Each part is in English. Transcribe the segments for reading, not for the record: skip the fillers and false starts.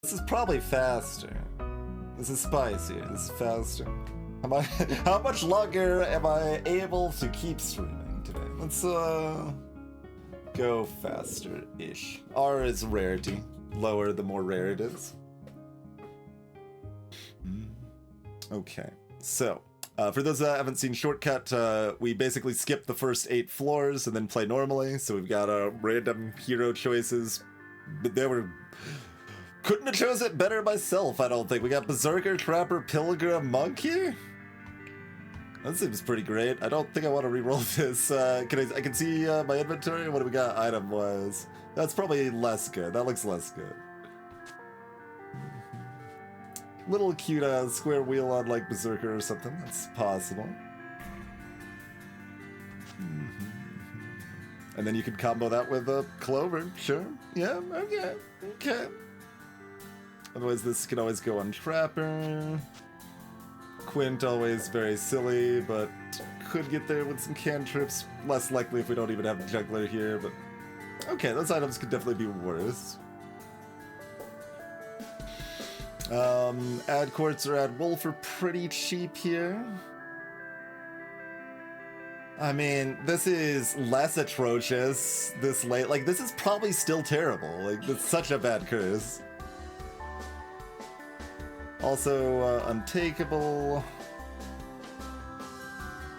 This is probably faster. This is spicier. This is faster. How much longer am I able to keep streaming today? Let's go faster-ish. R is rarity. Lower the more rare it is. Okay, so for those that haven't seen Shortcut, we basically skip the first 8 floors and then play normally. So we've got random hero choices. But they were... Couldn't have chose it better myself, I don't think. We got Berserker, Trapper, Pilgrim, Monkey? That seems pretty great. I don't think I want to reroll this. I can see my inventory. What do we got item-wise? That's probably less good. That looks less good. Little cute square wheel on like Berserker or something. That's possible. And then you could combo that with a Clover. Sure. Yeah, okay. Okay. Otherwise, this can always go on Trapper. Quint, always very silly, but could get there with some cantrips. Less likely if we don't even have a Juggler here, but... Okay, those items could definitely be worse. Add Quartz or add Wolf are pretty cheap here. I mean, this is less atrocious this late. Like, this is probably still terrible. Like, it's such a bad curse. Also, untakeable.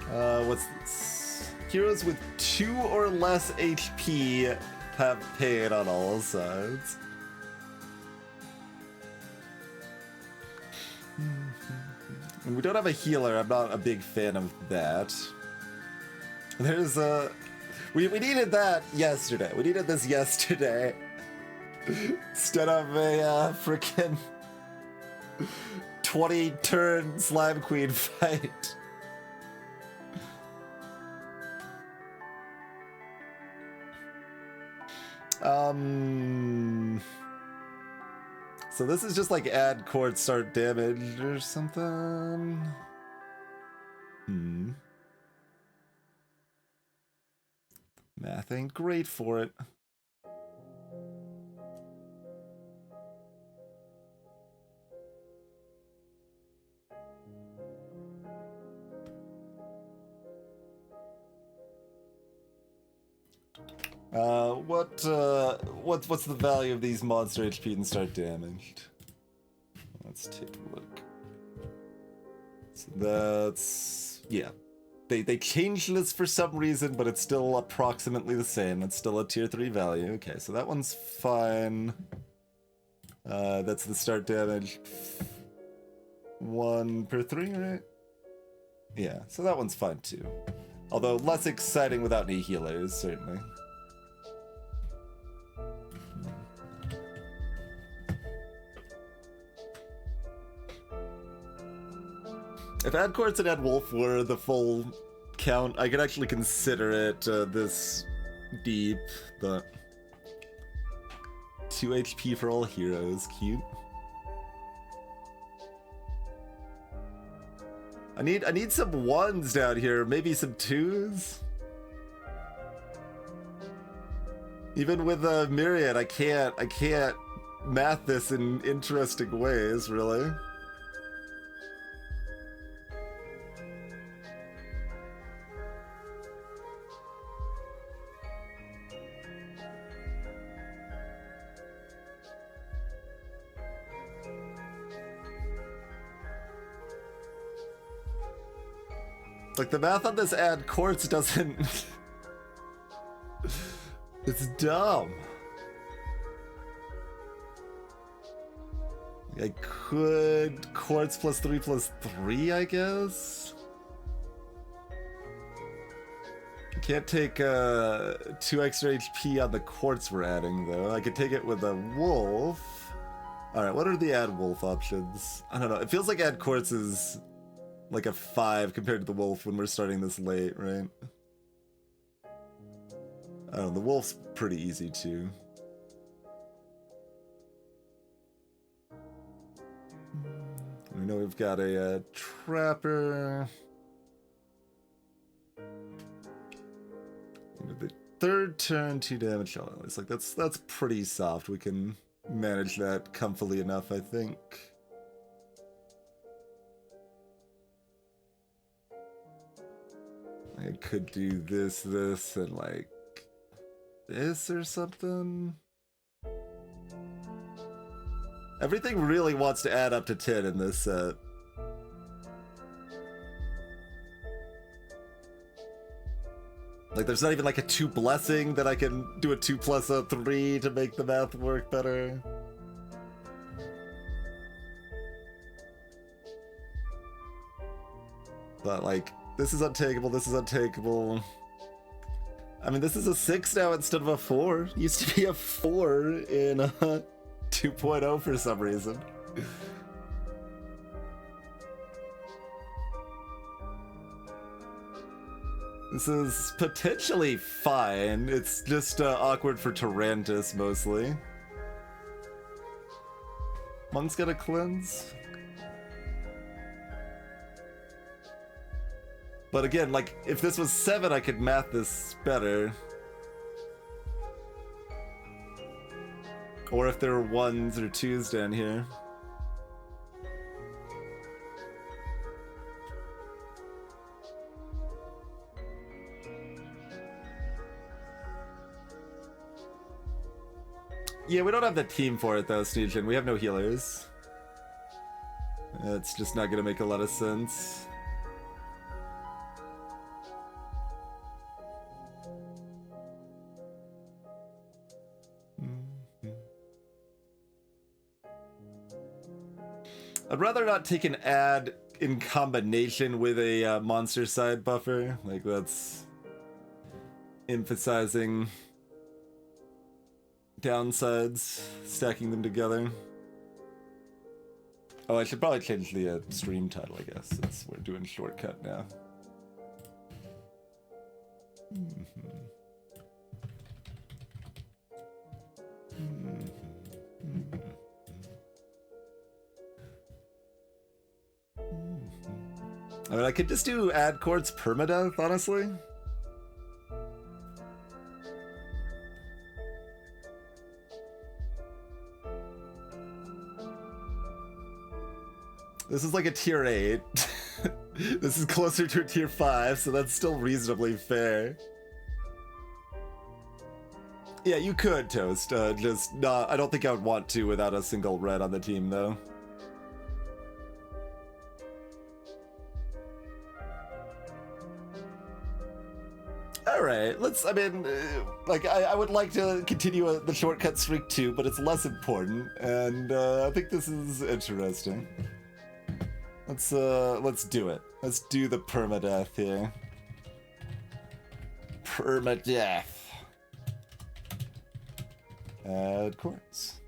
What's this? Heroes with 2 or less HP have paid on all sides. And we don't have a healer. I'm not a big fan of that. There's we needed that yesterday. We needed this yesterday. Instead of a frickin' 20-turn Slime Queen fight. So this is just like add Quartz, start damage or something. Math ain't great for it. What's the value of these monster HP and start damaged? Let's take a look. So that's... yeah. They changed this for some reason, but it's still approximately the same. It's still a tier 3 value. Okay, so that one's fine. That's the start damage. 1 per 3, right? Yeah, so that one's fine too. Although less exciting without any healers, certainly. If Add Quartz and Add Wolf were the full count, I could actually consider it this deep, but 2 HP for all heroes, cute. I need some 1s down here, maybe some 2s. Even with a Myriad, I can't math this in interesting ways, really. Like, the math on this Add Quartz doesn't... It's dumb. I could Quartz +3/+3, I guess? I can't take 2 extra HP on the Quartz we're adding, though. I could take it with a Wolf. Alright, what are the Add Wolf options? I don't know. It feels like Add Quartz is like a 5 compared to the Wolf when we're starting this late, right? I don't know, the Wolf's pretty easy too. We know we've got a Trapper. You know, the 3rd turn, 2 damage. Oh, it's like that's pretty soft. We can manage that comfortably enough, I think. I could do this, and like this or something. Everything really wants to add up to 10 in this set. Like, there's not even like a 2 blessing that I can do a 2 plus a 3 to make the math work better. But like, this is untakeable, this is untakeable. I mean, this is a 6 now instead of a 4. It used to be a 4 in 2.0 for some reason. This is potentially fine. It's just awkward for Tarantus, mostly. Monk's got a cleanse. But again, like, if this was 7, I could math this better. Or if there were 1s or 2s down here. Yeah, we don't have the team for it though, Stygian. We have no healers. It's just not gonna make a lot of sense. I'd rather not take an ad in combination with a monster side buffer. Like, that's emphasizing downsides, stacking them together. Oh, I should probably change the stream title, I guess, since we're doing shortcut now. I mean, I could just do add chords permadeath, honestly. This is like a tier 8. This is closer to a tier 5, so that's still reasonably fair. Yeah, you could, Toast. Just not. I don't think I would want to without a single red on the team, though. Alright, let's, I mean, like, I would like to continue the shortcut streak too, but it's less important, and I think this is interesting. Let's do it. Let's do the permadeath here. Permadeath. Add chords.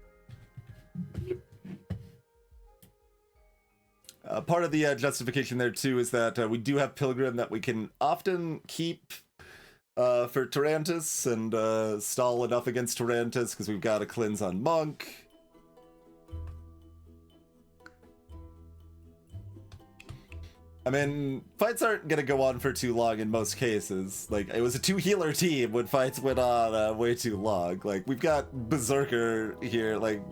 Part of the justification there too is that we do have Pilgrim that we can often keep for Tarantus and stall enough against Tarantus because we've got a cleanse on Monk. I mean, fights aren't gonna go on for too long in most cases. Like, it was a 2-healer team when fights went on way too long. Like, we've got Berserker here, like,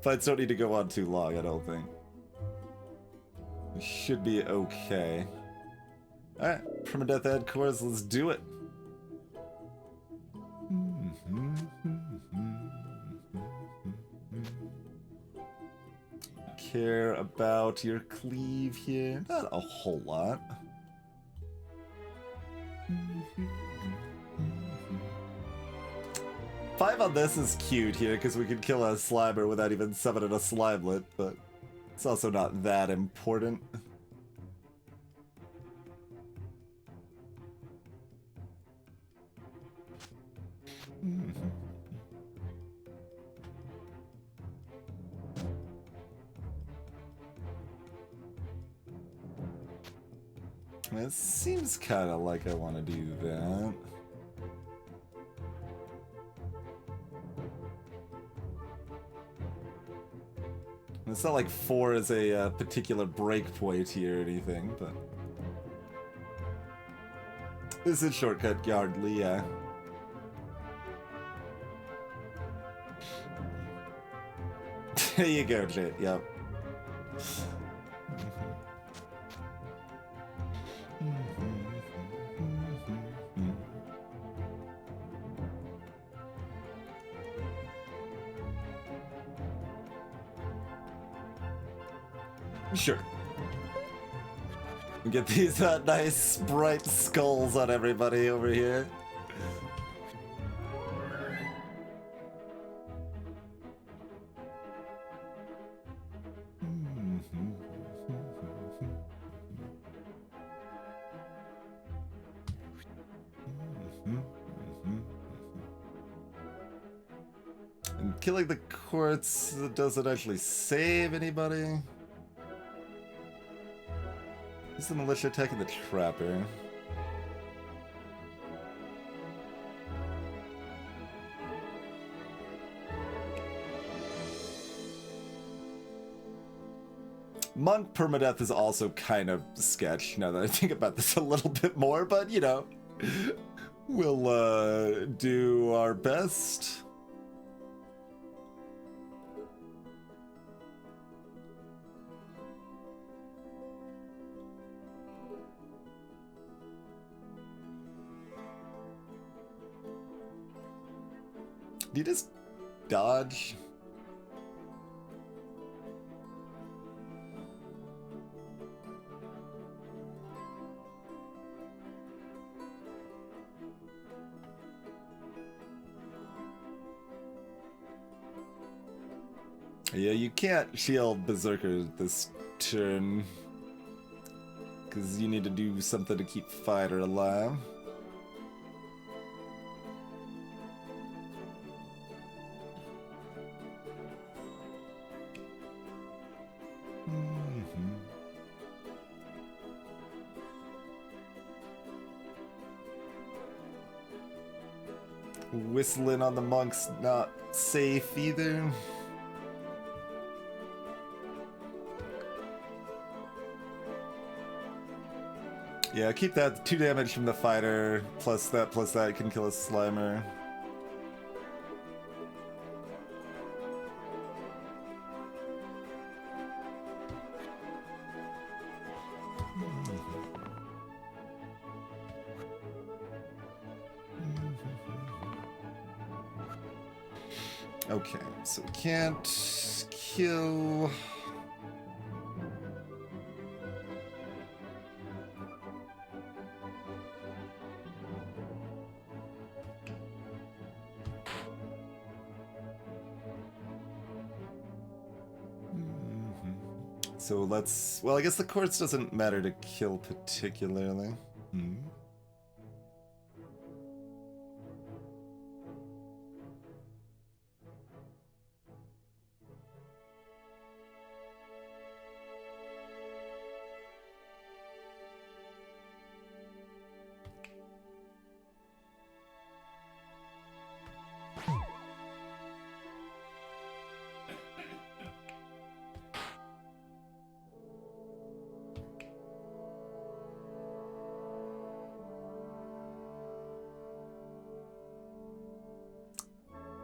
fights don't need to go on too long, I don't think. We should be okay. Alright, Permadeath add cores, let's do it. Care about your cleave here? Not a whole lot. Five on this is cute here because we can kill a Slimer without even summoning a Slimelet, but it's also not that important. It seems kind of like I want to do that. It's not like 4 is a particular breakpoint here or anything, but... This is shortcut Yardley, yeah. There you go, Jay. Yep. Sure. Get these nice bright skulls on everybody over here. And killing the quartz doesn't actually save anybody. Is the militia attacking the trapper? Monk Permadeath is also kind of sketch, now that I think about this a little bit more, but you know, we'll do our best. Do you just dodge? Yeah, you can't shield Berserker this turn, because you need to do something to keep Fighter alive. Whistling on the monk's not safe either. Yeah, keep that 2 damage from the fighter, plus that can kill a Slimer. Okay, so we can't kill... So let's... Well, I guess the quartz doesn't matter to kill particularly.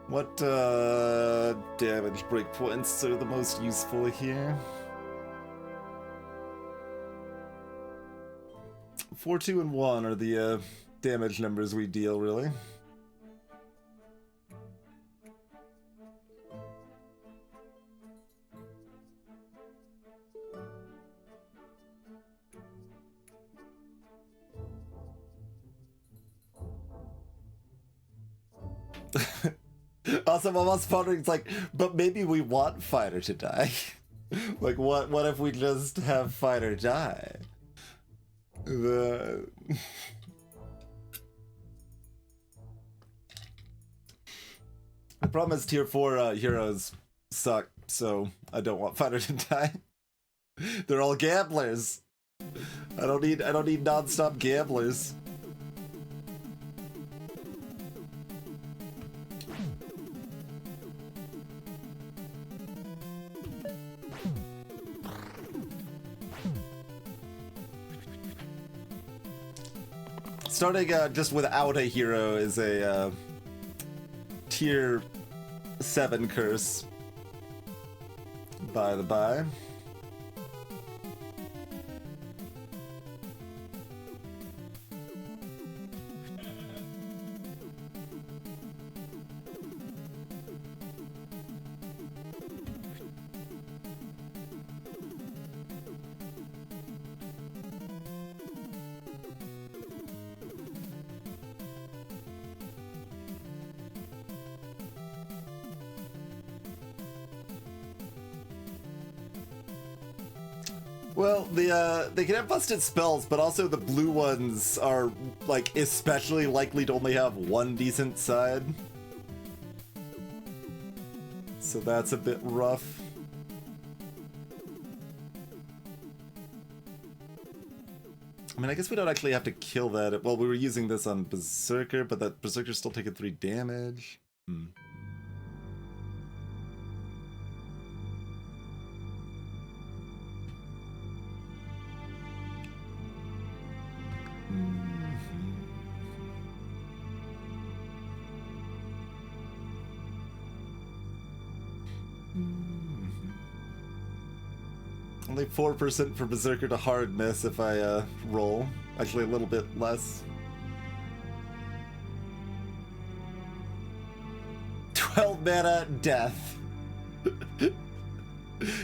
What damage breakpoints are the most useful here? 4, 2, and 1 are the damage numbers we deal, really. Also, I'm almost wondering, it's like, but maybe we want Fighter to die. Like, what if we just have Fighter die? The problem is tier 4 heroes suck, so I don't want Fighter to die. They're all gamblers. I don't need non-stop gamblers. Starting just without a hero is a tier 7 curse. By the by. Well, they can have busted spells, but also the blue ones are, like, especially likely to only have one decent side. So that's a bit rough. I mean, I guess we don't actually have to kill that. Well, we were using this on Berserker, but that Berserker's still taking 3 damage. Hmm. Only 4% for Berserker to hard miss if I roll. Actually, a little bit less. 12 mana, death.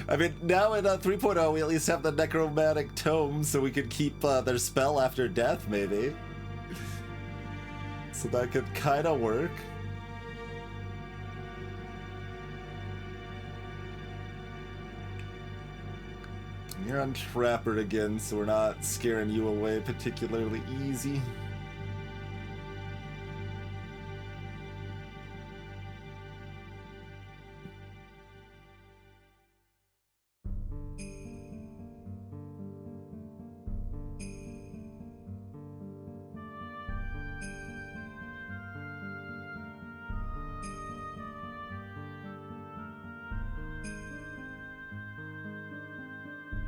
I mean, now in 3.0, we at least have the Necromantic Tome, so we could keep their spell after death, maybe. So that could kind of work. You're on Trapper again, so we're not scaring you away particularly easy.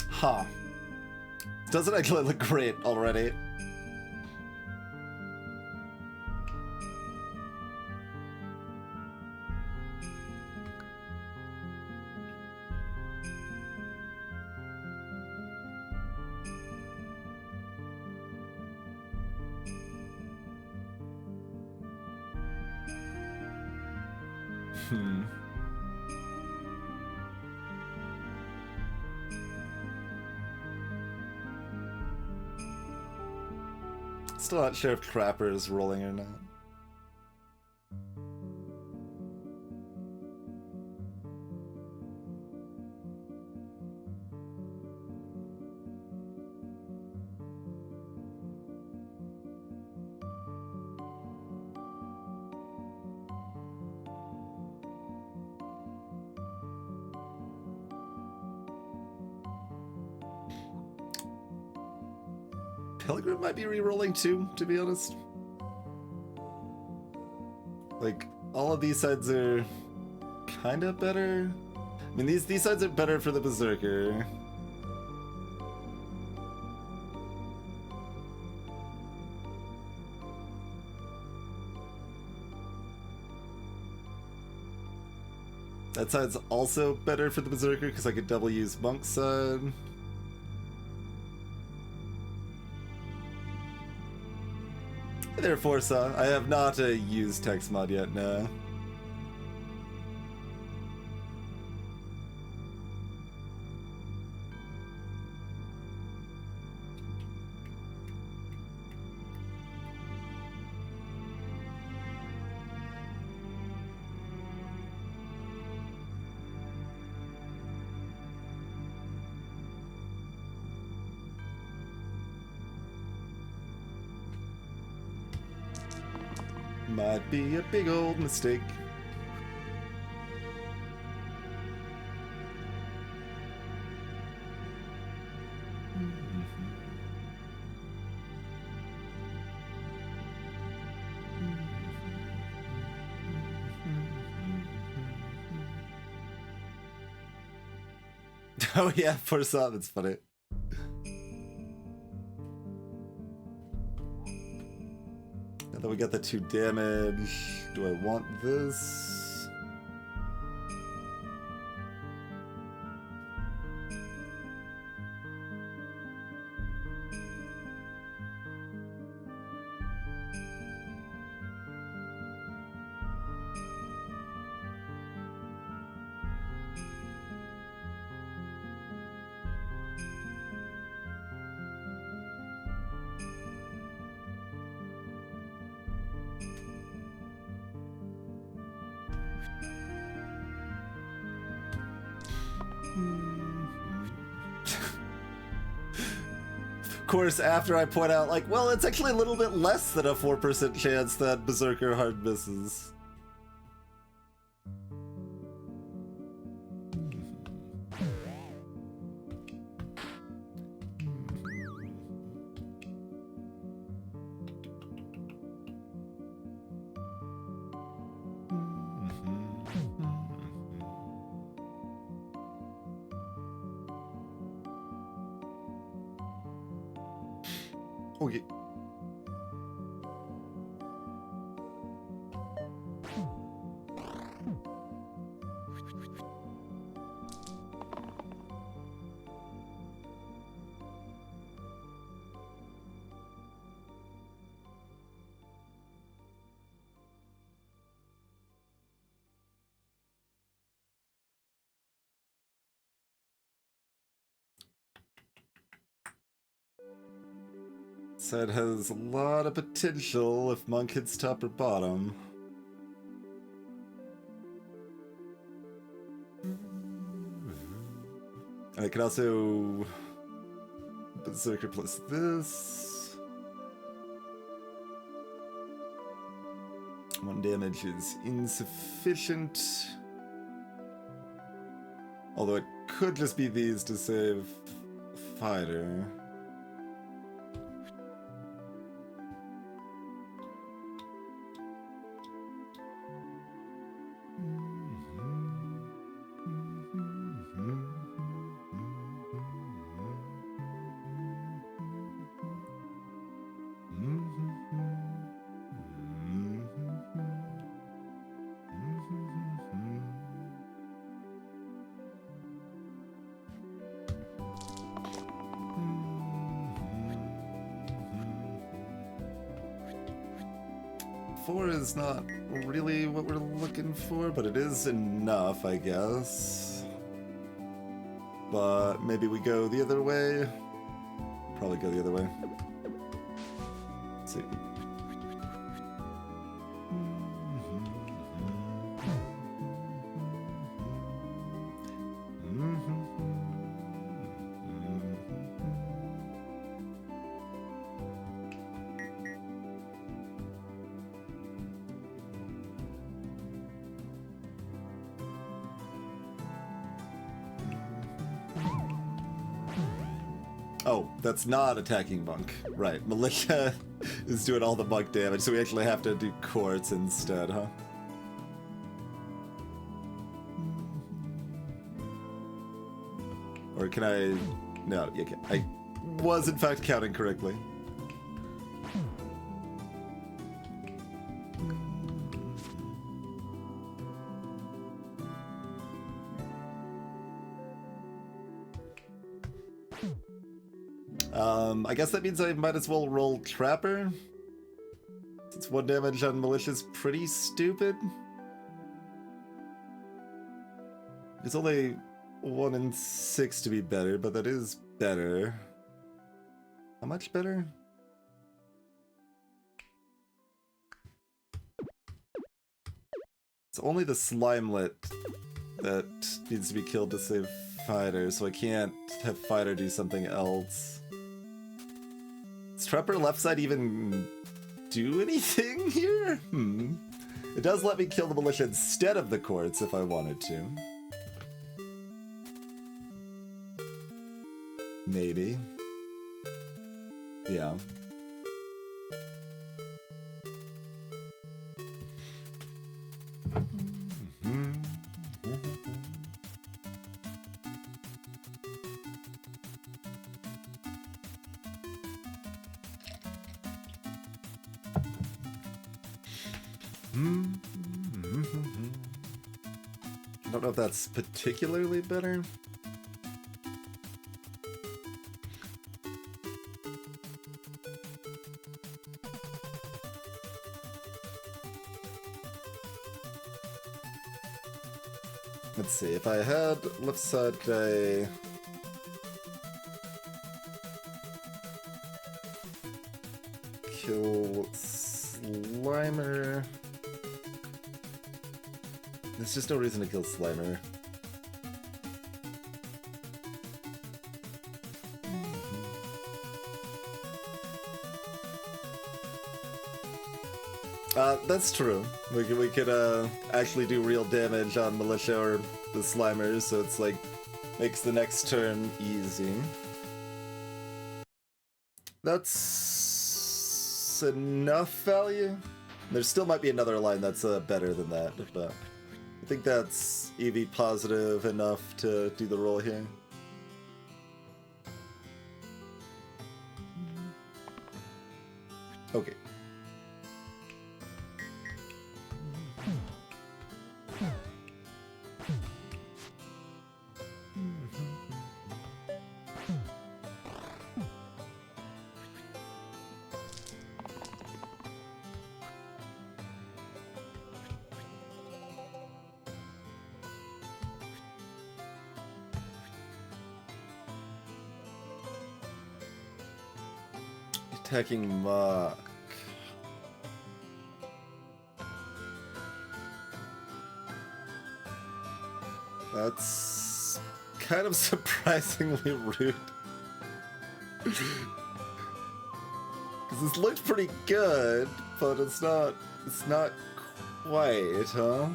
Huh. Doesn't actually look great already. Still not sure if Trapper is rolling or not. Pilgrim might be re-rolling too, to be honest. Like, all of these sides are kind of better. I mean, these sides are better for the Berserker. That side's also better for the Berserker because I could double use Monk's side. There, Forza. I have not used text mod yet, no. Might be a big old mistake. Oh yeah, Forza, that's funny. Now that we got the 2 damage, do I want this? Of course, after I point out, like, well, it's actually a little bit less than a 4% chance that Berserker hard misses. Okay. So it has a lot of potential if Monk hits top or bottom. And I can also Berserker plus this. 1 damage is insufficient. Although it could just be these to save fighter. Four is not really what we're looking for, but it is enough, I guess. But maybe we go the other way. Probably go the other way. Let's see. Oh, that's not attacking Monk. Right, Militia is doing all the Monk damage, so we actually have to do Quartz instead, huh? Or can I... No, you can. I was in fact counting correctly. I guess that means I might as well roll Trapper. Since 1 damage on Militia's pretty stupid. It's only 1 in 6 to be better, but that is better. How much better? It's only the Slimelet that needs to be killed to save Fighter, so I can't have Fighter do something else. Does Trapper left side even do anything here? It does let me kill the Militia instead of the Quartz if I wanted to. Maybe. Yeah. I don't know if that's particularly better. Let's see, if I had left side guy... kill Slimer... There's just no reason to kill Slimer. That's true. We could actually do real damage on Militia or the Slimers, so it's like makes the next turn easy. That's enough value. There still might be another line that's better than that, but I think that's EV positive enough to do the roll here. Okay. Attacking Mach. That's kind of surprisingly rude. Because this looked pretty good, but it's not quite, huh?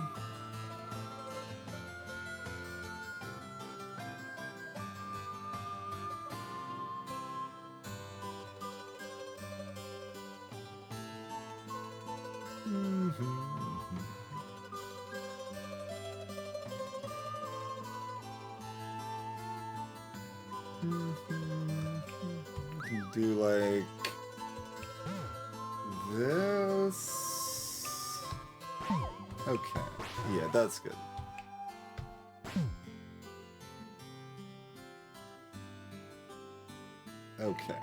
Do like this. Okay, yeah, that's good. Okay.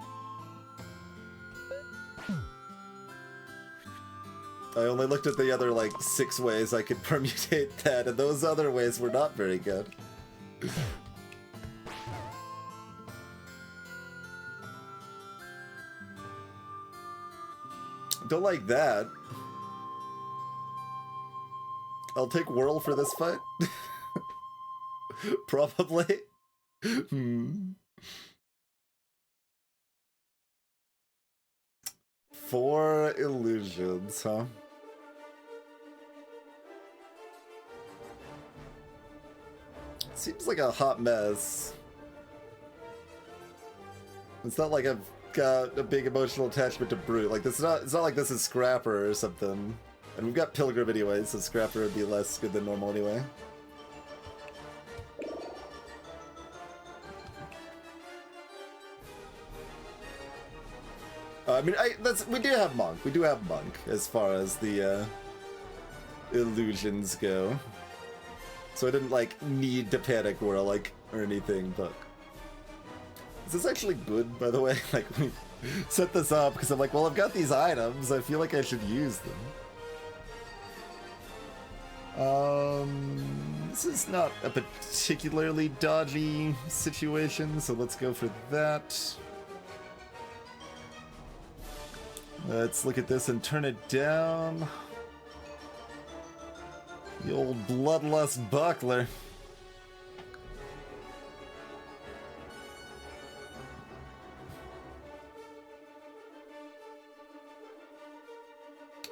I only looked at the other like 6 ways I could permutate that, and those other ways were not very good. Don't like that. I'll take Whirl for this fight. Probably. 4 illusions, huh? Seems like a hot mess. It's not like I've got a big emotional attachment to Brute. Like this is not. It's not like this is Scrapper or something. And we've got Pilgrim anyway, so Scrapper would be less good than normal anyway. I mean, we do have Monk. We do have Monk as far as the illusions go. So I didn't like need to panic Whirl like or anything, but is this actually good, by the way? Like we set this up because I'm like, well, I've got these items. I feel like I should use them. This is not a particularly dodgy situation, so let's go for that. Let's look at this and turn it down. The old bloodlust buckler.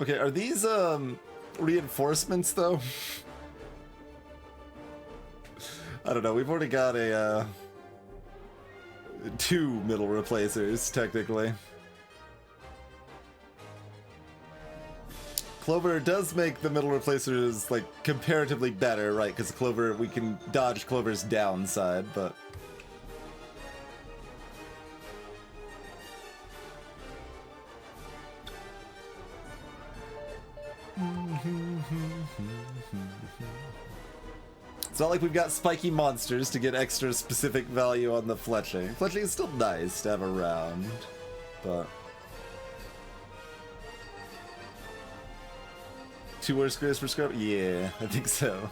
Okay, are these reinforcements though? I don't know, we've already got a 2 middle replacers technically. Clover does make the middle replacers like comparatively better, right? Because Clover, we can dodge Clover's downside, but it's not like we've got spiky monsters to get extra specific value on the Fletching. Fletching is still nice to have around, but 2 worse squares per scope? Yeah, I think so.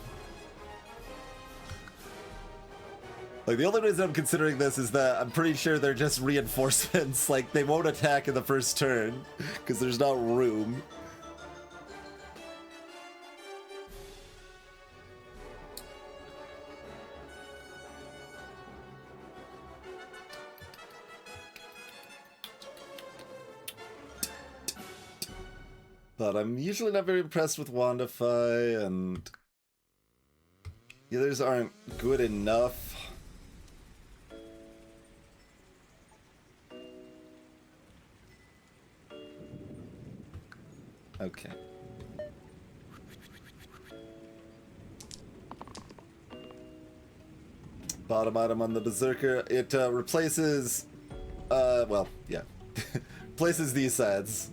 Like, the only reason I'm considering this is that I'm pretty sure they're just reinforcements. Like, they won't attack in the first turn, because there's not room. But I'm usually not very impressed with Wandify, and the others aren't good enough. Okay. Bottom item on the Berserker. It replaces, well, yeah. Replaces these sides.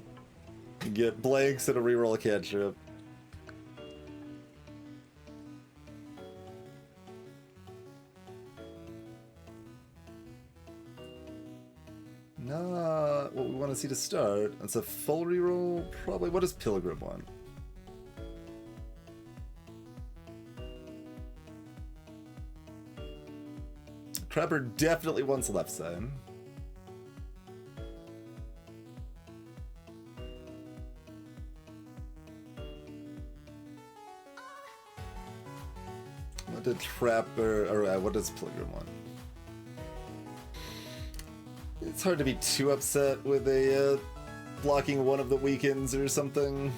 You get blanks and a reroll cantrip. Not what we want to see to start. It's a full reroll, probably. What does Pilgrim want? Crapper definitely wants left side. What did Trapper, or what does Pilgrim want? It's hard to be too upset with a blocking one of the weekends or something.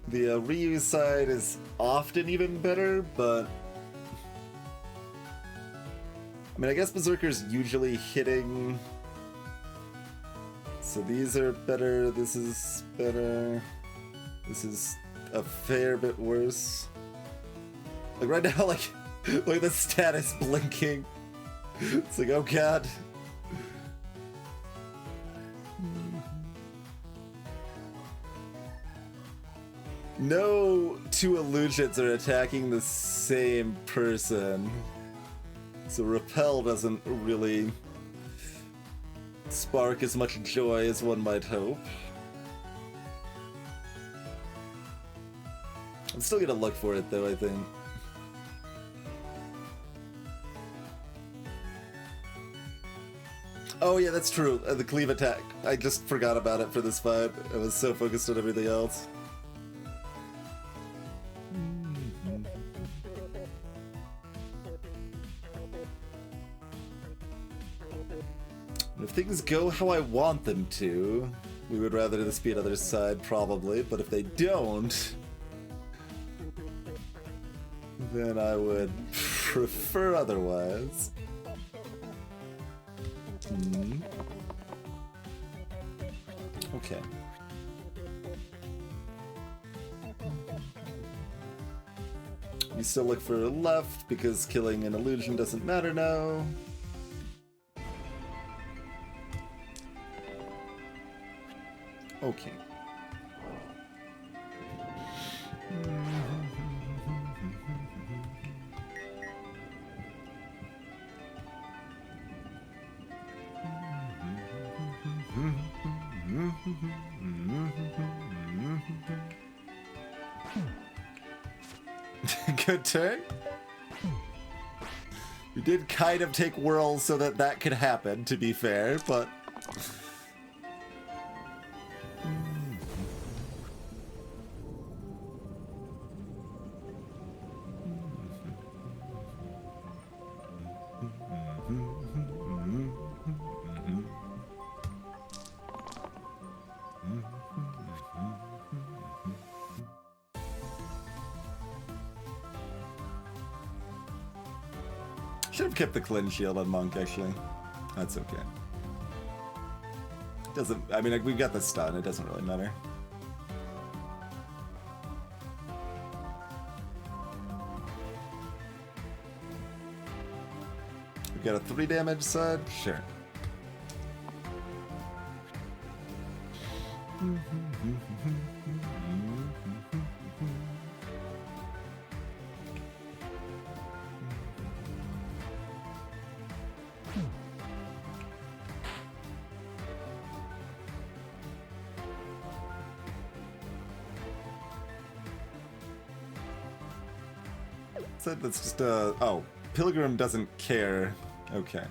The reuse side is often even better, but I mean, I guess Berserker's usually hitting, so these are better, this is better, this is a fair bit worse. Like right now, like, look at the status blinking. It's like, oh god. No two illusions are attacking the same person. So repel doesn't really spark as much joy as one might hope. I'm still gonna look for it though, I think. Oh yeah, that's true. The cleave attack. I just forgot about it for this fight. I was so focused on everything else. If things go how I want them to, we would rather this be another side, probably, but if they don't, then I would prefer otherwise. Okay. You still look for left because killing an illusion doesn't matter now. Okay. Good turn. We did kind of take whirls so that that could happen, to be fair, but... Should have kept the cleanse shield on Monk, actually. That's okay. Doesn't, I mean, like, we've got the stun, it doesn't really matter. We've got a 3 damage side? Sure. That's just oh, Pilgrim doesn't care. Okay.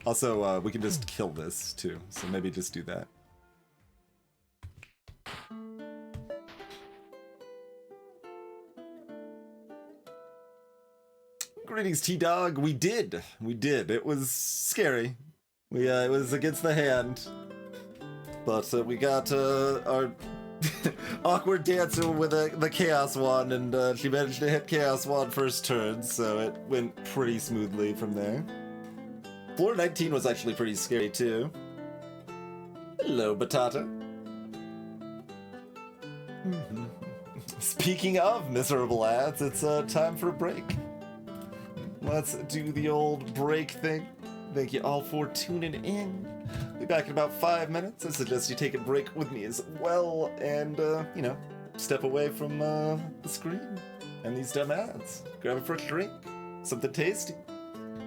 Also, we can just kill this too, so maybe just do that. Greetings, T-Dog. We did. It was scary. It was against the hand. But we got our awkward dancer with the Chaos Wand, and she managed to hit Chaos Wand first turn, so it went pretty smoothly from there. Floor 19 was actually pretty scary, too. Hello, Batata. Speaking of miserable ads, it's time for a break. Let's do the old break thing. Thank you all for tuning in. Be back in about 5 minutes. I suggest you take a break with me as well and, you know, step away from the screen and these dumb ads. Grab a fresh drink, something tasty.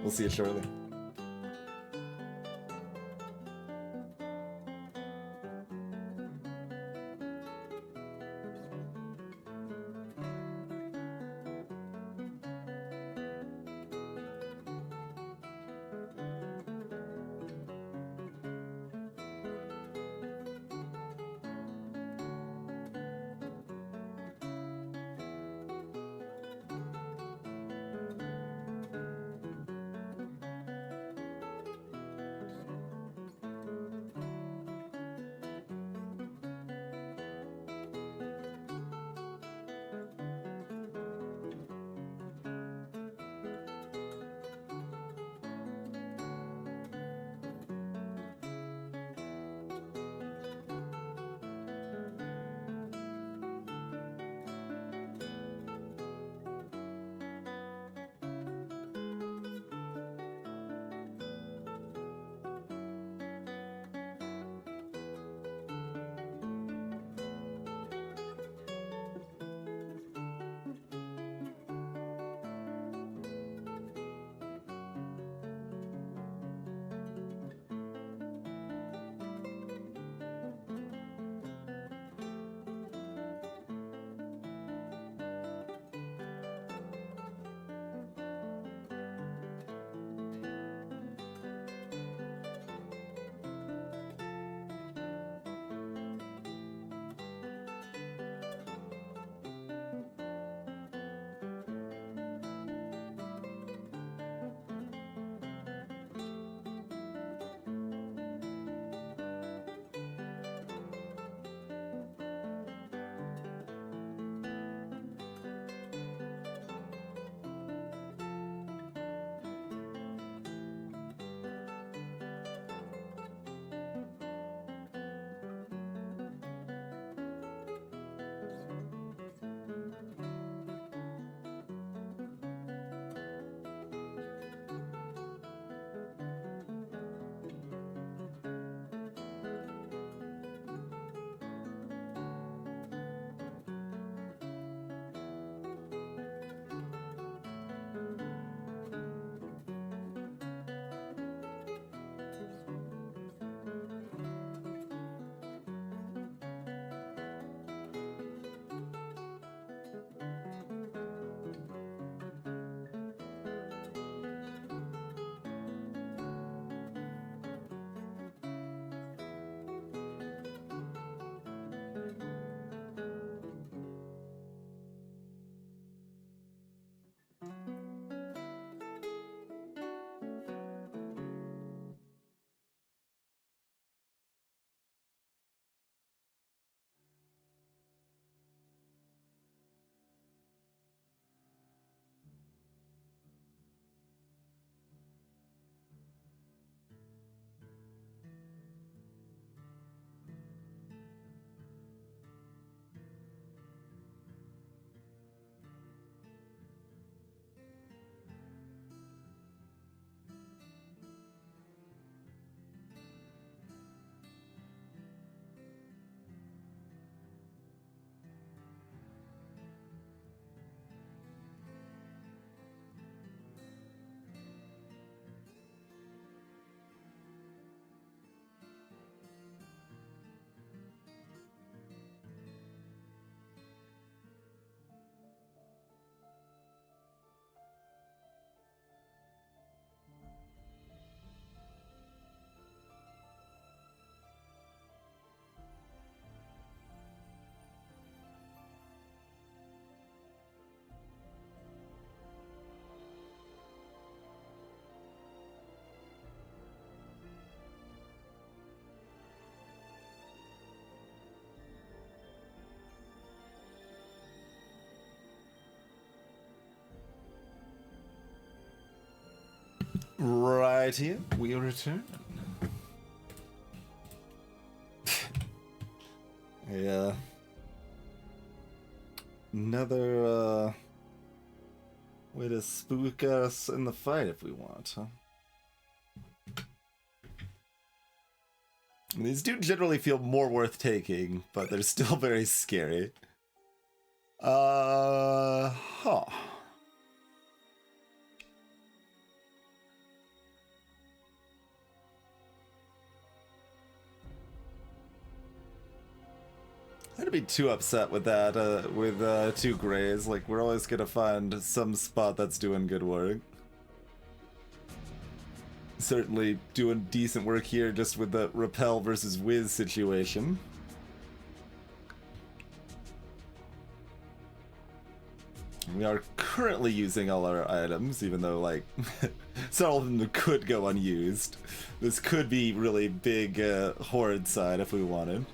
We'll see you shortly. Right here, we return. Yeah. Another way to spook us in the fight if we want, huh? These do generally feel more worth taking, but they're still very scary. Huh. I'd be too upset with that, with 2 grays. Like, we're always gonna find some spot that's doing good work. Certainly doing decent work here just with the repel versus whiz situation. We are currently using all our items, even though, like, several of them could go unused. This could be really big horde side if we wanted.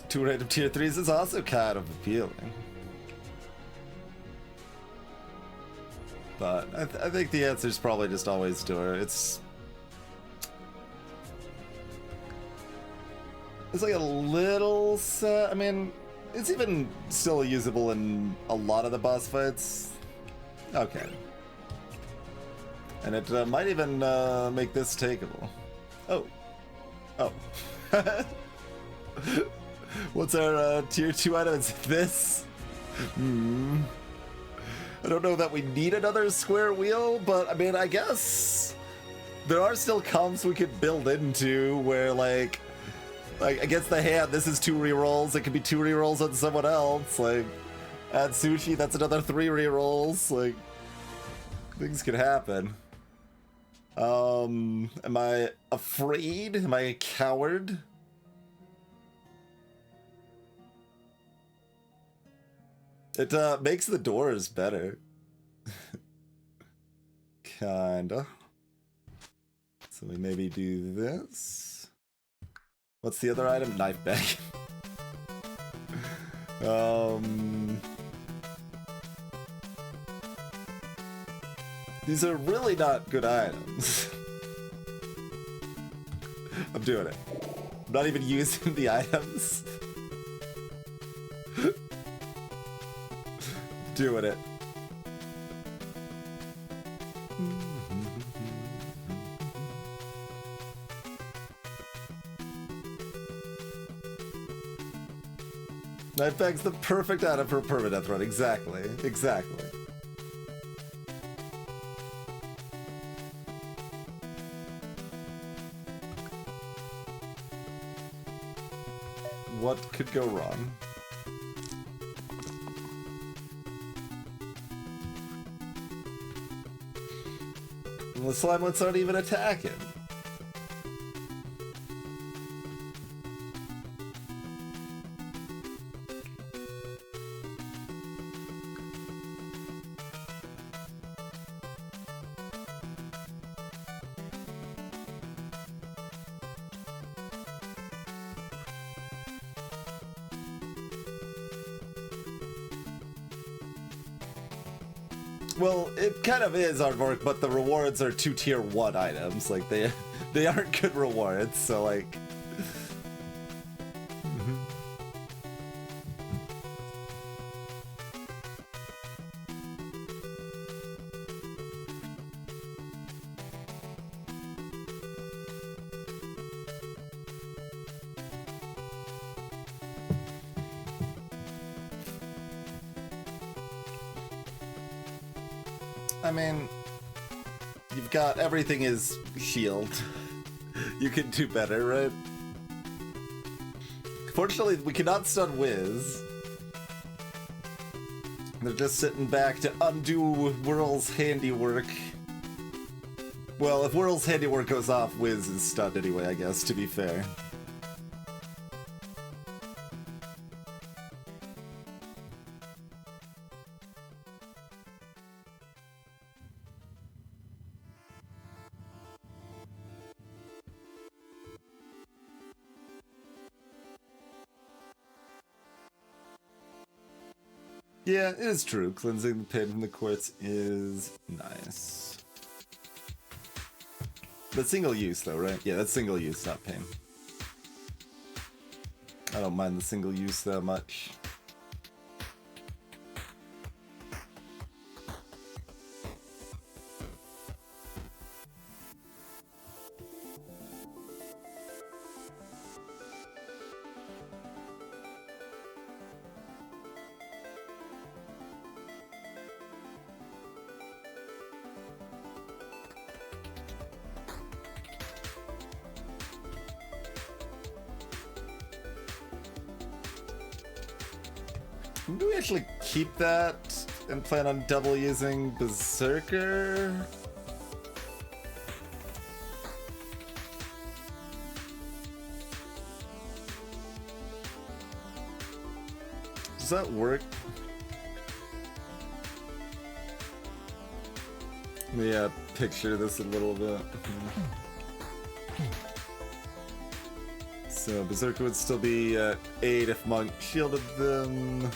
Two random tier 3s is also kind of appealing. But I think the answer is probably just always door. It's like a little set. I mean, it's even still usable in a lot of the boss fights. Okay. And it might even make this takeable. Oh. Oh. What's our tier 2 items? This? I don't know that we need another square wheel, but I mean, I guess there are still comps we could build into where, like against the hand, this is 2 rerolls. It could be 2 rerolls on someone else. Like, add sushi, that's another 3 rerolls. Like, things could happen. Am I afraid? Am I a coward? It makes the doors better. Kinda. So we maybe do this. What's the other item? Knife bag. These are really not good items. I'm doing it. I'm not even using the items. Doing it. Knife bag's the perfect item for a permadeath run. Exactly. Exactly. What could go wrong? The slimelets aren't even attacking. Well, it kind of is artwork, but the rewards are 2 tier 1 items. Like, they aren't good rewards, so like... I mean, you've got everything is shield. You can do better, right? Fortunately, we cannot stun Wiz. They're just sitting back to undo Whirl's handiwork. Well, if Whirl's handiwork goes off, Wiz is stunned anyway, I guess, to be fair. Yeah, it is true. Cleansing the pain from the quartz is nice. But single use though, right? Yeah, that's single use, not pain. I don't mind the single use that much. Do we actually keep that and plan on double using Berserker? Does that work? Yeah, picture this a little bit. So Berserker would still be at 8 if Monk shielded them.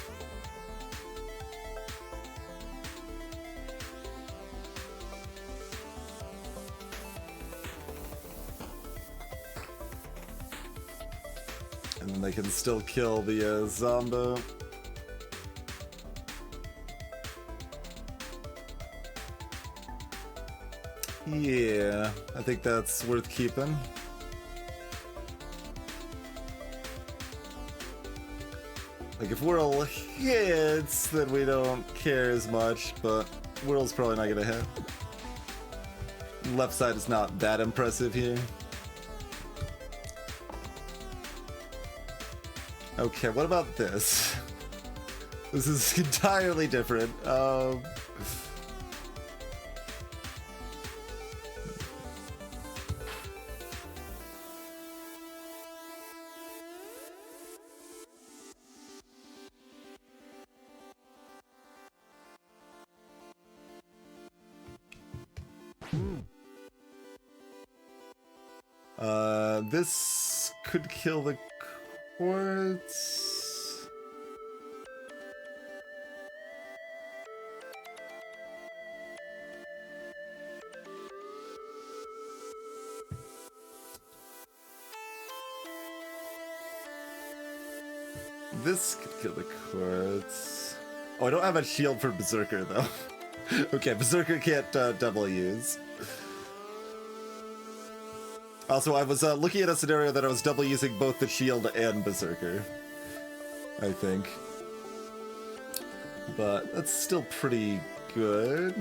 And then they can still kill the Zombo. Yeah, I think that's worth keeping. Like, if Whirl hits, then we don't care as much, but Whirl's probably not gonna hit. Left side is not that impressive here. Okay, what about this? This is entirely different. This could kill the quartz. This could kill the quartz. Oh, I don't have a shield for Berserker though. Okay, Berserker can't double use. Also, I was looking at a scenario that I was double using both the shield and Berserker, I think. But that's still pretty good.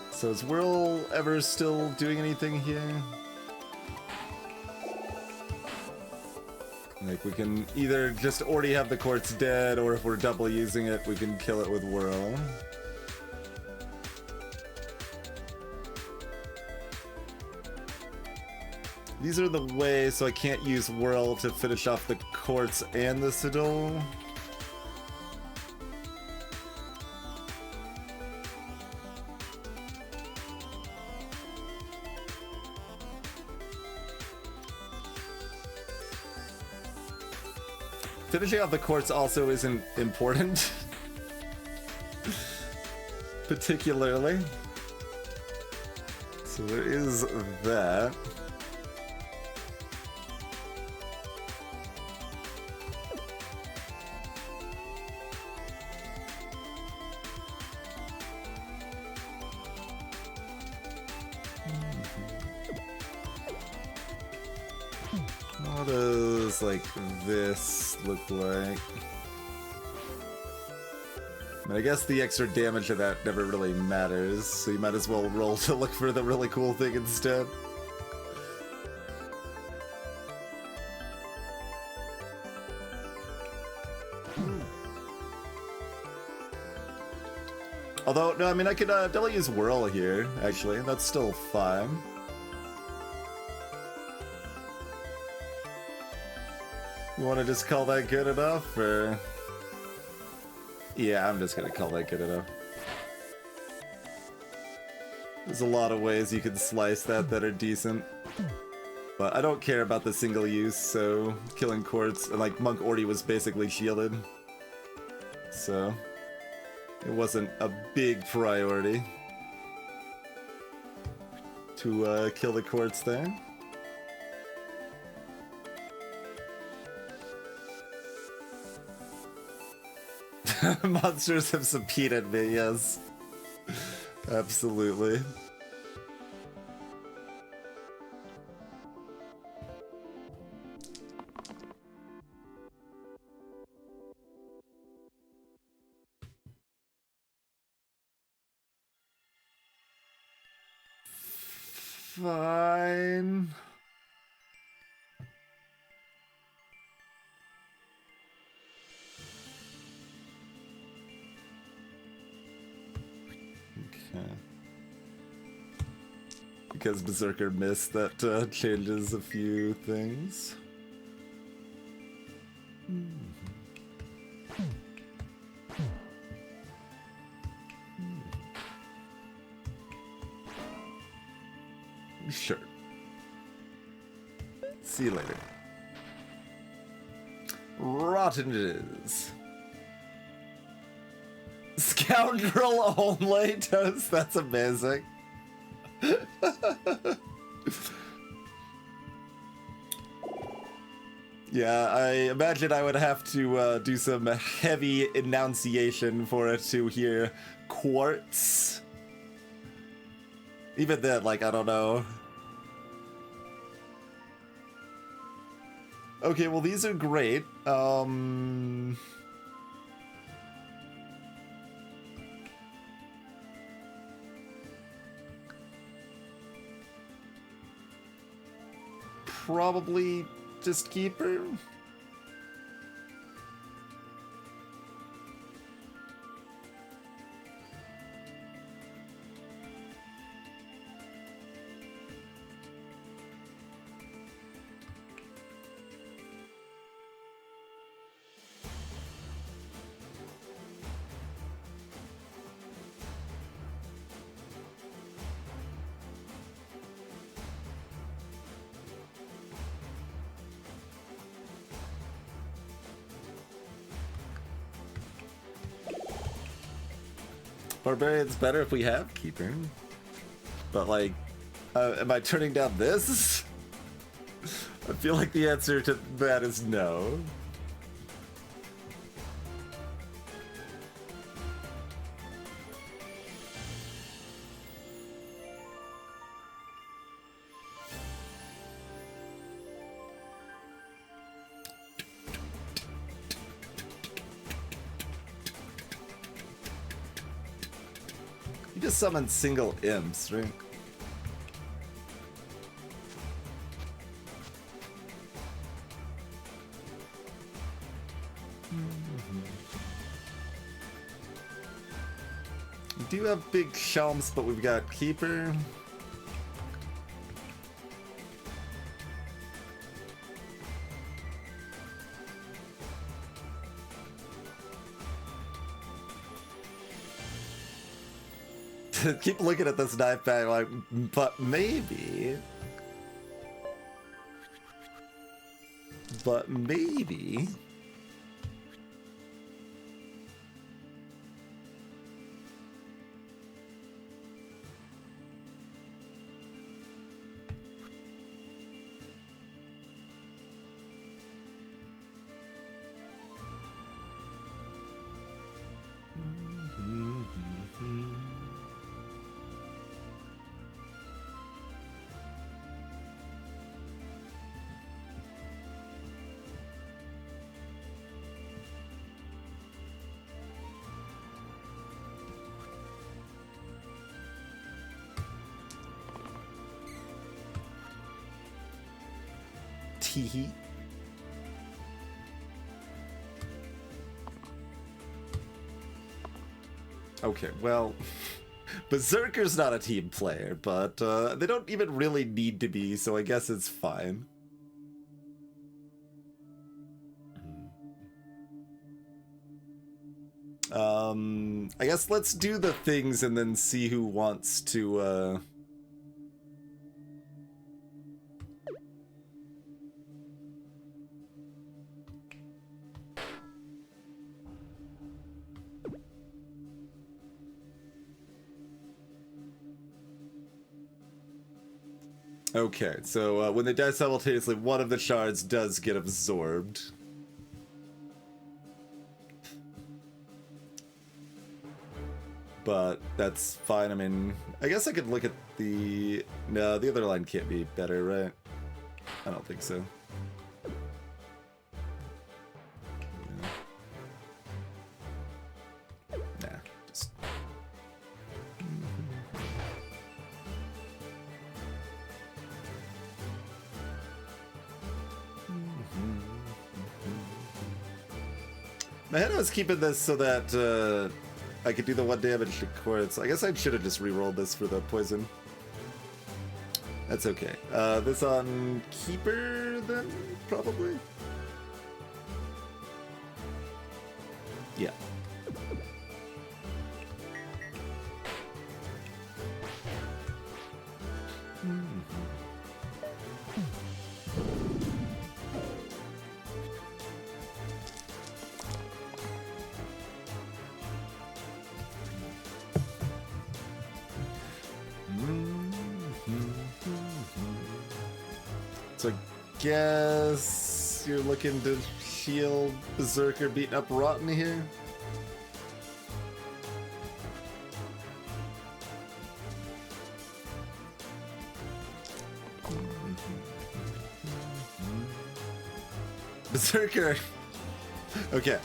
So is Whirl ever still doing anything here? Like, we can either just already have the quartz dead, or if we're double using it, we can kill it with Whirl. These are the ways, so I can't use Whirl to finish off the quartz and the Sidol. Finishing off the quartz also isn't important. Particularly. So there is that. What does, like, this look like? I mean, I guess the extra damage of that never really matters, so you might as well roll to look for the really cool thing instead. Although, no, I mean, I could definitely use Whirl here, actually. That's still fine. You want to just call that good enough, or...? Yeah, I'm just gonna call that good enough. There's a lot of ways you can slice that are decent. But I don't care about the single use, so killing quartz, like Monk Orty was basically shielded. So it wasn't a big priority to kill the quartz there. Monsters have subpoenaed me, yes. Absolutely. Fine. Okay. Because Berserker missed, that changes a few things. Sure. See you later. Rotten it is. Scoundrel only toast. That's amazing. Yeah, I imagine I would have to do some heavy enunciation for it to hear quartz. Even then, like, I don't know. Okay, well, these are great. Probably just keep her. Barbarian's better if we have Keeper. But, like, am I turning down this? I feel like the answer to that is no. You just summon single imps, right? We do have big Shelms, but we've got Keeper. Keep looking at this knife bag like, but maybe. But maybe. Teehee. Okay, well, Berserker's not a team player, but they don't even really need to be, so I guess it's fine. I guess let's do the things and then see who wants to, Okay, so when they die simultaneously, one of the shards does get absorbed. But that's fine. I mean, I guess I could look at the... No, the other line can't be better, right? I don't think so. Yeah. Nah, just... My head was keeping this so that I could do the 1 damage to quartz. I guess I should have just re-rolled this for the poison. That's okay. This on Keeper then, probably? Yeah. So I guess you're looking to shield Berserker beating up Rotten here? Berserker! Okay.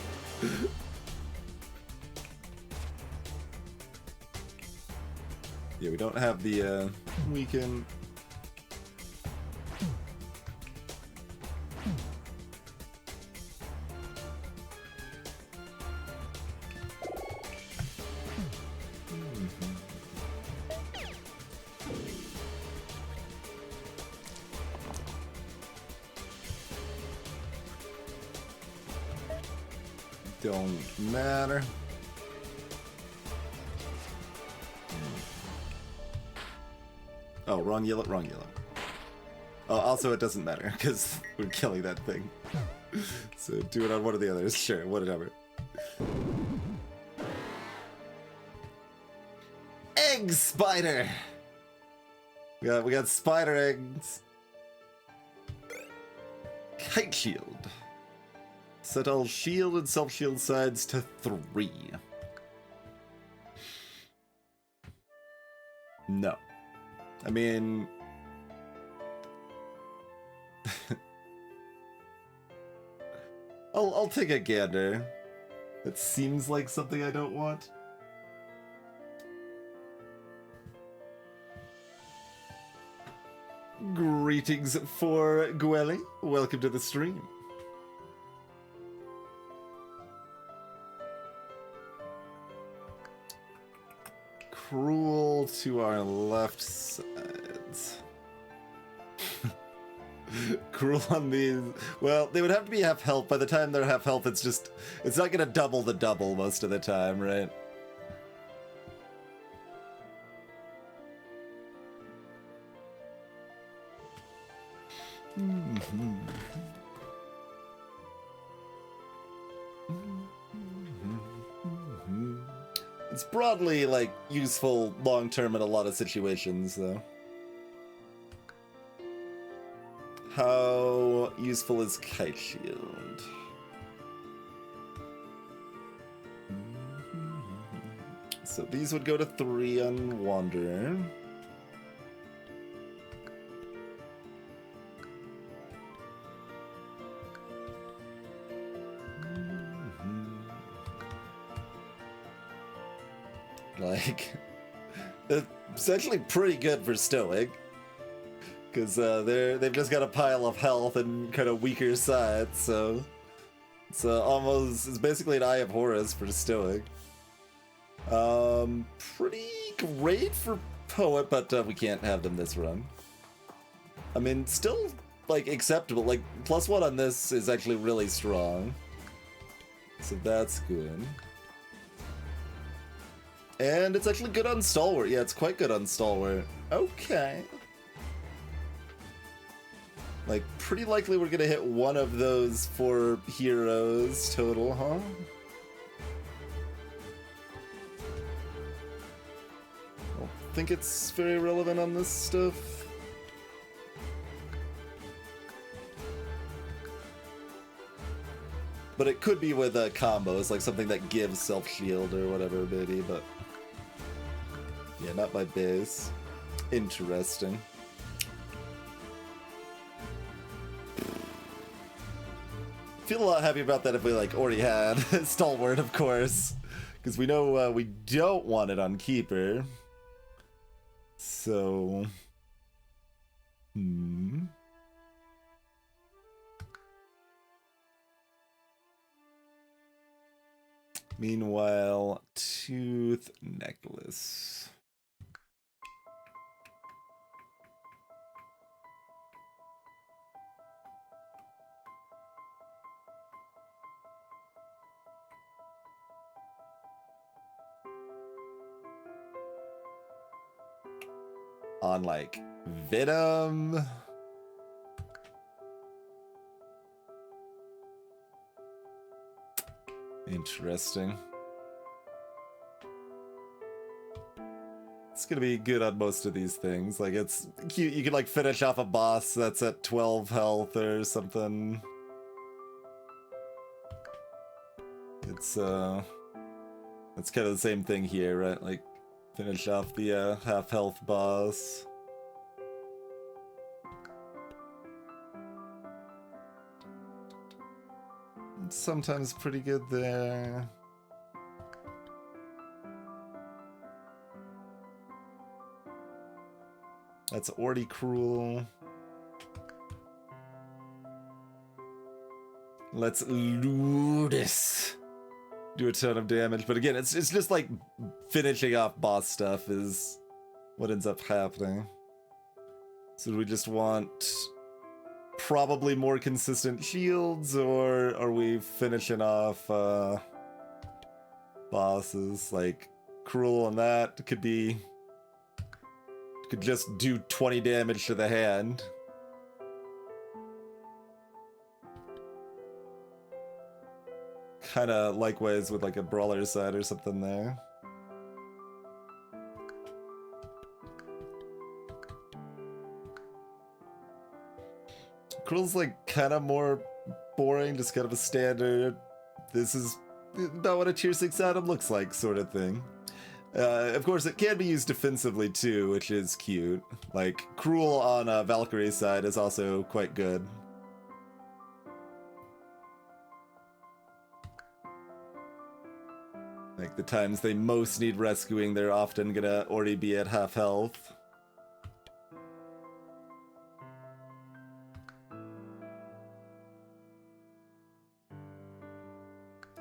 Yeah, we don't have the, weaken. Don't matter. Oh, wrong yellow, wrong yellow. Oh, also it doesn't matter, because we're killing that thing. So do it on one of the others, sure, whatever. Egg spider! We got spider eggs. Kite shield. Set all shield and self-shield sides to 3. No. I mean... I'll take a gander. That seems like something I don't want. Greetings for Gwelly. Welcome to the stream. Cruel to our left sides. Cruel on these. Well, they would have to be half health. By the time they're half health, it's not gonna double the double most of the time, right? It's broadly, like, useful long-term in a lot of situations, though. How useful is Kite Shield? So these would go to 3 on Wanderer. Like, it's actually pretty good for Stoic, because they've just got a pile of health and kind of weaker sides, so it's basically an Eye of Horus for Stoic. Pretty great for Poet, but we can't have them this run. I mean, still like acceptable. Like +1 on this is actually really strong, so that's good. And it's actually good on Stalwart. Yeah, it's quite good on Stalwart. Okay. Like, pretty likely we're gonna hit one of those 4 heroes total, huh? I don't think it's very relevant on this stuff. But it could be with combos, like something that gives self-shield or whatever, maybe, but... yeah, not my base. Interesting. Feel a lot happy about that if we, like, already had Stalwart, of course. Because we know we don't want it on Keeper. So... Meanwhile, Tooth Necklace. On, like, Venom. Interesting. It's gonna be good on most of these things. Like, it's cute. You can, like, finish off a boss that's at 12 health or something. It's, it's kind of the same thing here, right? Like, finish off the, half-health boss. It's sometimes pretty good there. That's already cruel. Let's Ludus do a ton of damage, but again, it's just like finishing off boss stuff is what ends up happening. So do we just want probably more consistent shields, or are we finishing off bosses? Like, cruel on that could be... could just do 20 damage to the hand. Kinda likewise with like a brawler side or something there. Cruel's like kinda more boring, just kind of a standard. This is about what a tier 6 item looks like, sort of thing. Of course, it can be used defensively too, which is cute. Like, Cruel on Valkyrie's side is also quite good. Like, the times they most need rescuing, they're often gonna already be at half health.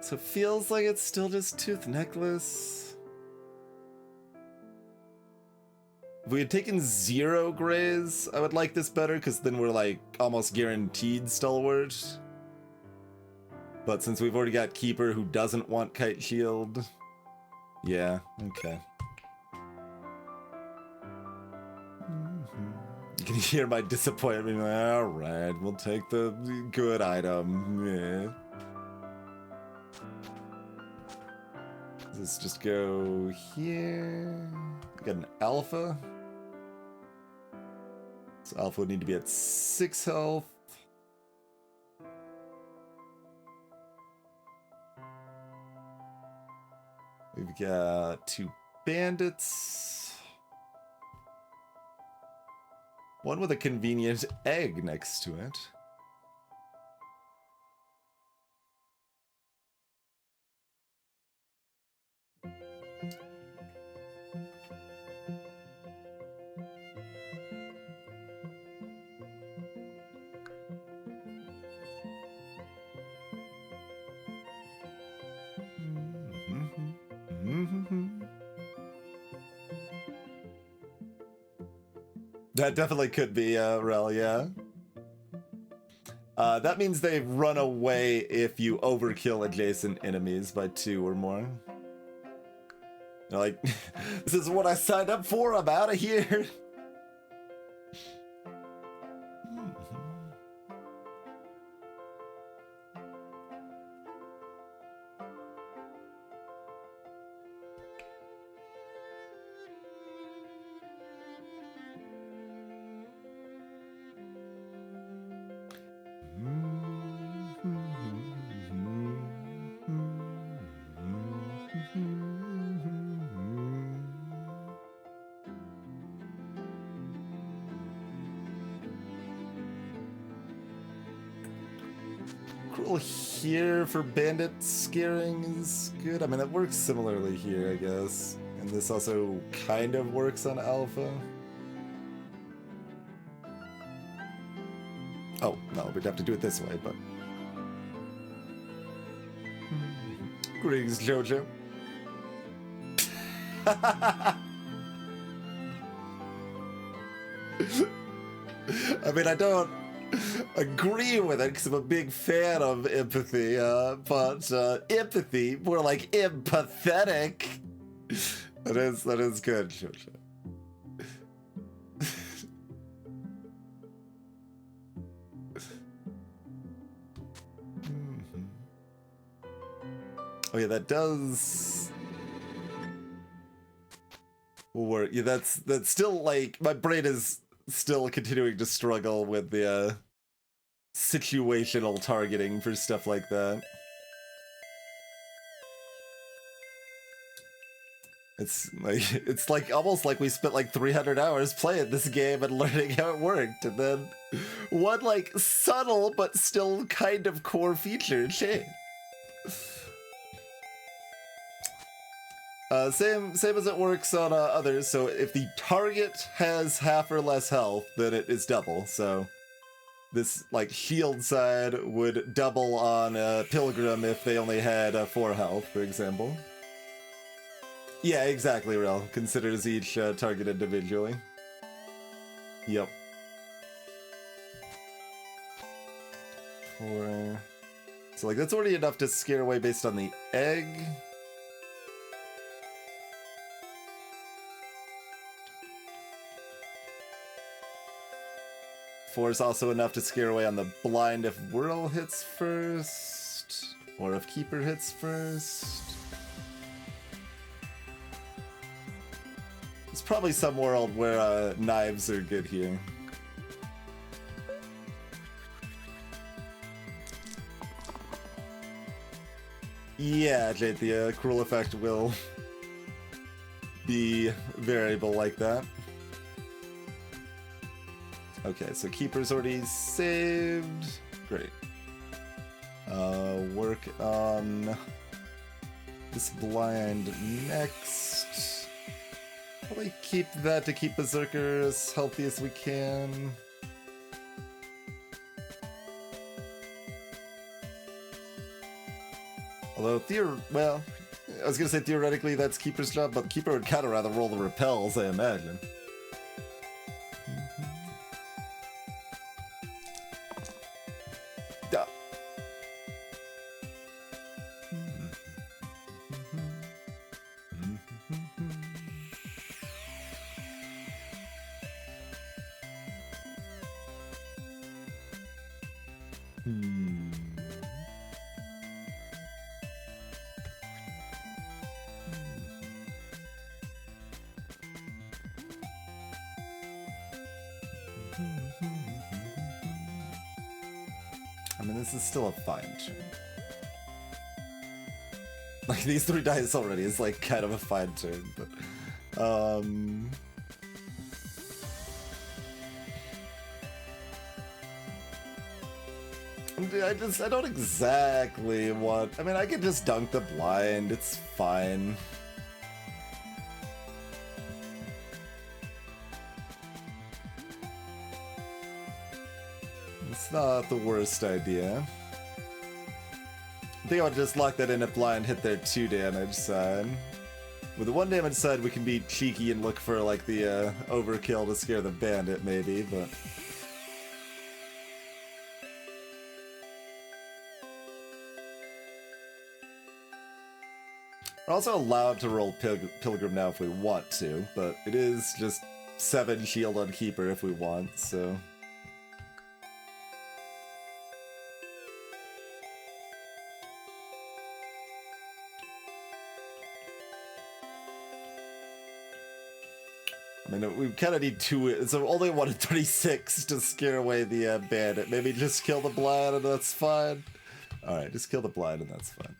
So it feels like it's still just Tooth Necklace. If we had taken 0 grays, I would like this better, because then we're like almost guaranteed Stalwart. But since we've already got Keeper who doesn't want Kite Shield, yeah, okay. You can hear my disappointment. Alright, we'll take the good item. Yeah. Let's just go here. We got an Alpha. So Alpha would need to be at 6 health. We've got 2 bandits. One with a convenient egg next to it. That definitely could be Rel, yeah. That means they run away if you overkill adjacent enemies by 2 or more. They're like, this is what I signed up for, I'm out of here. Cruel here for bandit scaring is good. I mean, it works similarly here, I guess. And this also kind of works on alpha. Oh, no, we'd have to do it this way, but... Greetings, Jojo. I mean, I don't agree with it because I'm a big fan of empathy, but empathy, more like empathetic. That is good, Jojo. Oh yeah, that does work. Yeah, that's still like my brain is still continuing to struggle with the situational targeting for stuff like that. It's like almost like we spent like 300 hours playing this game and learning how it worked, and then one like subtle but still kind of core feature changed. Same as it works on others. So if the target has half or less health, then it is double. So this like shield side would double on Pilgrim if they only had 4 health, for example. Yeah, exactly, Rel. Considers each target individually. Yep. 4. So like that's already enough to scare away based on the egg. 4 is also enough to scare away on the blind if Whirl hits first, or if Keeper hits first. There's probably some world where knives are good here. Yeah, Jade, the cruel effect will be variable like that. Okay, so Keeper's already saved. Great. Work on this blind next. Probably keep that to keep Berserker as healthy as we can. Although, well, I was gonna say theoretically that's Keeper's job, but Keeper would kind of rather roll the repels, I imagine. I mean, this is still a fine turn. Like, these 3 dice already is, like, kind of a fine turn, but... I don't exactly want... I mean, I could just dunk the blind, it's fine. It's not the worst idea. I think I would just lock that in if blind hit their 2 damage side. With the 1 damage side, we can be cheeky and look for, like, the overkill to scare the bandit, maybe, but... We're also allowed to roll Pilgrim now if we want to, but it is just 7 shield on Keeper if we want, so... I mean, we kind of need 2, it's only 1 in 36 to scare away the bandit. Maybe just kill the blind and that's fine. Alright, just kill the blind and that's fine.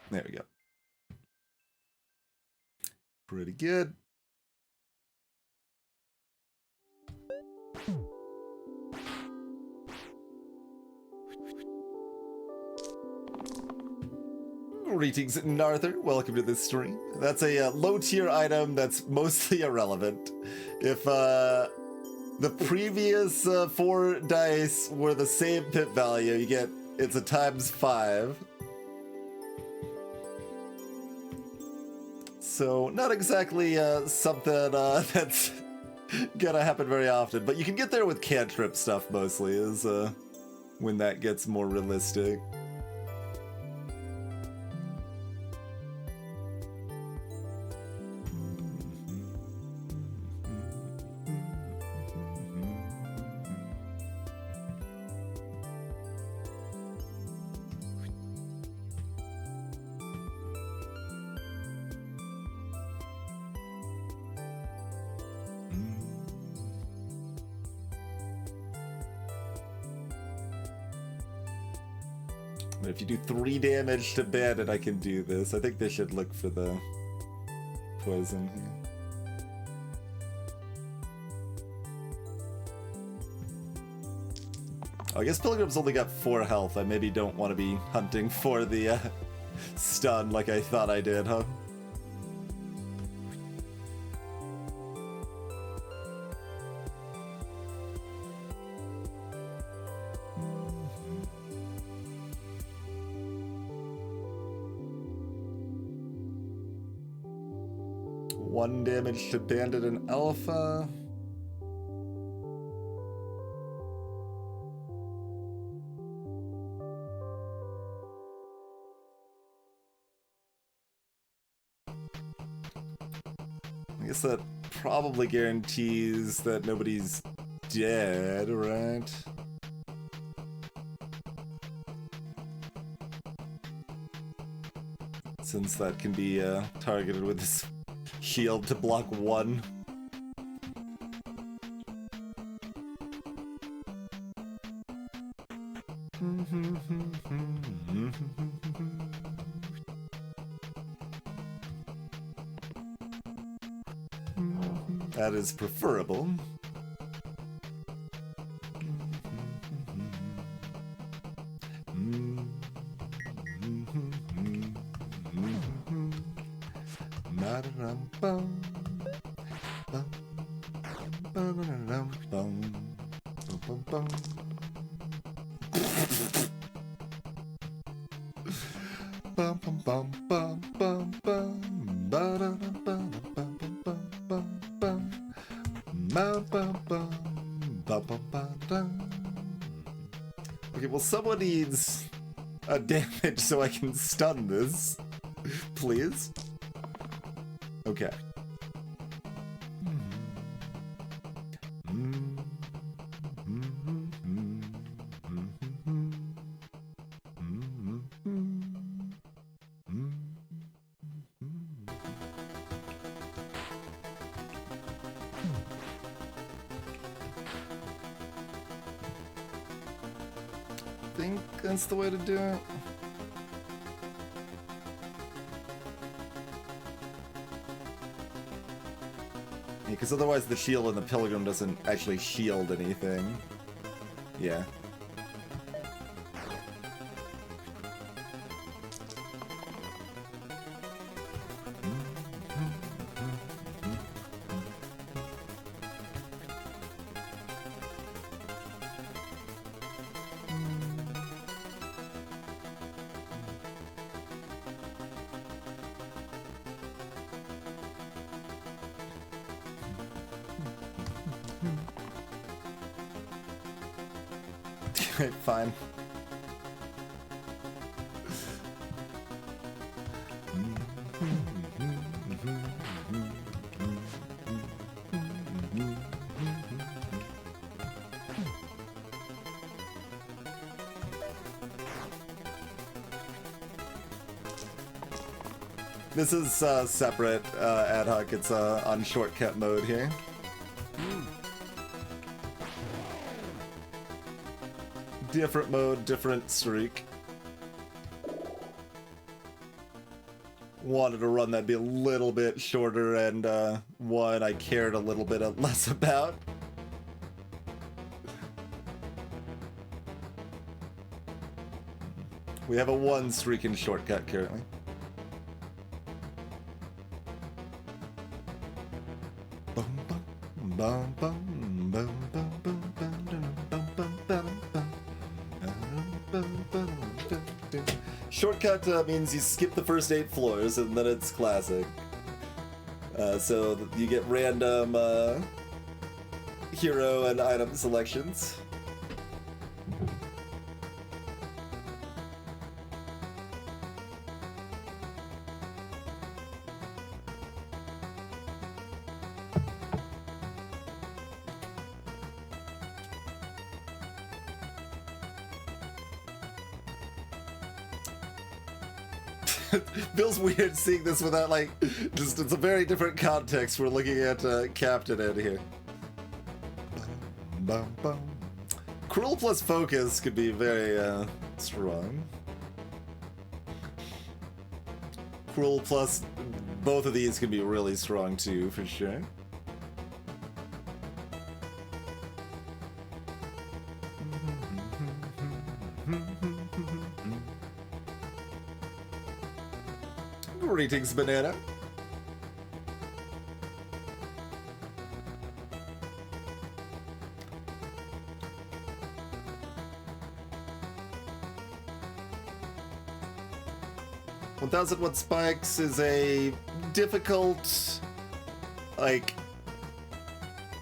There we go. Pretty good. Greetings, Narther. Welcome to this stream. That's a low-tier item that's mostly irrelevant. If the previous 4 dice were the same pip value, you get it's a ×5. So not exactly something that's gonna happen very often, but you can get there with cantrip stuff mostly, is when that gets more realistic. If you do 3 damage to bandit, I can do this. I think they should look for the poison here. Oh, I guess Pilgrim's only got 4 health. I maybe don't want to be hunting for the stun like I thought I did, huh? One damage to bandit and alpha. I guess that probably guarantees that nobody's dead, right? Since that can be targeted with this shield to block 1. That is preferable. Okay, well, someone needs a damage so I can stun this. Please? Okay. I think that's the way to do it. Because otherwise the shield on the Pilgrim doesn't actually shield anything. Yeah. Fine. This is separate ad hoc. It's on shortcut mode here. Different mode, different streak. Wanted to run that be a little bit shorter and one I cared a little bit less about. We have a 1 streak in shortcut currently. Shortcut means you skip the first 8 floors and then it's classic. So you get random hero and item selections. Feels weird seeing this without, like, just, it's a very different context we're looking at Captain in here. Cruel plus focus could be very strong. Cruel plus both of these could be really strong too, for sure. Greetings, Banana. $1,001 Spikes is a difficult, like,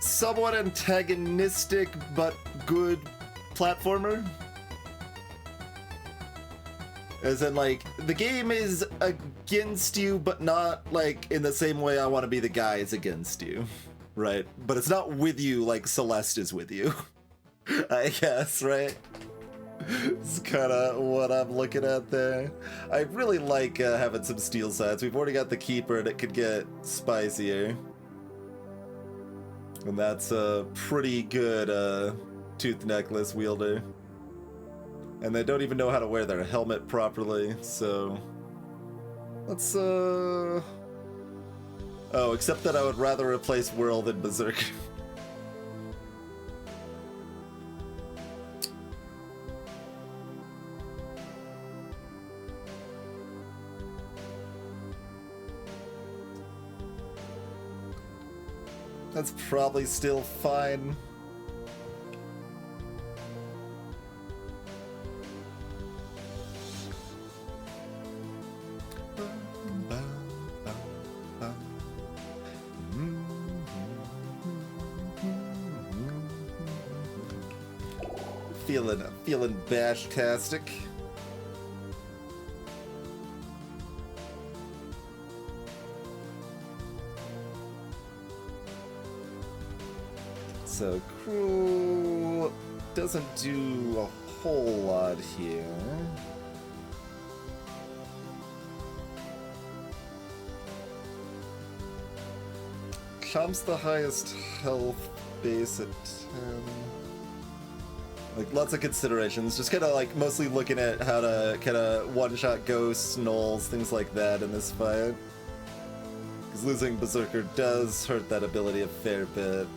somewhat antagonistic but good platformer. As in, like, the game is against you, but not, like, in the same way I want to be the guys against you, right? But it's not with you like Celeste is with you, I guess, right? It's kind of what I'm looking at there. I really like having some steel sides. We've already got the Keeper, and it could get spicier. And that's a pretty good tooth necklace wielder. And they don't even know how to wear their helmet properly, so... Let's, Oh, except that I would rather replace Whirl than Berserker. That's probably still fine. Feeling bash-tastic. So Cruel doesn't do a whole lot here. Chomp's the highest health base at 10. Like, lots of considerations. Just kind of, like, mostly looking at how to kind of one-shot ghosts, nulls, things like that in this fight. Because losing Berserker does hurt that ability a fair bit.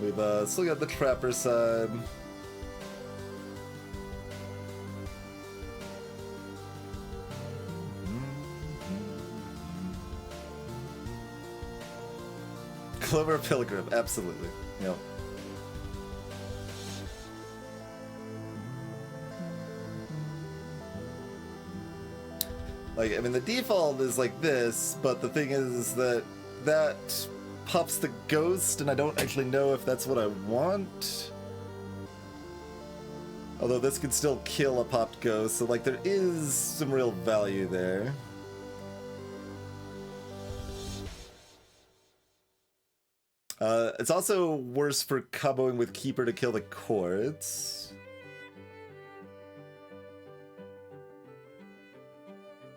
We've still got the Trapper side. Clover Pilgrim, absolutely. Yep. Like, I mean, the default is like this, but the thing is that puffs the ghost, and I don't actually know if that's what I want. Although this could still kill a popped ghost, so like there is some real value there. It's also worse for comboing with Keeper to kill the Quartz.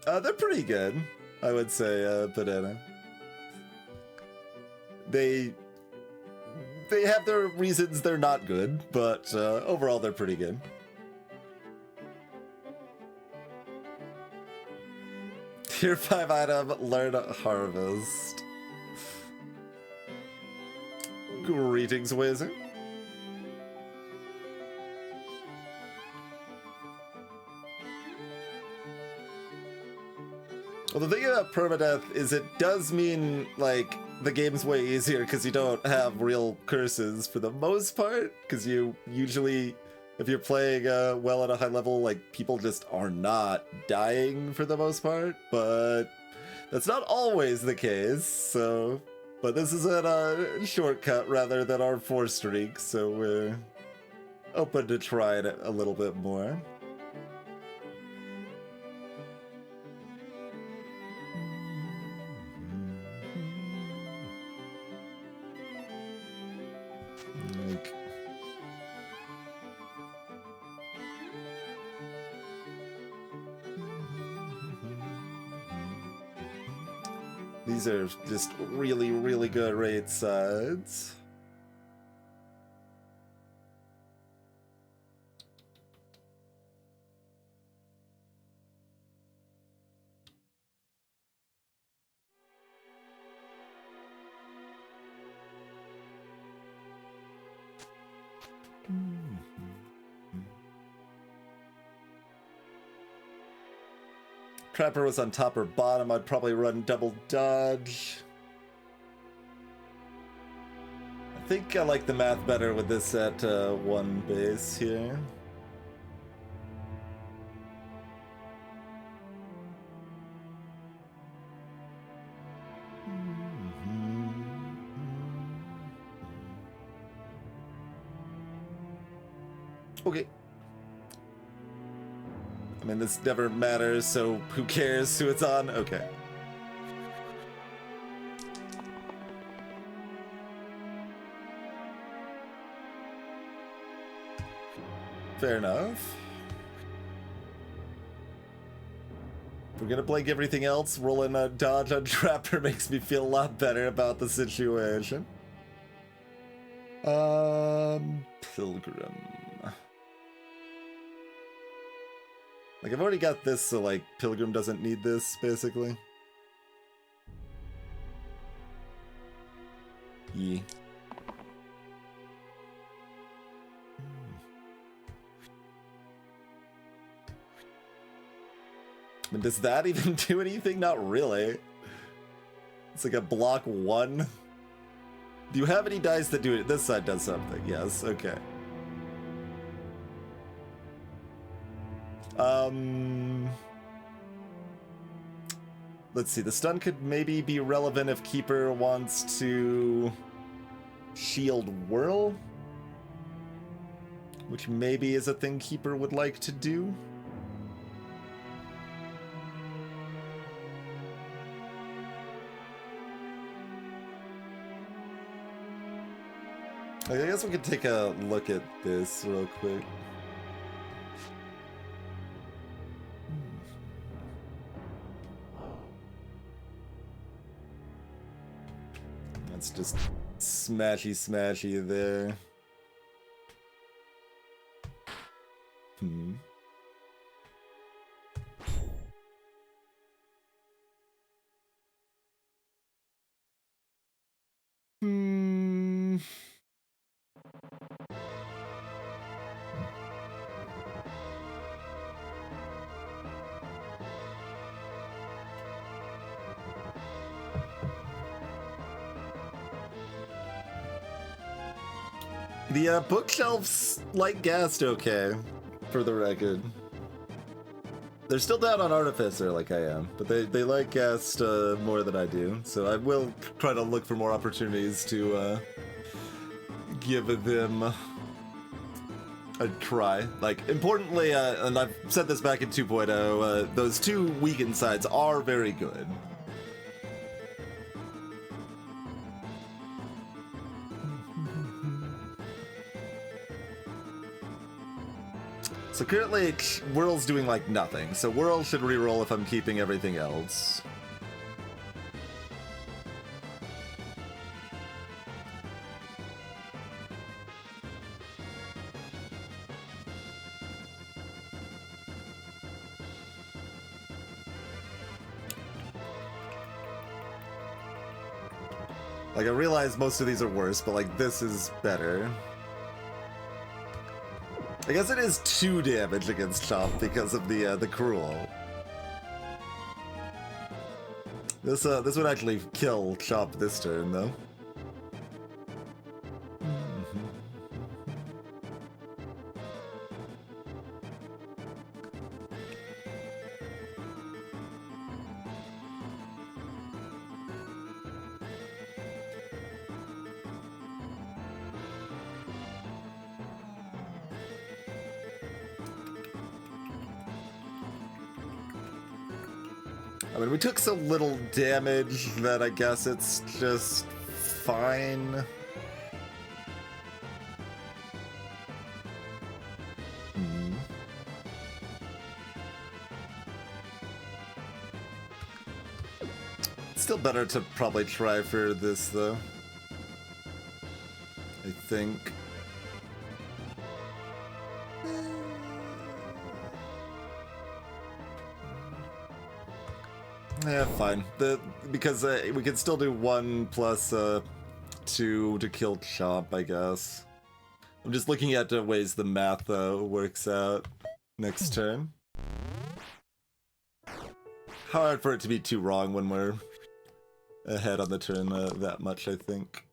They're pretty good, I would say, Banana. They have their reasons they're not good, but overall they're pretty good. Tier 5 item, Learn Harvest. Greetings, Wizard. Well, the thing about Permadeath is it does mean, like, the game's way easier because you don't have real curses for the most part, because you usually, if you're playing well at a high level, like, people just are not dying for the most part, but that's not always the case, so... But this is a shortcut rather than our 4 streak, so we're open to trying it a little bit more. These are just really, really good raid sides. Trapper was on top or bottom, I'd probably run double dodge. I think I like the math better with this at 1 base here. Okay. I mean, this never matters, so who cares who it's on? Okay. Fair enough. If we're gonna blank everything else, rolling a dodge on Trapper makes me feel a lot better about the situation. Pilgrim. Like, I've already got this, so, like, Pilgrim doesn't need this, basically. Yeah. I mean, does that even do anything? Not really. It's like a block 1. Do you have any dice that do it? This side does something. Yes, okay. Let's see, the stun could maybe be relevant if Keeper wants to shield Whirl, which maybe is a thing Keeper would like to do. I guess we could take a look at this real quick. That's just smashy there. The bookshelves like gassed okay, for the record. They're still down on Artificer like I am, but they like gassed more than I do, so I will try to look for more opportunities to give them I'd try. Like, importantly, and I've said this back in 2.0, those two weakened sides are very good. So currently, Whirl's doing, like, nothing. So Whirl should reroll if I'm keeping everything else. Like, I realize most of these are worse, but, like, this is better. I guess it is 2 damage against Chomp because of the Cruel. This would actually kill Chomp this turn, though. I mean, we took so little damage that I guess it's just fine. Still better to probably try for this, though. I think. Yeah, fine. Because we can still do 1 plus 2 to kill Chomp, I guess. I'm just looking at the ways the math works out next turn. Hard for it to be too wrong when we're ahead on the turn that much, I think.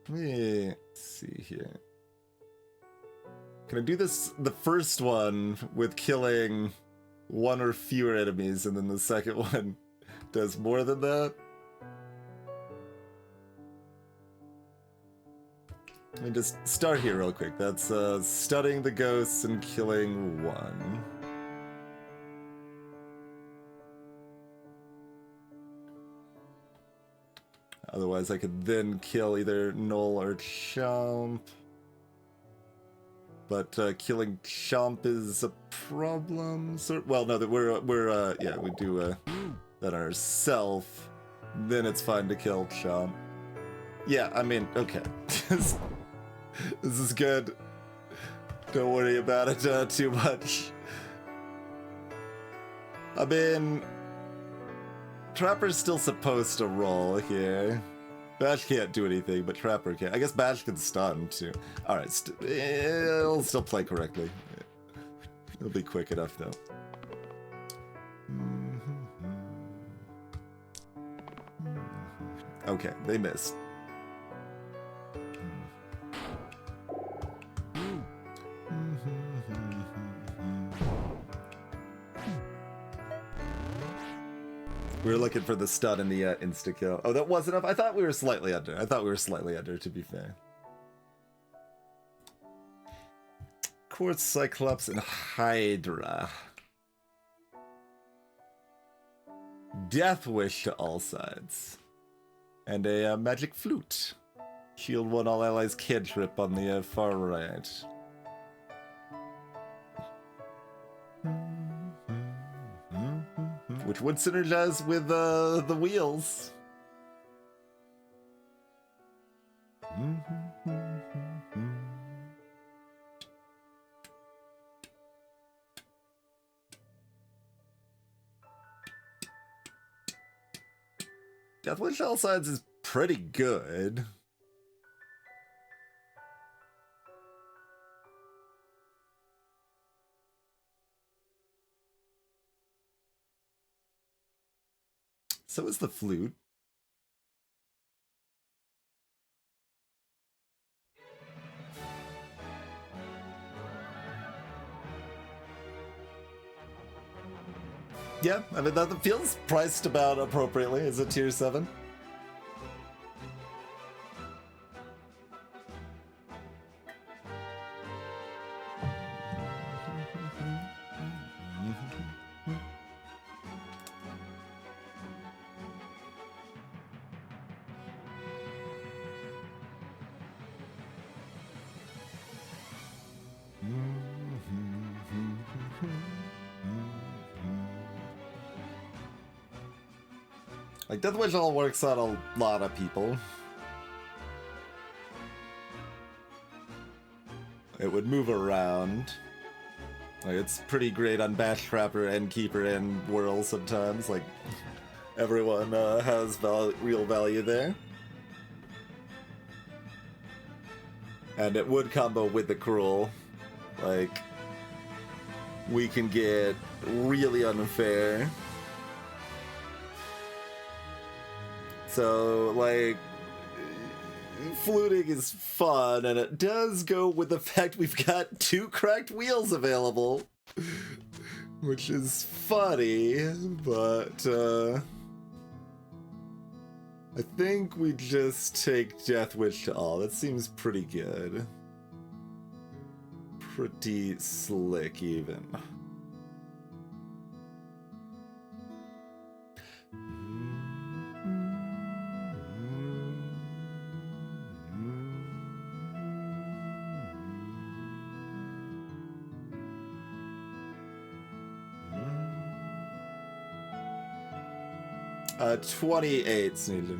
Let's see here. Can I do this, the first one, with killing 1 or fewer enemies, and then the second one does more than that? Let me just start here real quick. That's stunning the ghosts and killing 1. Otherwise, I could then kill either Null or Chomp. But killing Chomp is a problem. Well, no, that yeah, we do that ourselves. Then it's fine to kill Chomp. Yeah, I mean, okay. This is good. Don't worry about it too much. I mean, Trapper's still supposed to roll here. Bash can't do anything, but Trapper can. I guess Bash can stun, too. Alright, it'll still play correctly. It'll be quick enough, though. Okay, they missed. We were looking for the stun and the insta-kill. Oh, that wasn't enough? I thought we were slightly under. I thought we were slightly under, to be fair. Quartz, Cyclops, and Hydra. Death Wish to all sides. And a magic flute. Shield 1 all allies cantrip on the far right. Which would synergize with the wheels. Deathwish all sides is pretty good. So is the flute. Yeah, I mean, that feels priced about appropriately. Is it tier 7? Like, Death Wish all works on a lot of people. It would move around. Like, it's pretty great on Bash Trapper and Keeper and Whirl sometimes. Like, everyone has real value there. And it would combo with the Cruel. Like, we can get really unfair. So, like, fluting is fun, and it does go with the fact we've got 2 cracked wheels available. Which is funny, but, I think we just take Death Wish to all. That seems pretty good. Pretty slick, even. Uh, 28's needed.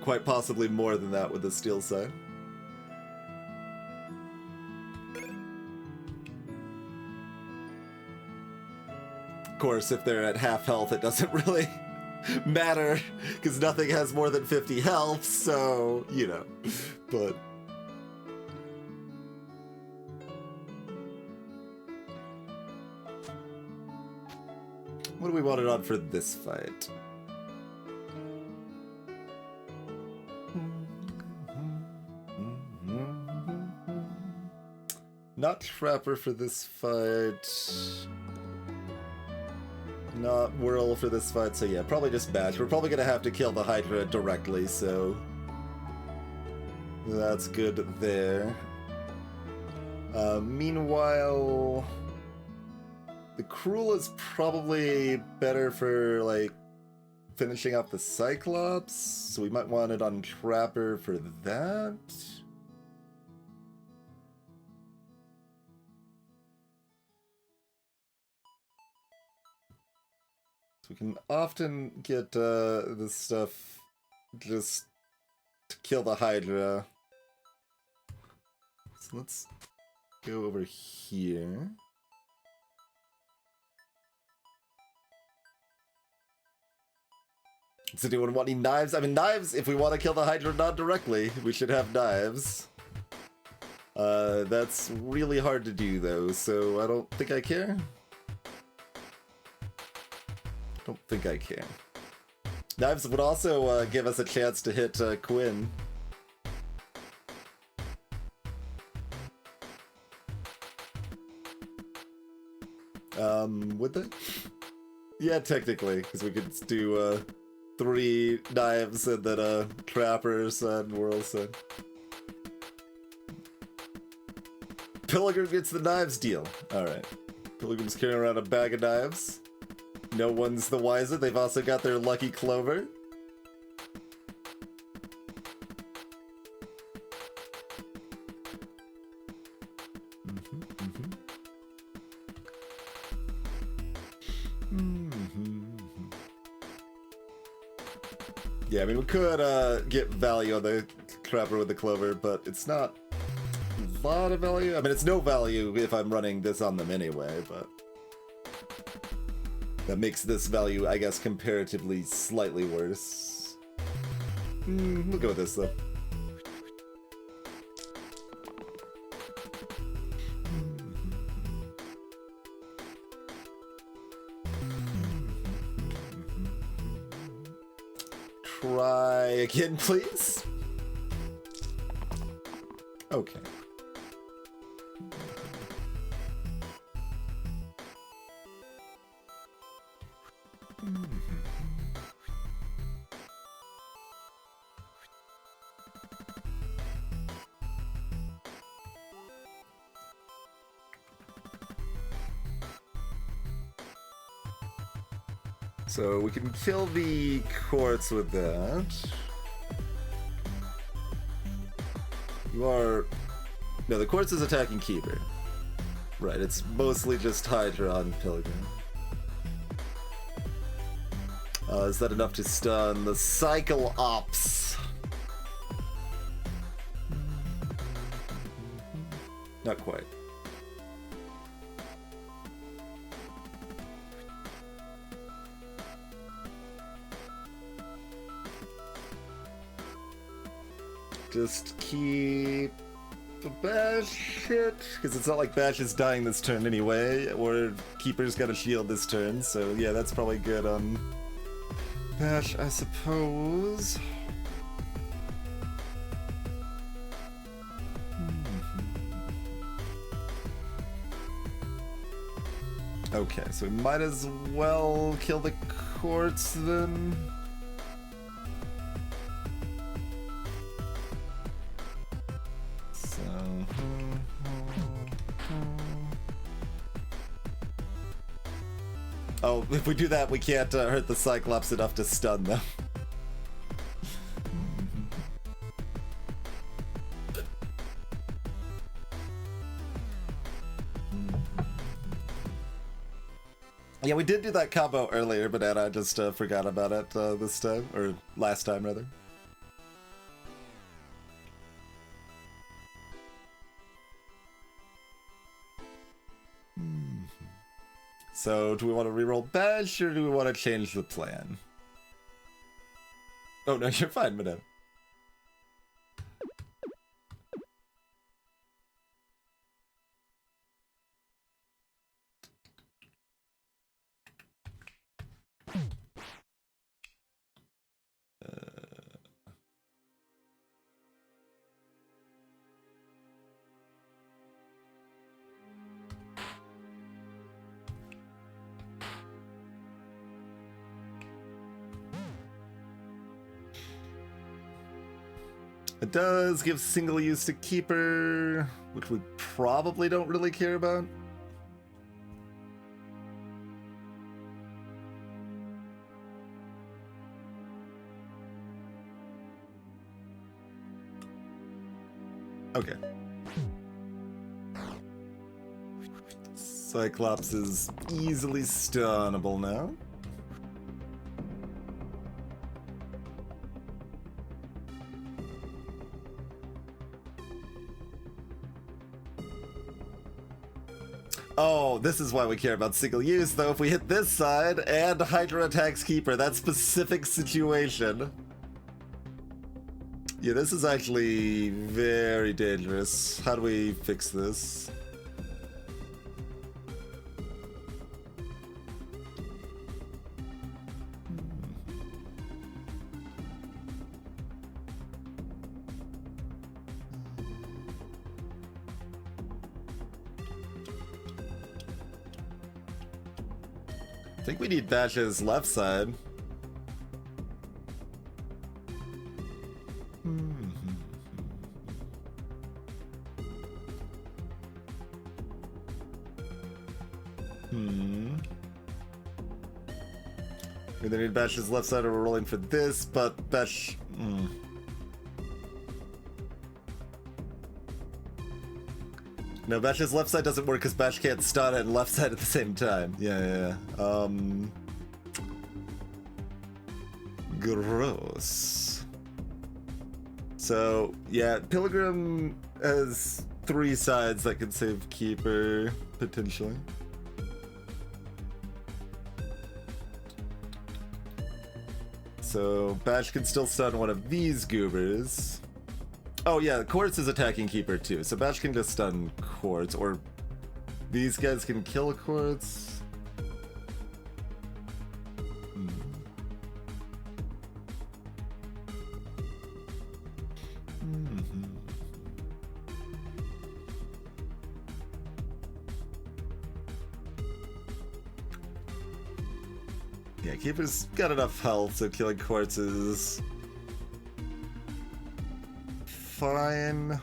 Quite possibly more than that with the steel side. Of course, if they're at half health, it doesn't really matter, because nothing has more than 50 health, so, you know, but... What do we want it on for this fight? Not Trapper for this fight. Not Whirl for this fight, so yeah, probably just Bash. We're probably gonna have to kill the Hydra directly, so... That's good there. Meanwhile... The Cruel is probably better for, like, finishing off the Cyclops, so we might want it on Trapper for that. So we can often get this stuff just to kill the Hydra. So let's go over here. Does anyone want any knives? I mean, knives, if we want to kill the Hydra non-directly, we should have knives. That's really hard to do, though, so I don't think I care. Don't think I care. Knives would also give us a chance to hit Quinn. Would they? Yeah, technically, because we could do, 3 knives and then Trappers and Whirls and... Pilgrim gets the knives deal. Alright. Pilgrim's carrying around a bag of knives. No one's the wiser. They've also got their lucky clover. Yeah, I mean, we could get value on the Trapper with the Clover, but it's not a lot of value. I mean, it's no value if I'm running this on them anyway, but that makes this value, I guess, comparatively slightly worse. We'll go with this, though. Try again, please. So we can kill the quartz with that. You are... No, the quartz is attacking Keeper. Right, it's mostly just Hydra on Pilgrim. Is that enough to stun the Cyclops? Not quite. Just keep the Bash hit, because it's not like Bash is dying this turn anyway, or Keeper's got a shield this turn, so yeah, that's probably good on Bash, I suppose. Okay, so we might as well kill the quartz then. Oh, if we do that, we can't hurt the Cyclops enough to stun them. Yeah, we did do that combo earlier, but I just forgot about it this time, or last time rather. So, do we want to reroll Bash, or do we want to change the plan? Oh, no, you're fine, madame. It does give single use to Keeper, which we probably don't really care about. Okay. Cyclops is easily stunnable now. Oh, this is why we care about single use, though. If we hit this side and Hydra attacks Keeper, that specific situation. Yeah, this is actually very dangerous. How do we fix this? I think we need Bash's left side. We either need Bash's left side or we're rolling for this, but Bash... No, Bash's left side doesn't work because Bash can't stun and left side at the same time. Yeah. Gross. So, yeah, Pilgrim has 3 sides that can save Keeper, potentially. So, Bash can still stun one of these goobers. Oh yeah, Quartz is attacking Keeper too, so Bash can just stun Quartz, or these guys can kill Quartz. Yeah, Keeper's got enough health, so killing Quartz is fine.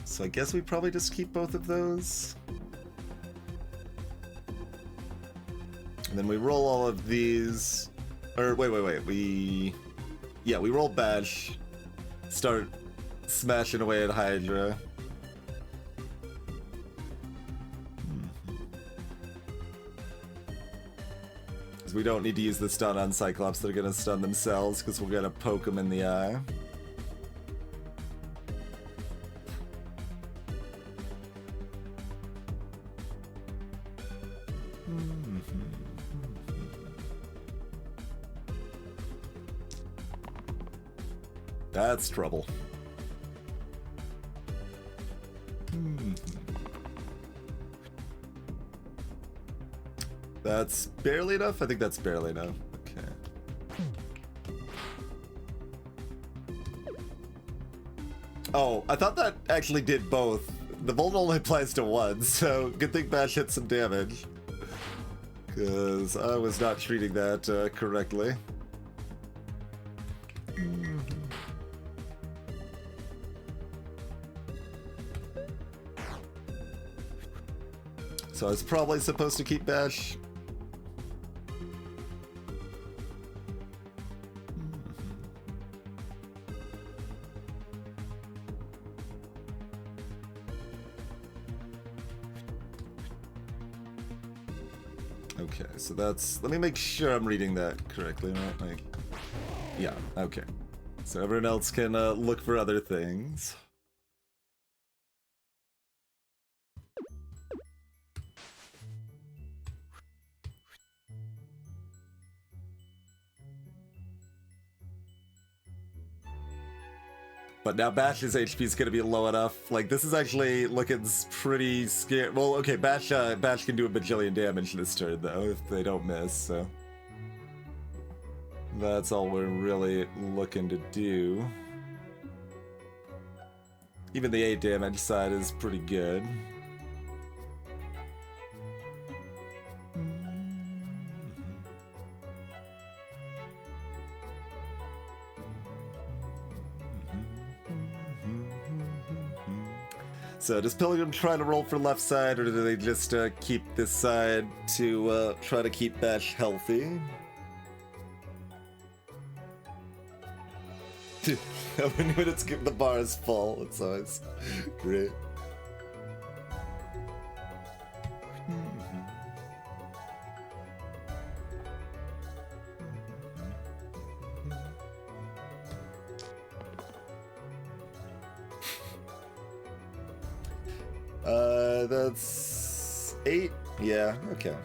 So I guess we probably just keep both of those. And then we roll all of these. Or wait. We roll Bash. Start smashing away at Hydra. Because we don't need to use the stun on Cyclops. They're gonna stun themselves because we're gonna poke them in the eye. That's trouble. That's barely enough? I think that's barely enough. Okay. Oh, I thought that actually did both. The Volt only applies to one, so good thing Bash hit some damage. Because I was not treating that correctly. So I was probably supposed to keep Bash. Okay, so that's... Let me make sure I'm reading that correctly, right? Like, yeah, okay. So everyone else can look for other things. But now Bash's HP is going to be low enough. Like, this is actually looking pretty scary. Well, okay, Bash can do a bajillion damage this turn, though, if they don't miss, so... That's all we're really looking to do. Even the 8 damage side is pretty good. So does Pilgrim try to roll for left side, or do they just keep this side to try to keep Bash healthy? When it's the bar is full, it's always great. That's 8? Yeah, okay.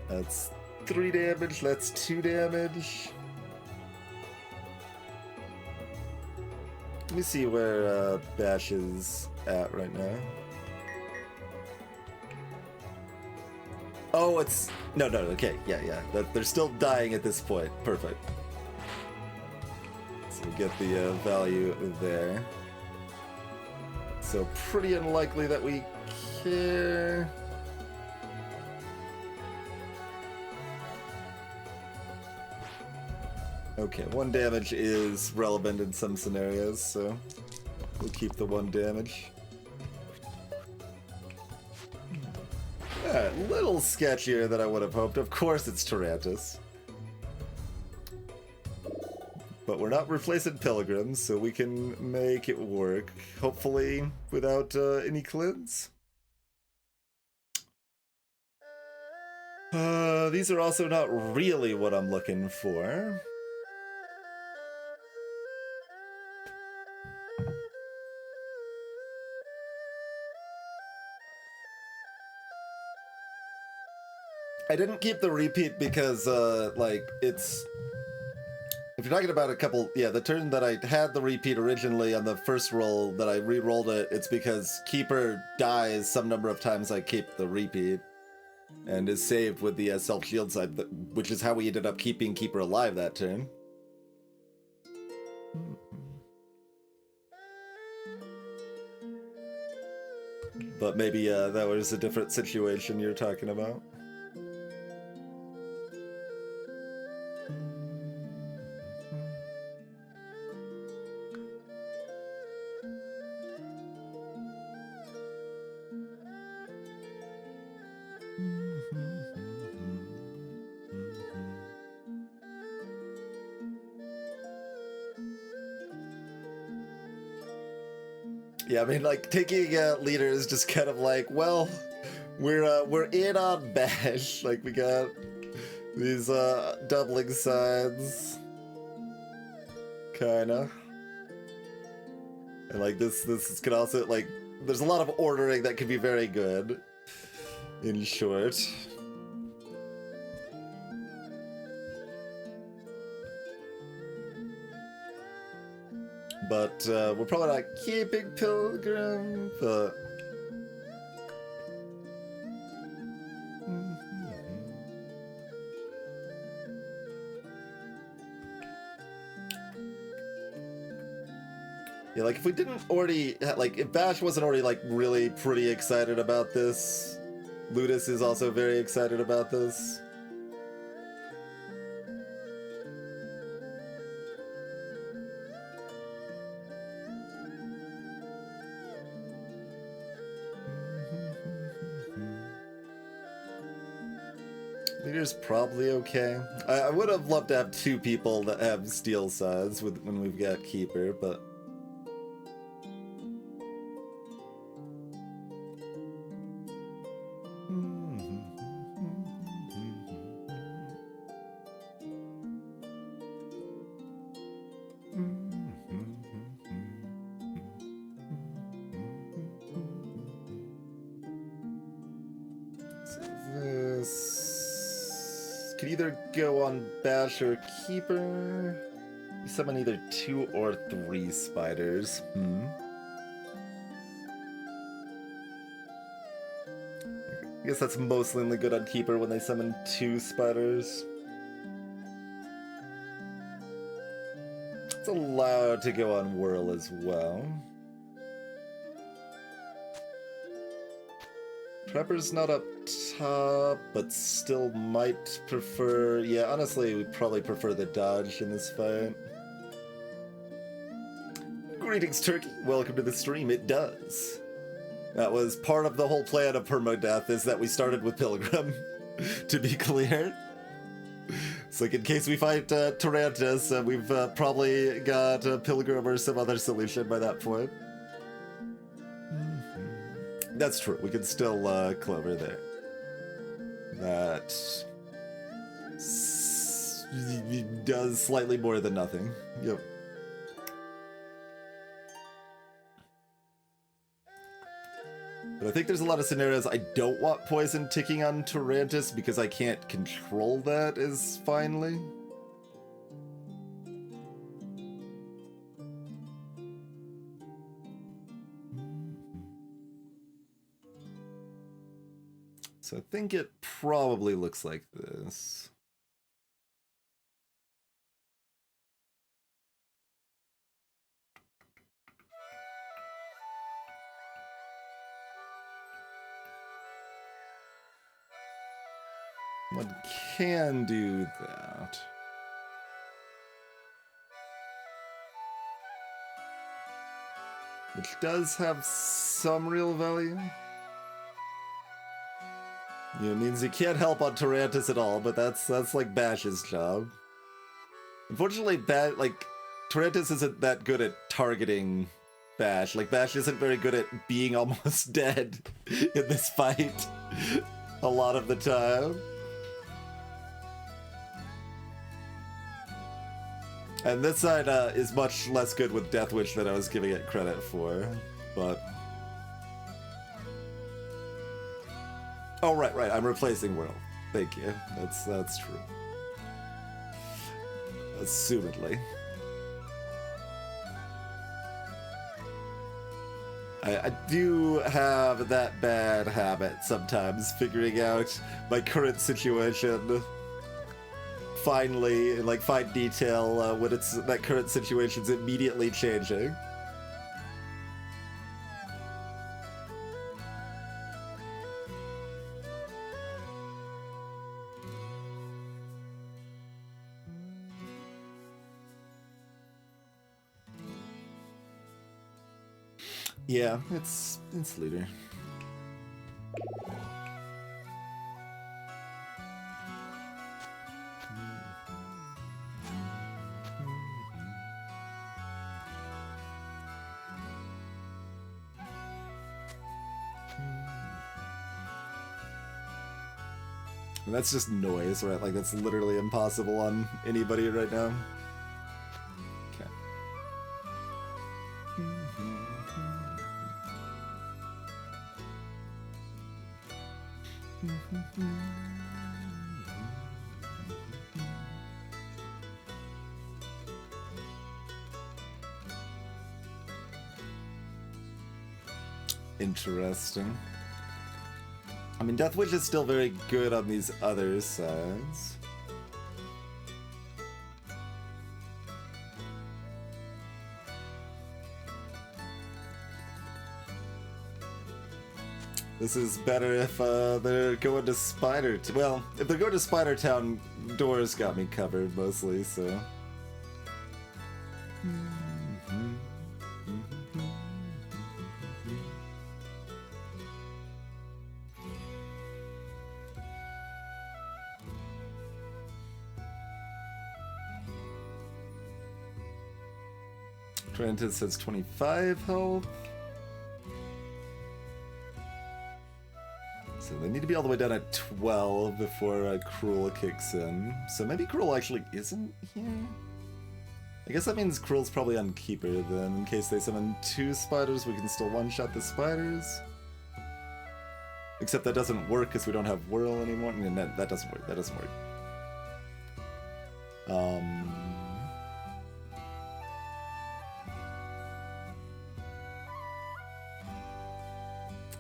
That's 3 damage, that's 2 damage. Let me see where Bash is at right now. Oh, it's... No, okay, yeah. They're still dying at this point. Perfect. So we get the value there. So pretty unlikely that we care. Okay, 1 damage is relevant in some scenarios, so we'll keep the 1 damage. Yeah, a little sketchier than I would have hoped. Of course it's Tarantus. But we're not replacing Pilgrims, so we can make it work. Hopefully without any cleanse. These are also not really what I'm looking for. I didn't keep the repeat because, like, it's... If you're talking about a couple... Yeah, the turn that I had the repeat originally on the first roll, that I re-rolled it, it's because Keeper dies some number of times I keep the repeat. And is saved with the self-shield side, which is how we ended up keeping Keeper alive that turn. But maybe that was a different situation you're talking about. Yeah, I mean, like, taking leader is just kind of like, well, we're in on bash. Like, we got these doubling sides, kinda, and like this could also, like, there's a lot of ordering that could be very good. In short. But we're probably not keeping Pilgrim, but... Yeah, like, if we didn't already... Like, if Bash wasn't already, like, really pretty excited about this, Ludus is also very excited about this. Leader's probably okay. I would have loved to have 2 people that have steel sides when we've got Keeper, but... This could either go on Bash or Keeper. You summon either 2 or 3 spiders. I guess that's mostly only good on Keeper when they summon 2 spiders. It's allowed to go on Whirl as well. Prepper's not up top, but still might prefer... Yeah, honestly, we'd probably prefer the dodge in this fight. Greetings, Turkey. Welcome to the stream. It does. That was part of the whole plan of Permadeath, is that we started with Pilgrim, to be clear. It's like, in case we fight Tarantus, we've probably got a Pilgrim or some other solution by that point. That's true. We can still Clover there. That does slightly more than nothing. Yep. But I think there's a lot of scenarios I don't want poison ticking on Tarantus because I can't control that as finely. So I think it probably looks like this. One can do that. Which does have some real value. Yeah, it means you can't help on Tarantus at all, but that's like Bash's job. Unfortunately, Tarantus isn't that good at targeting Bash. Like, Bash isn't very good at being almost dead in this fight a lot of the time. And this side is much less good with Death Wish than I was giving it credit for, but... Oh, right, I'm replacing Whirl. Thank you. That's true. Assumedly. I do have that bad habit sometimes, figuring out my current situation finally, like, fine detail when it's that current situation's immediately changing. Yeah, it's leader. And that's just noise, right? Like, that's literally impossible on anybody right now. Okay. Interesting. I mean, Death Wish is still very good on these other sides. This is better if they're going to Spider... Well, if they're going to Spider Town, Doors got me covered mostly, so... Trenton says 25 health. So they need to be all the way down at 12 before Cruel kicks in. So maybe Cruel actually isn't here? I guess that means Cruel's probably on Keeper then. In case they summon 2 spiders, we can still one-shot the spiders. Except that doesn't work because we don't have Whirl anymore. I mean, that doesn't work. That doesn't work.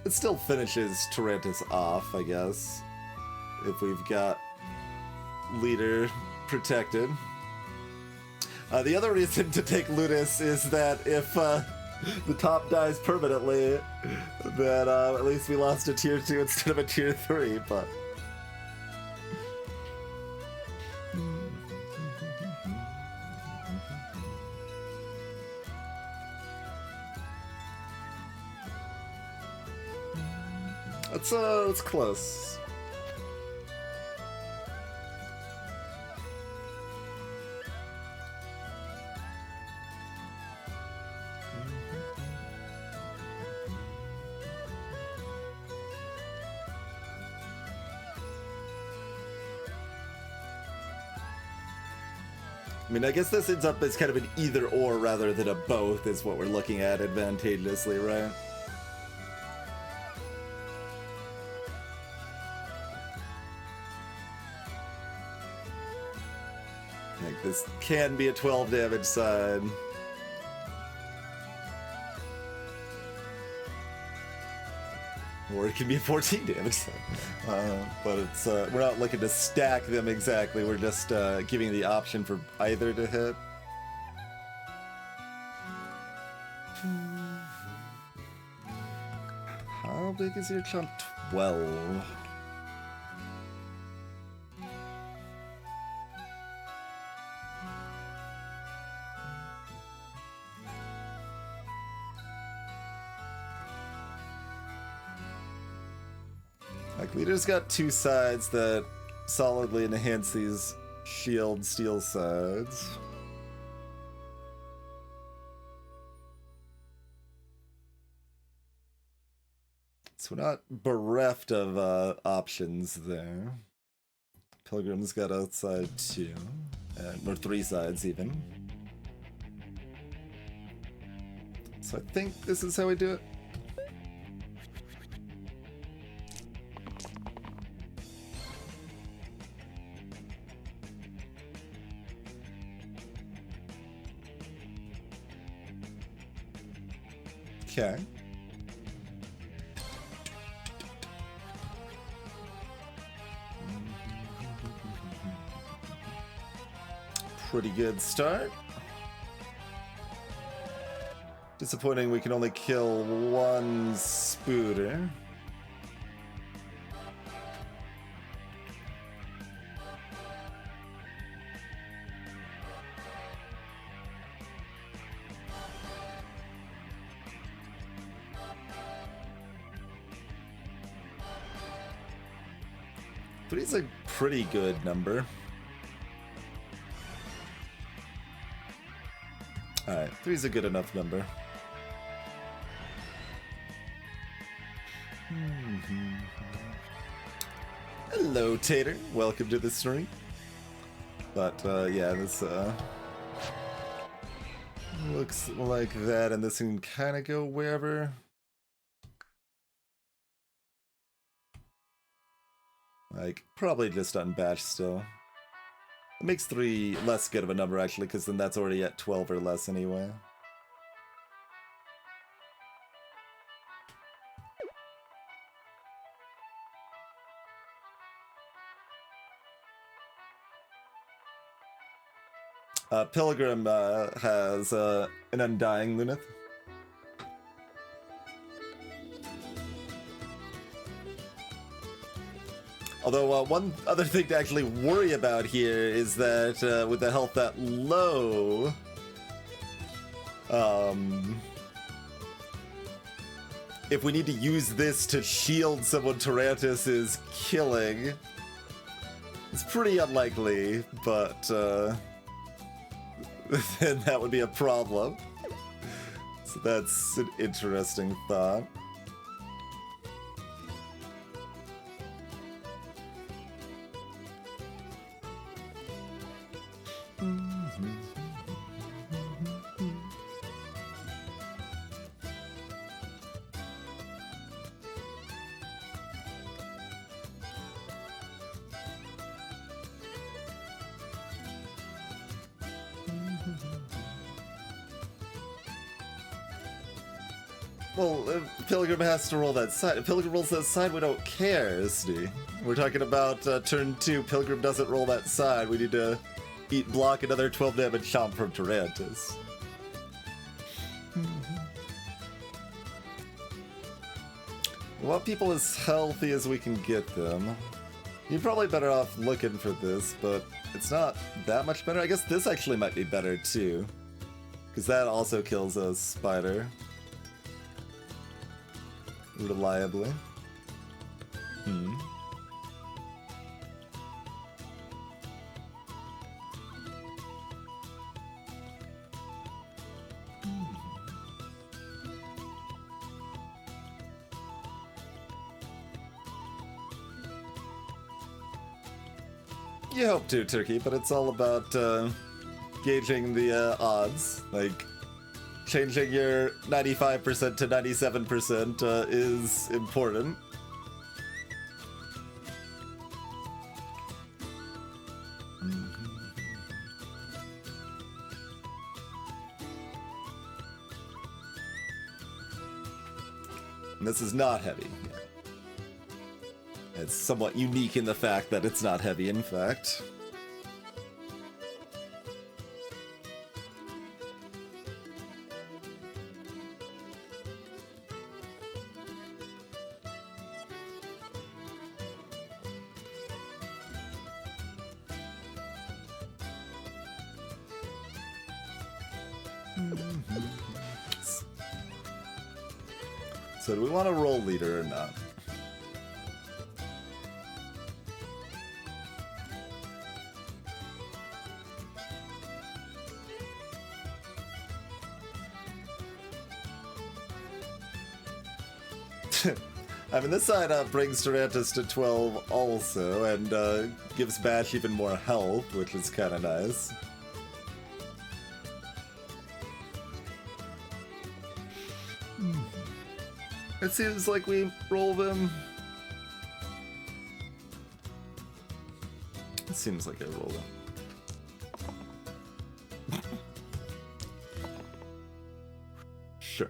It still finishes Tarantus off, I guess, if we've got Leader protected. The other reason to take Ludus is that if the top dies permanently, then at least we lost a tier 2 instead of a tier 3, but... It's close. I mean, I guess this ends up as kind of an either-or rather than a both is what we're looking at advantageously, right? Like, this can be a 12 damage side. Or it can be a 14 damage side. But it's we're not looking to stack them exactly, we're just giving the option for either to hit. How big is your chunk? 12. Like, Leader's got 2 sides that solidly enhance these shield steel sides. So we're not bereft of options there. Pilgrim's got outside 2, or 3 sides even. So I think this is how we do it. Okay. Pretty good start. Disappointing we can only kill 1 Spooter. Three's a pretty good number. Alright, 3's a good enough number. Hello, Tater. Welcome to the stream. But, yeah, this, looks like that, and this can kind of go wherever. Like, probably just unbatched still. It makes 3 less good of a number, actually, because then that's already at 12 or less anyway. Pilgrim has an Undying Luneth. Although one other thing to actually worry about here is that with the health that low, if we need to use this to shield someone Tarantus is killing, it's pretty unlikely, but then that would be a problem. So that's an interesting thought. Well, if Pilgrim has to roll that side. If Pilgrim rolls that side, we don't care, Isty. We're talking about turn 2. Pilgrim doesn't roll that side. We need to block another 12 damage chomp from Tarantus. We want people as healthy as we can get them. You're probably better off looking for this, but it's not that much better. I guess this actually might be better too, because that also kills a spider reliably. You hope to, Turkey, but it's all about gauging the odds. Like, changing your 95% to 97% is important. And this is not heavy. It's somewhat unique in the fact that it's not heavy, in fact. So do we want to roll leader or not? I mean, this side brings Tarantus to 12 also, and gives Bash even more health, which is kind of nice. It seems like we roll them. It seems like I roll them. Sure.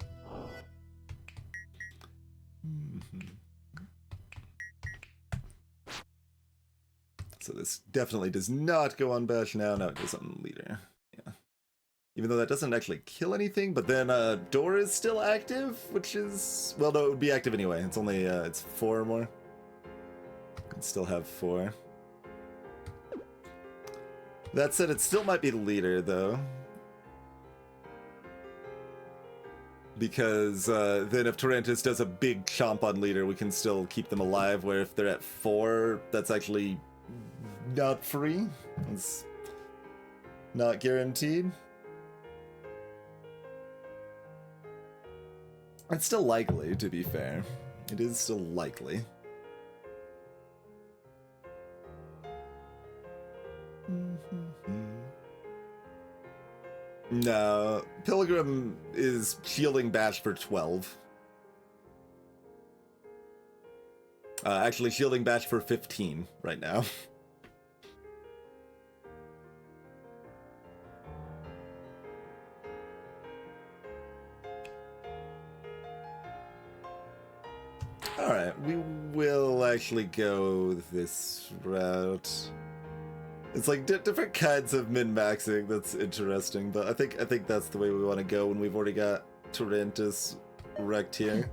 So this definitely does not go on Bash now. Now it goes on leader. Yeah. Even though that doesn't actually kill anything, but then Door is still active, which is... Well, no, it would be active anyway. It's only, it's 4 or more. Can still have 4. That said, it still might be the leader, though. Because then if Tarantus does a big chomp on leader, we can still keep them alive, where if they're at 4, that's actually not free. It's not guaranteed. It's still likely, to be fair. It is still likely. No, Pilgrim is shielding bash for 12. Actually, shielding bash for 15 right now. Alright, we will actually go this route. It's like different kinds of min-maxing. That's interesting, but I think that's the way we want to go when we've already got Torrentus wrecked here.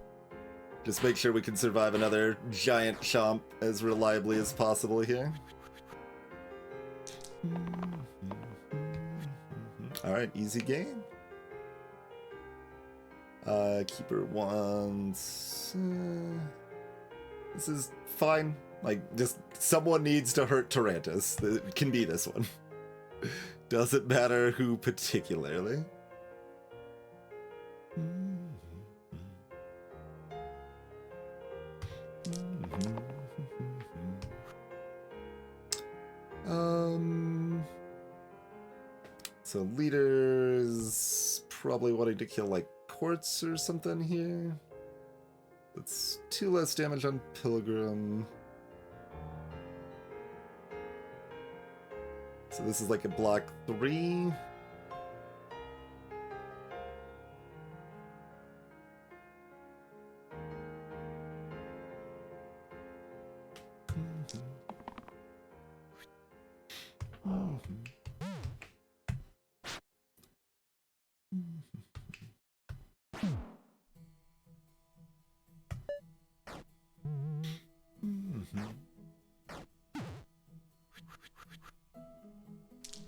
Just make sure we can survive another giant chomp as reliably as possible here. Alright, easy game. Keeper wants... this is fine. Like, just someone needs to hurt Torrentus. It can be this one. Doesn't matter who particularly. So leader's probably wanting to kill like Quartz or something here. That's 2 less damage on Pilgrim. So this is like a block 3.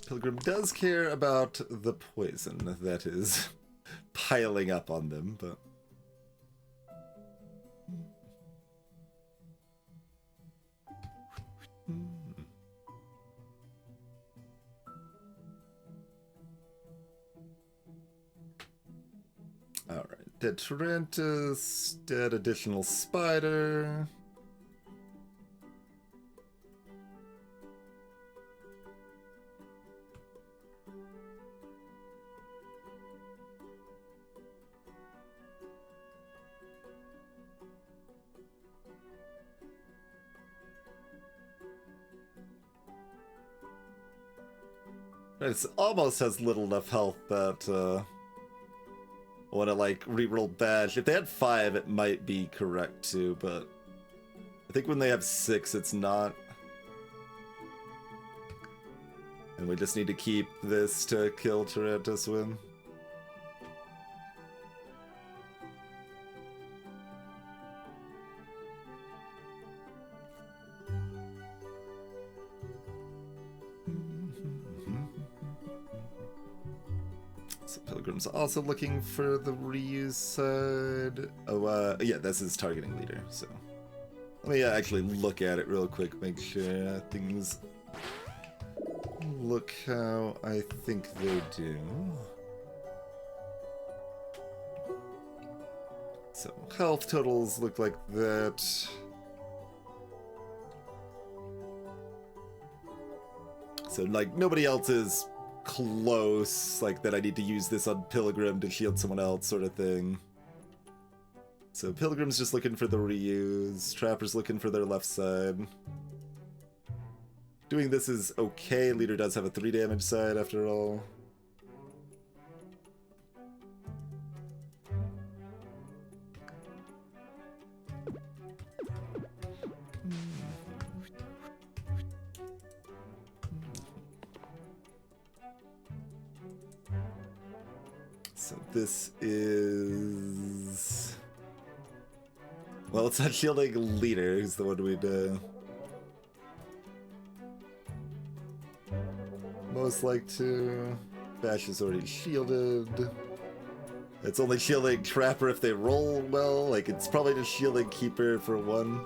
Pilgrim does care about the poison that is piling up on them, but... Alright, dead Torrentus, dead additional spider... It almost has little enough health that I want to like reroll bash. If they had 5, it might be correct too, but I think when they have 6, it's not. And we just need to keep this to kill Torrentus with. Pilgrim's also looking for the reuse side. Oh, yeah, this is targeting leader, so... Let me actually look at it real quick, make sure things look how I think they do. So, health totals look like that. So, like, nobody else is close, like that I need to use this on Pilgrim to shield someone else sort of thing. So Pilgrim's just looking for the reuse, Trapper's looking for their left side. Doing this is okay, leader does have a 3 damage side after all. So this is... Well, it's not shielding leader, is the one we'd most like to. Bash is already shielded. It's only shielding Trapper if they roll well. Like, it's probably just shielding Keeper for 1.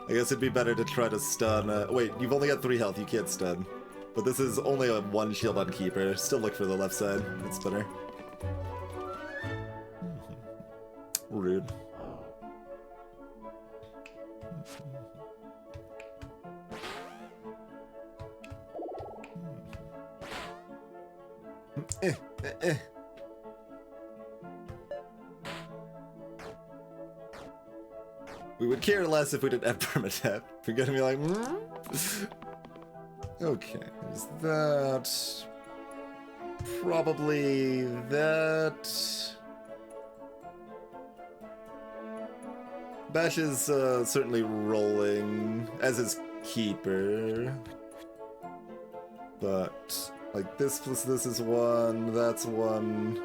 I guess it'd be better to try to stun. Wait, you've only got 3 health, you can't stun. But this is only a 1 shield on Keeper. Still look for the left side, that's better. Rude. We would care less if we didn't have permadeath. We're gonna be like, Okay, is that probably that? Bash is certainly rolling, as is Keeper. But like this plus this is 1, that's 1.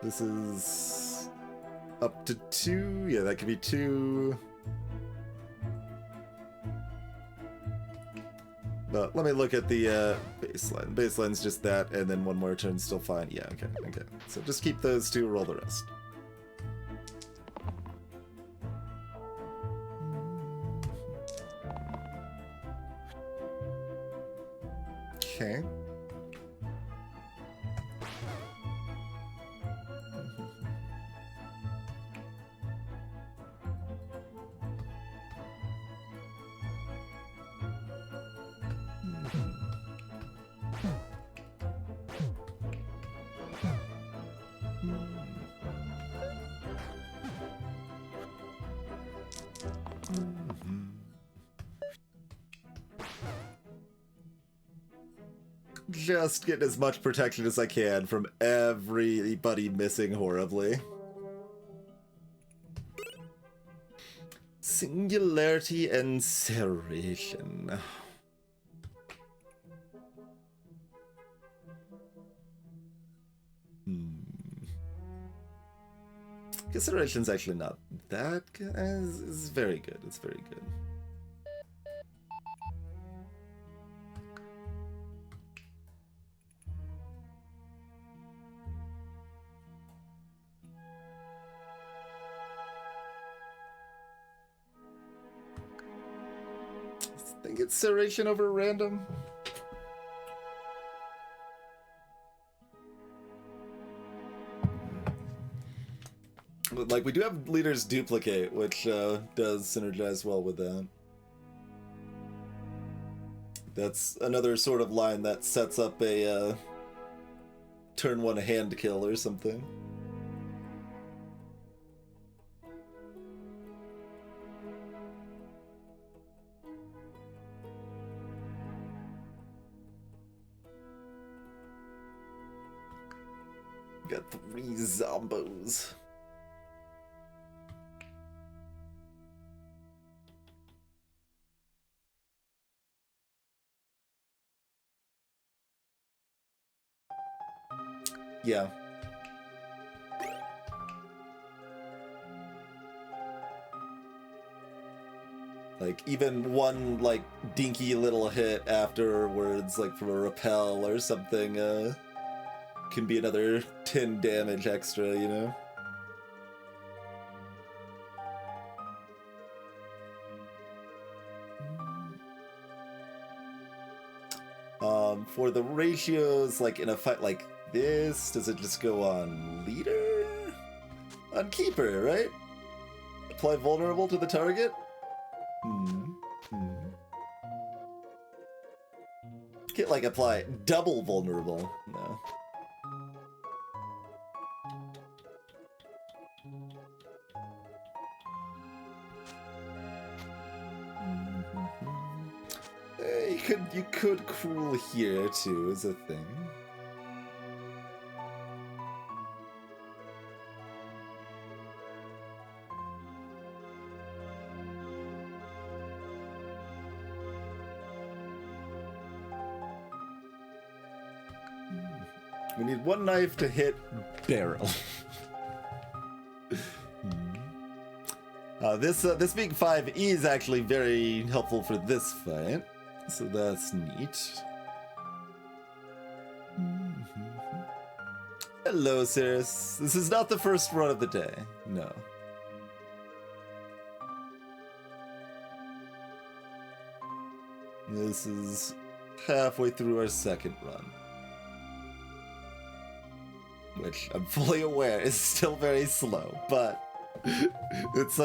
This is up to 2. Yeah, that could be 2. But let me look at the baseline. Baseline's just that, and then one more turn, still fine. Yeah, okay, okay. So just keep those 2, roll the rest. Okay. Just getting as much protection as I can from everybody missing horribly. Singularity and serration. Serration's actually not that good. It's very good. It's very good. I think it's serration over random. Like, we do have Leader's Duplicate, which does synergize well with that. That's another sort of line that sets up a turn 1 hand kill or something. Got 3 zombos. Yeah. Like, even one, like, dinky little hit afterwards, like from a repel or something, can be another 10 damage extra, you know? For the ratios, like, in a fight like this, does it just go on Leader? On Keeper, right? Apply vulnerable to the target? Can't, like, apply double vulnerable. No. You could cruel here too, is a thing. We need 1 knife to hit barrel. This being 5 is actually very helpful for this fight. So that's neat. Hello, Cirrus. This is not the first run of the day. No. This is halfway through our second run. Which I'm fully aware is still very slow, but it's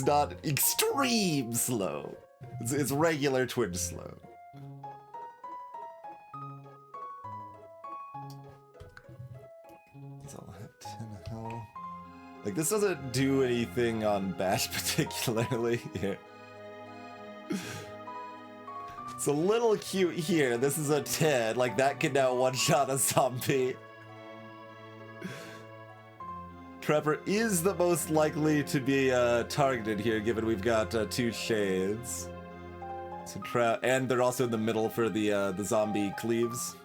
not extreme slow. It's regular Twitch slow. 10 health. Like, this doesn't do anything on Bash particularly here. It's a little cute here. This is a 10. Like, that can now one-shot a zombie. Trapper is the most likely to be targeted here, given we've got 2 shades. So and they're also in the middle for the zombie cleaves.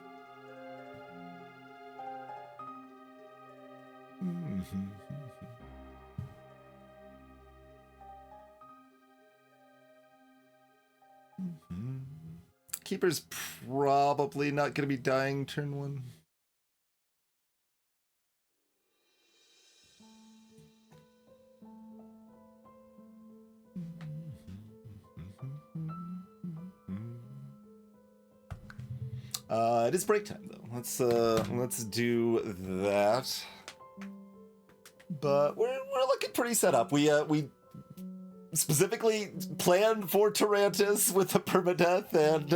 Keeper's probably not going to be dying turn 1. It is break time though. Let's do that. But we're looking pretty set up. We specifically planned for Tarantus with the permadeath and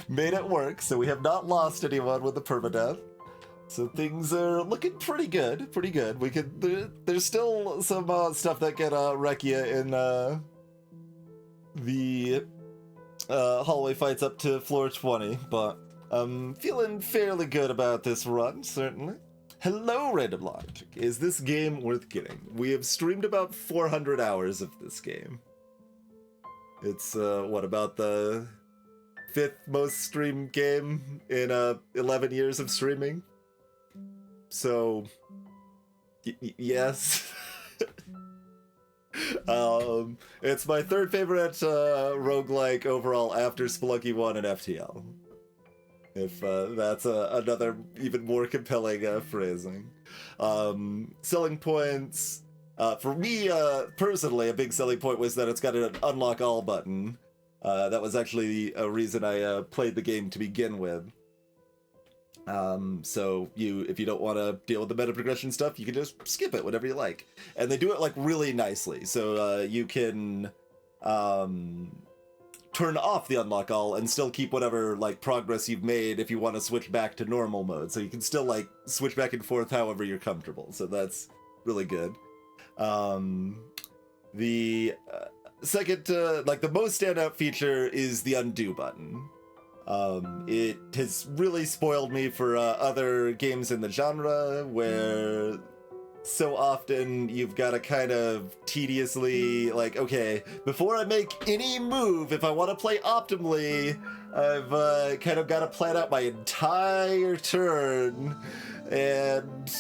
made it work. So we have not lost anyone with the permadeath. So things are looking pretty good. Pretty good. We could. There's still some stuff that can wreck you in the hallway fights up to floor 20, but I'm feeling fairly good about this run, certainly. Hello, Random Logic. Is this game worth getting? We have streamed about 400 hours of this game. It's, what, about the 5th most streamed game in 11 years of streaming? So, yes. It's my 3rd favorite roguelike overall after Spelunky 1 and FTL. If that's another even more compelling phrasing. Selling points. For me, personally, a big selling point was that it's got an unlock all button. That was actually a reason I played the game to begin with. So if you don't want to deal with the meta progression stuff, you can just skip it whenever you like. And they do it like really nicely. So you can turn off the unlock all and still keep whatever like progress you've made if you want to switch back to normal mode. So you can still like switch back and forth however you're comfortable. So that's really good. The second, like the most standout feature is the undo button. It has really spoiled me for other games in the genre where so often you've got to kind of tediously, like, okay, before I make any move, if I want to play optimally, I've kind of got to plan out my entire turn. And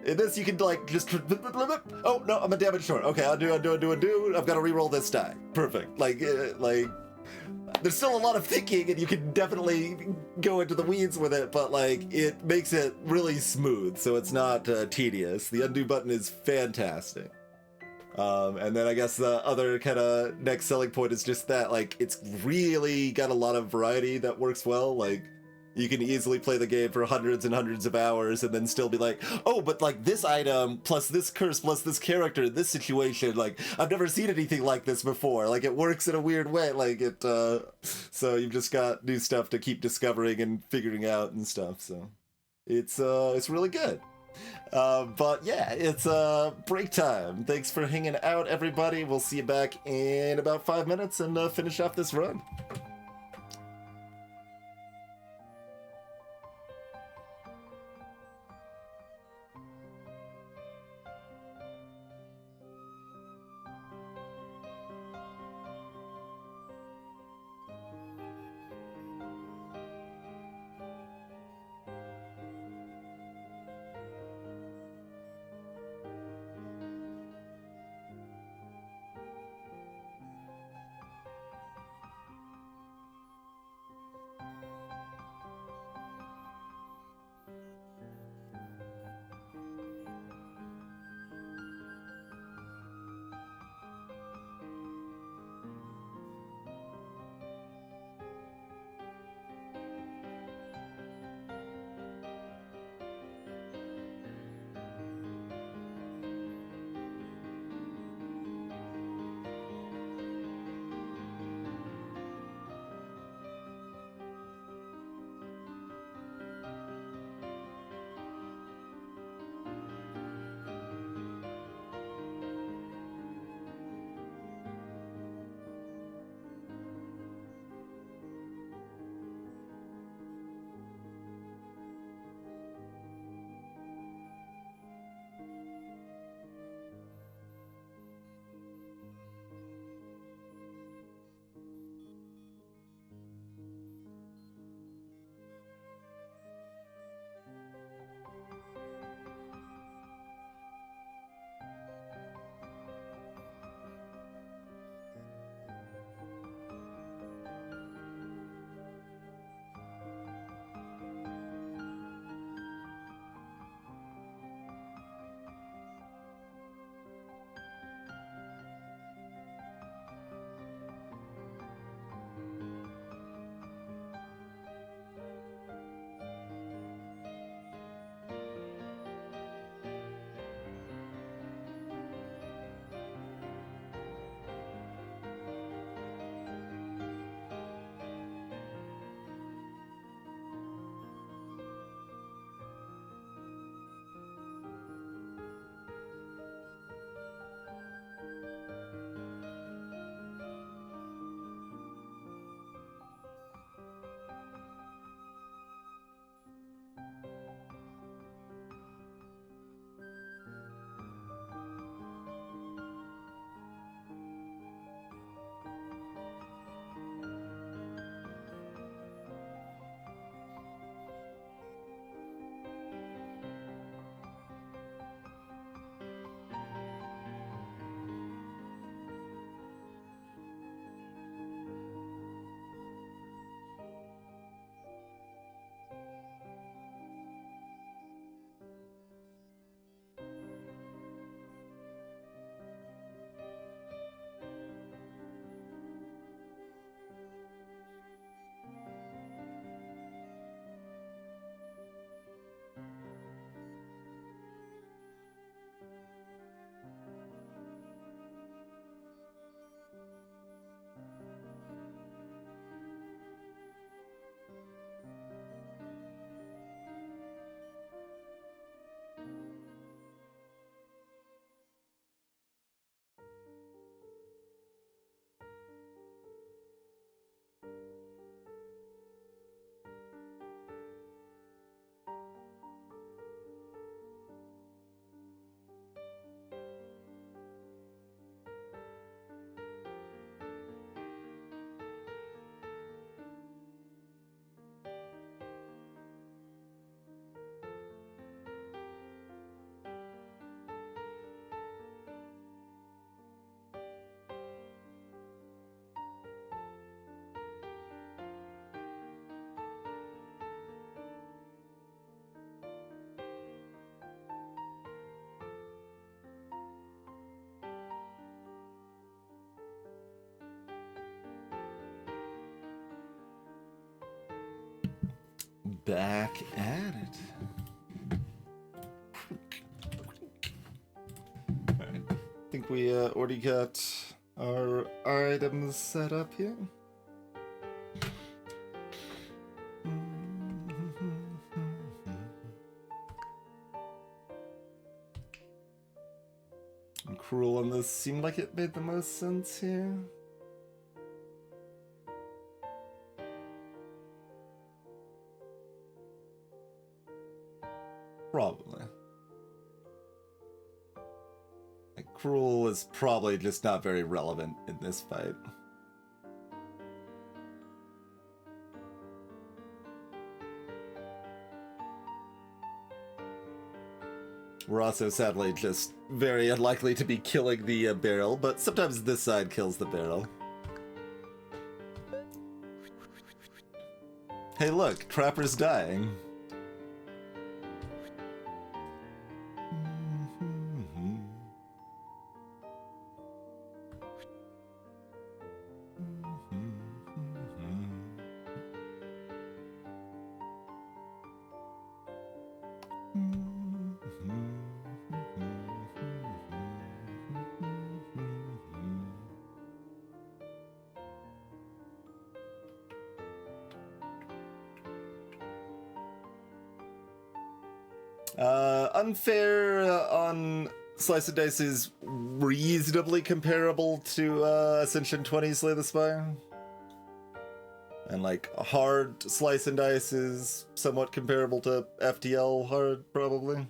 in this, you can, like, just... Oh, no, I'm a damage short. Okay, undo. I've got to reroll this die. Perfect. Like... There's still a lot of thinking, and you can definitely go into the weeds with it, but like it makes it really smooth, so it's not tedious. The undo button is fantastic. And then I guess the other kind of next selling point is just that like it's really got a lot of variety that works well. Like you can easily play the game for hundreds and hundreds of hours and then still be like, oh, but like this item plus this curse plus this character, this situation, like I've never seen anything like this before. Like it works in a weird way. Like it, so you've just got new stuff to keep discovering and figuring out and stuff. So it's really good. But yeah, it's break time. Thanks for hanging out, everybody. We'll see you back in about 5 minutes and finish off this run. Back at it. Alright. I think we already got our items set up here. Cruel on this seemed like it made the most sense here. Probably. Like, Cruel is probably just not very relevant in this fight. We're also sadly just very unlikely to be killing the barrel, but sometimes this side kills the barrel. Hey look, Trapper's dying. Unfair on Slice and Dice is reasonably comparable to Ascension 20 Slay the Spy. And like hard Slice and Dice is somewhat comparable to FTL hard, probably.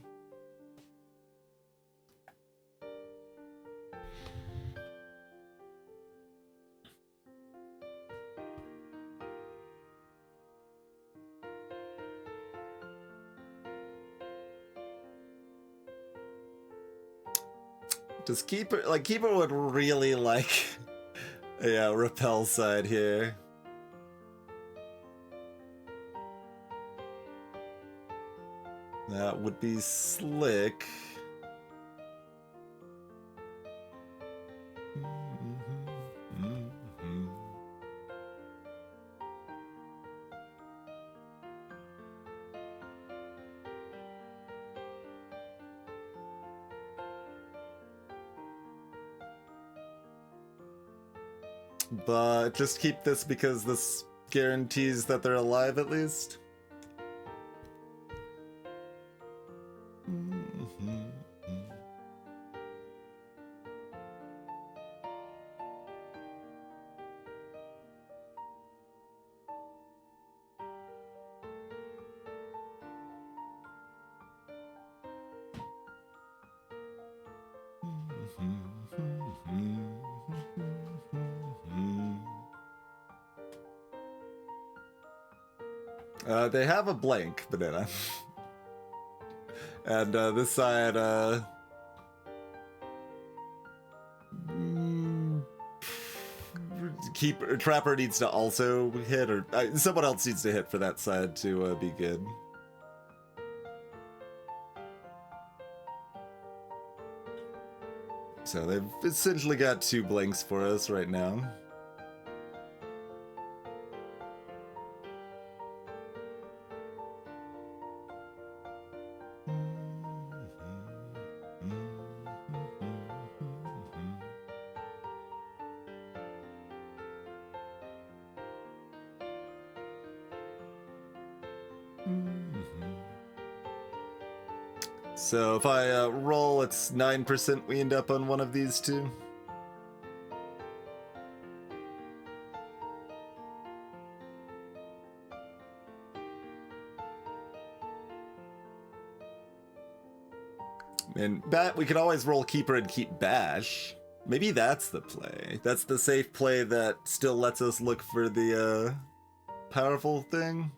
Does Keeper, like, Keeper would really like a repel side here. That would be slick. But just keep this because this guarantees that they're alive at least. They have a blank banana. And this side, Trapper needs to also hit, or someone else needs to hit for that side to be good. So they've essentially got 2 blanks for us right now. So if I roll, it's 9% we end up on one of these 2. And we could always roll Keeper and keep Bash. Maybe that's the play. That's the safe play that still lets us look for the powerful thing.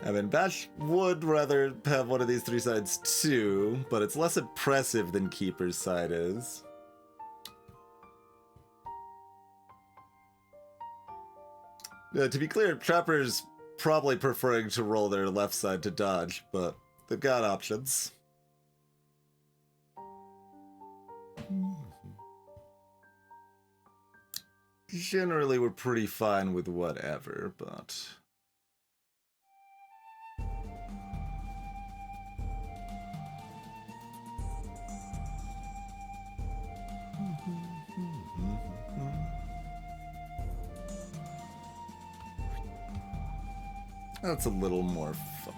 I mean, Bash would rather have one of these 3 sides too, but it's less impressive than Keeper's side is. To be clear, Trapper's probably preferring to roll their left side to dodge, but they've got options. generally we're pretty fine with whatever, but... That's a little more fun.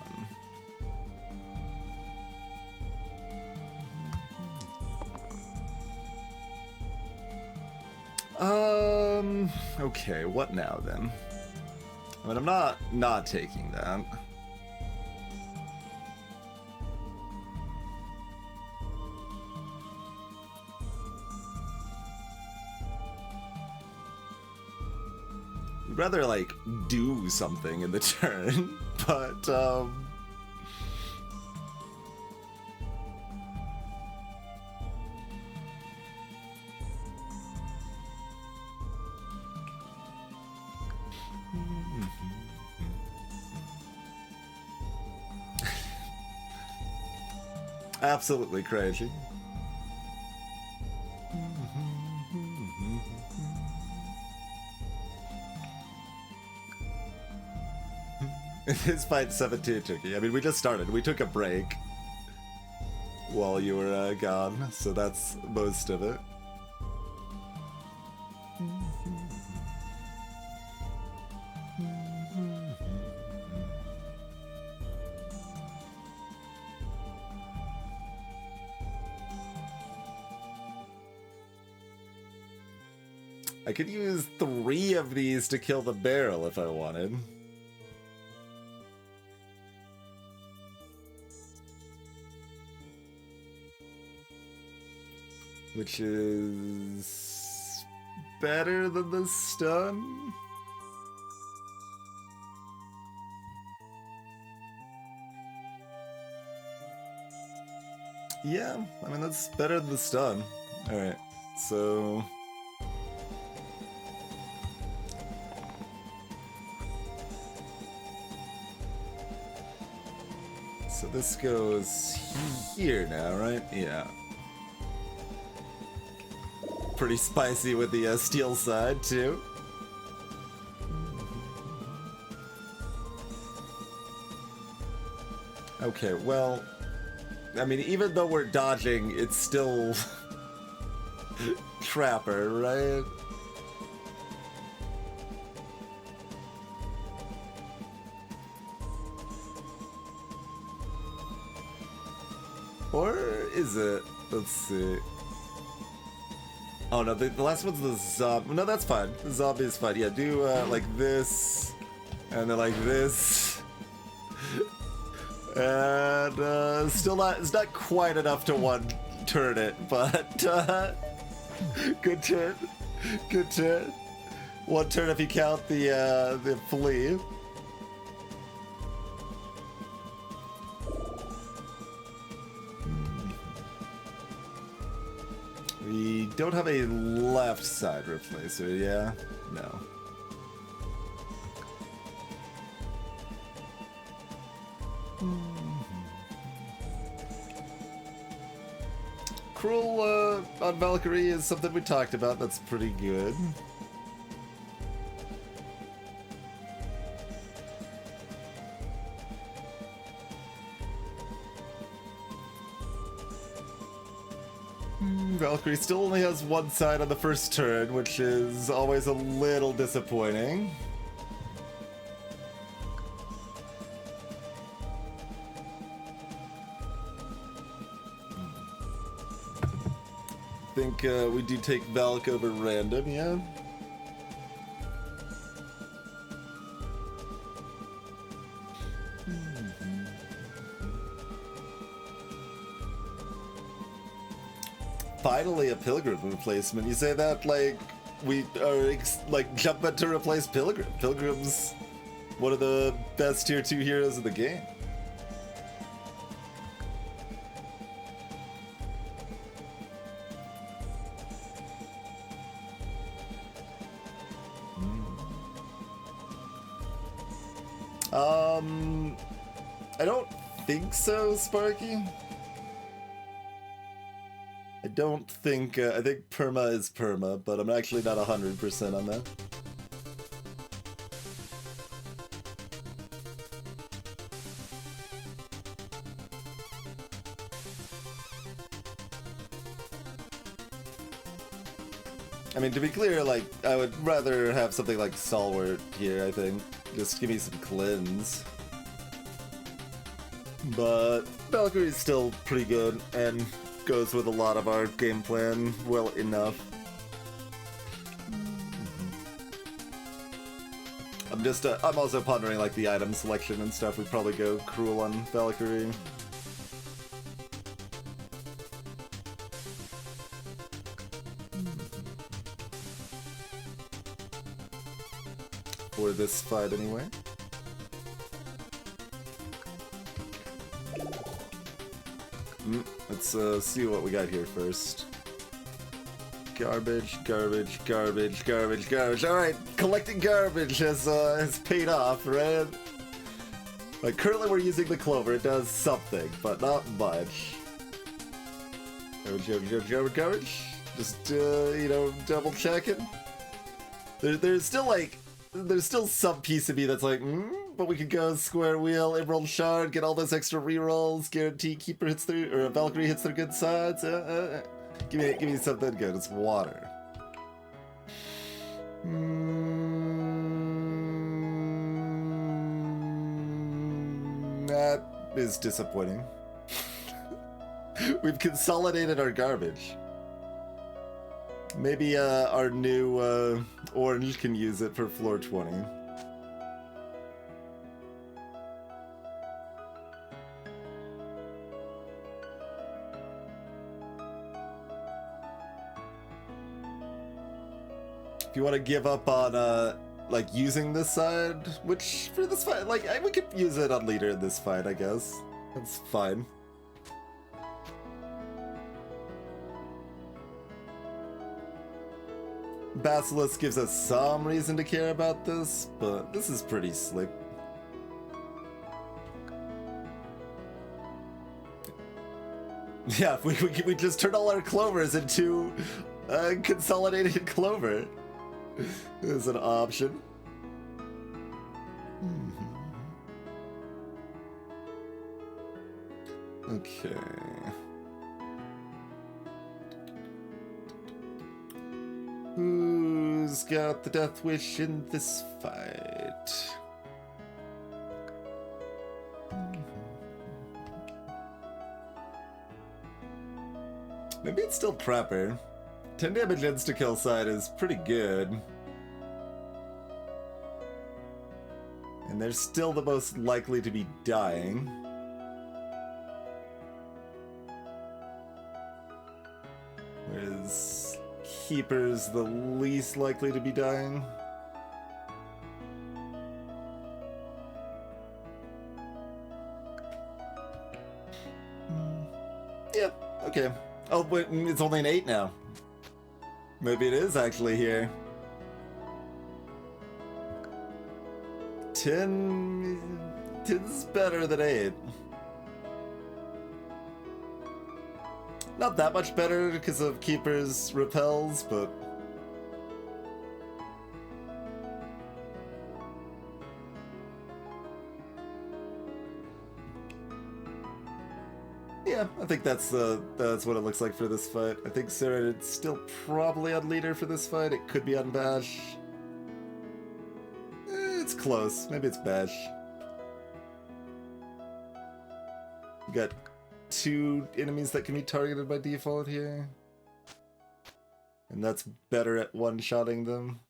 Okay, what now then? I mean, I'm not taking that. I'd rather, like, do something in the turn, but, absolutely crazy. It's fight 17, Tricky. I mean, we just started. We took a break while you were gone, so that's most of it. I could use 3 of these to kill the barrel if I wanted. Which is better than the stun. Yeah, I mean, that's better than the stun. Alright, so... So this goes here now, right? Yeah. Pretty spicy with the steel side, too. Okay, well... I mean, even though we're dodging, it's still... Trapper, right? Or is it? Let's see. Oh no, the last one's the zombie. No, that's fine. The zombie is fine. Yeah, do like this, and then like this, and still not. It's not quite enough to one turn it, but good turn, good turn. One turn if you count the flea. We don't have a left side replacer, yeah? No. Cruel on Valkyrie is something we talked about, that's pretty good. Valkyrie still only has one side on the first turn, which is always a little disappointing. I think we do take Valk over random, yeah? Finally a Pilgrim replacement. You say that like we are like jumping to replace Pilgrim. Pilgrim's one of the best tier 2 heroes in the game. I don't think so, Sparky. I don't think, I think perma is perma, but I'm actually not 100% on that. I mean, to be clear, like, I would rather have something like Stalwart here, I think. Just give me some cleanse. But Valkyrie's still pretty good, and goes with a lot of our game plan well enough. I'm also pondering, like, the item selection and stuff. We'd probably go Cruel on Valkyrie. For this fight, anyway. Let's see what we got here first. Garbage, garbage, garbage, garbage, garbage. Alright, collecting garbage has paid off, right? Like, currently we're using the clover. It does something, but not much. Garbage, garbage, garbage, garbage, garbage. Just, you know, double checking. There's still, like, there's still some piece of me that's like, but we could go square wheel, emerald shard, get all those extra rerolls, guarantee keeper hits their, or Valkyrie hits their good sides. Give me something good. It's water. That is disappointing. We've consolidated our garbage. Maybe our new orange can use it for floor 20. If you want to give up on like using this side, which for this fight, like we could use it on leader in this fight, I guess. That's fine. Basilisk gives us some reason to care about this, but this is pretty slick. Yeah, we just turn all our clovers into consolidated clover. Is an option. Okay. Who's got the death wish in this fight? Maybe it's still Prepper. 10 damage insta-kill side is pretty good. And they're still the most likely to be dying. Whereas Keeper's the least likely to be dying. Yep, okay. Oh, wait, it's only an 8 now. Maybe it is actually here. 10's better than 8. Not that much better because of Keeper's repels, but... yeah, I think that's what it looks like for this fight. I think Sarah's still probably on leader for this fight. It could be on Bash. It's close. Maybe it's Bash. We got 2 enemies that can be targeted by default here. And that's better at one-shotting them.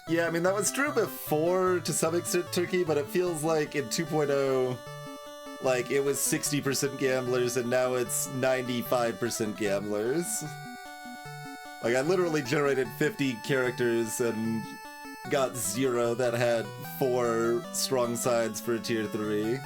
Yeah, I mean, that was true before to some extent, Turkey, but it feels like in 2.0, like, it was 60% gamblers and now it's 95% gamblers. Like, I literally generated 50 characters and got 0 that had 4 strong sides for tier 3.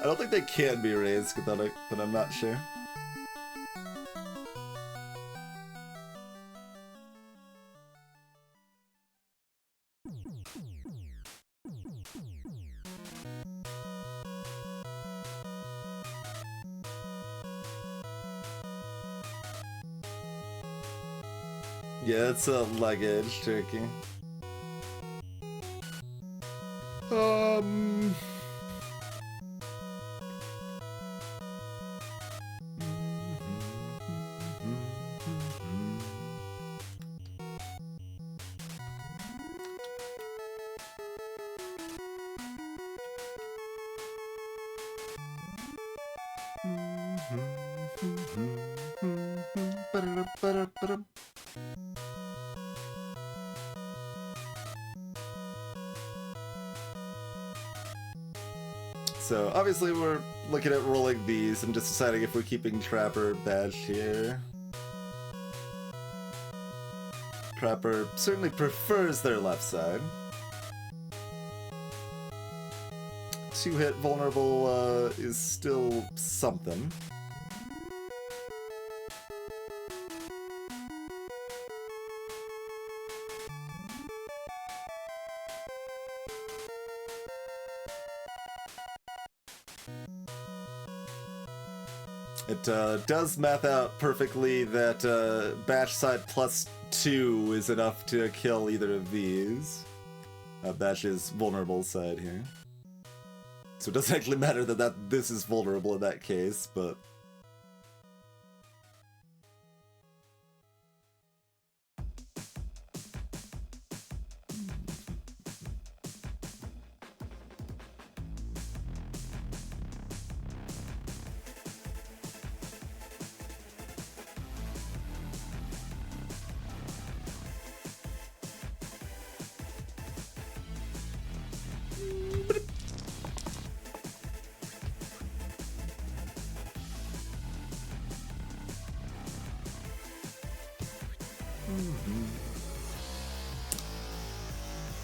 don't think they can be raised without it, but I'm not sure. Yeah, it's a luggage turkey. So obviously we're looking at rolling these and just deciding if we're keeping Trapper badge here. Trapper certainly prefers their left side. 2-hit vulnerable is still something. It does math out perfectly that Bash side +2 is enough to kill either of these. Bash's vulnerable side here. So it doesn't actually matter that this is vulnerable in that case, but...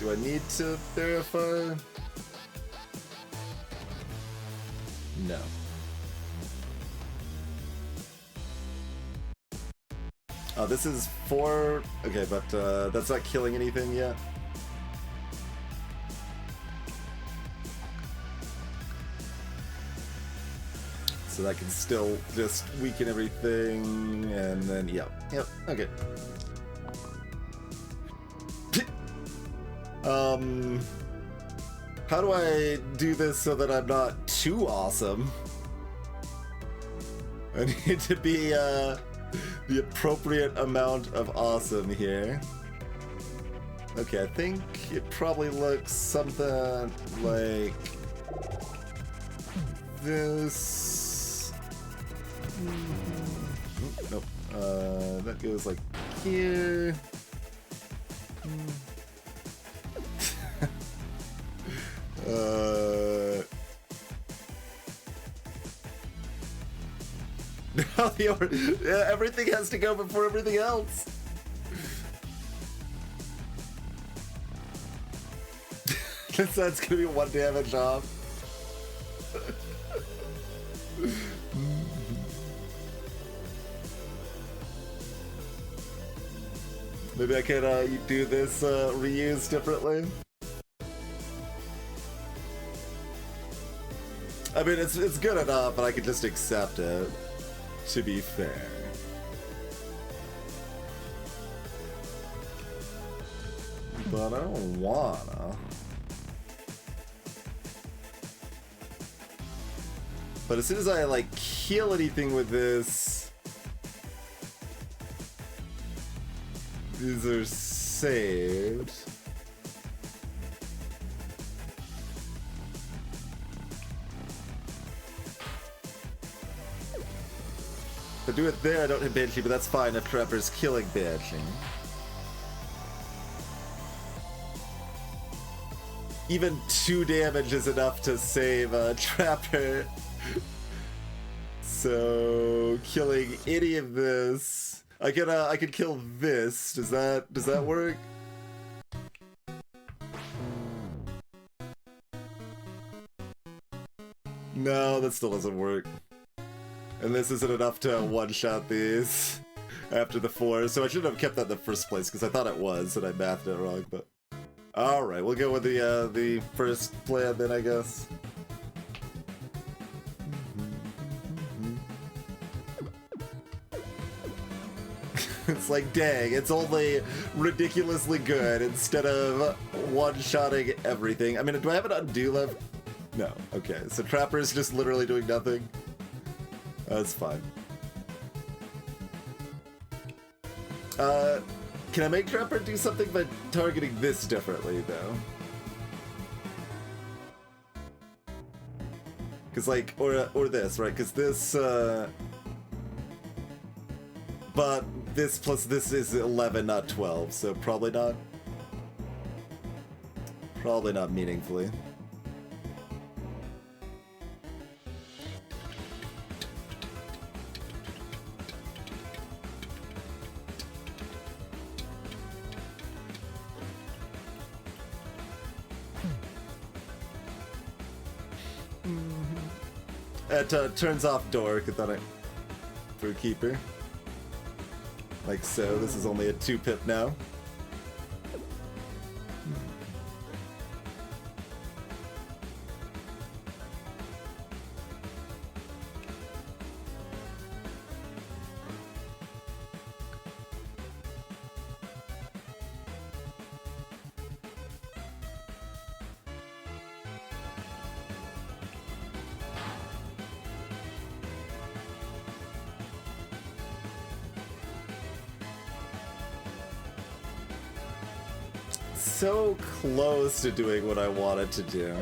Do I need to verify? No. Oh, this is 4... Okay, but that's not killing anything yet. So that can still just weaken everything, and then, yep, okay. How do I do this so that I'm not too awesome? I need to be, the appropriate amount of awesome here. Okay, I think it probably looks something like this. Nope. That goes like here. Yeah, everything has to go before everything else. That's gonna be 1 damage off. Maybe I can do this reuse differently. I mean, it's good enough, but I could just accept it, to be fair. But I don't wanna. But as soon as I, like, kill anything with this, these are saved. If I do it there, I don't hit Banshee, but that's fine if Trapper's killing Banshee. Even 2 damage is enough to save Trapper. So killing any of this, I could kill this. Does that work? No, that still doesn't work. And this isn't enough to one-shot these after the 4, so I should have kept that in the first place, because I thought it was, and I mathed it wrong, but... Alright, we'll go with the first plan then, I guess. It's like, dang, it's only ridiculously good instead of one-shotting everything. I mean, do I have an undo left? No. Okay, so Trapper's just literally doing nothing. That's fine. Can I make Trapper do something by targeting this differently, though? Because, like, or this, right? Because this, but this plus this is 11, not 12, so probably not. Probably not meaningfully. It turns off Dork, I thought I... for Keeper. Like so, this is only a 2-pip now. So close to doing what I wanted to do.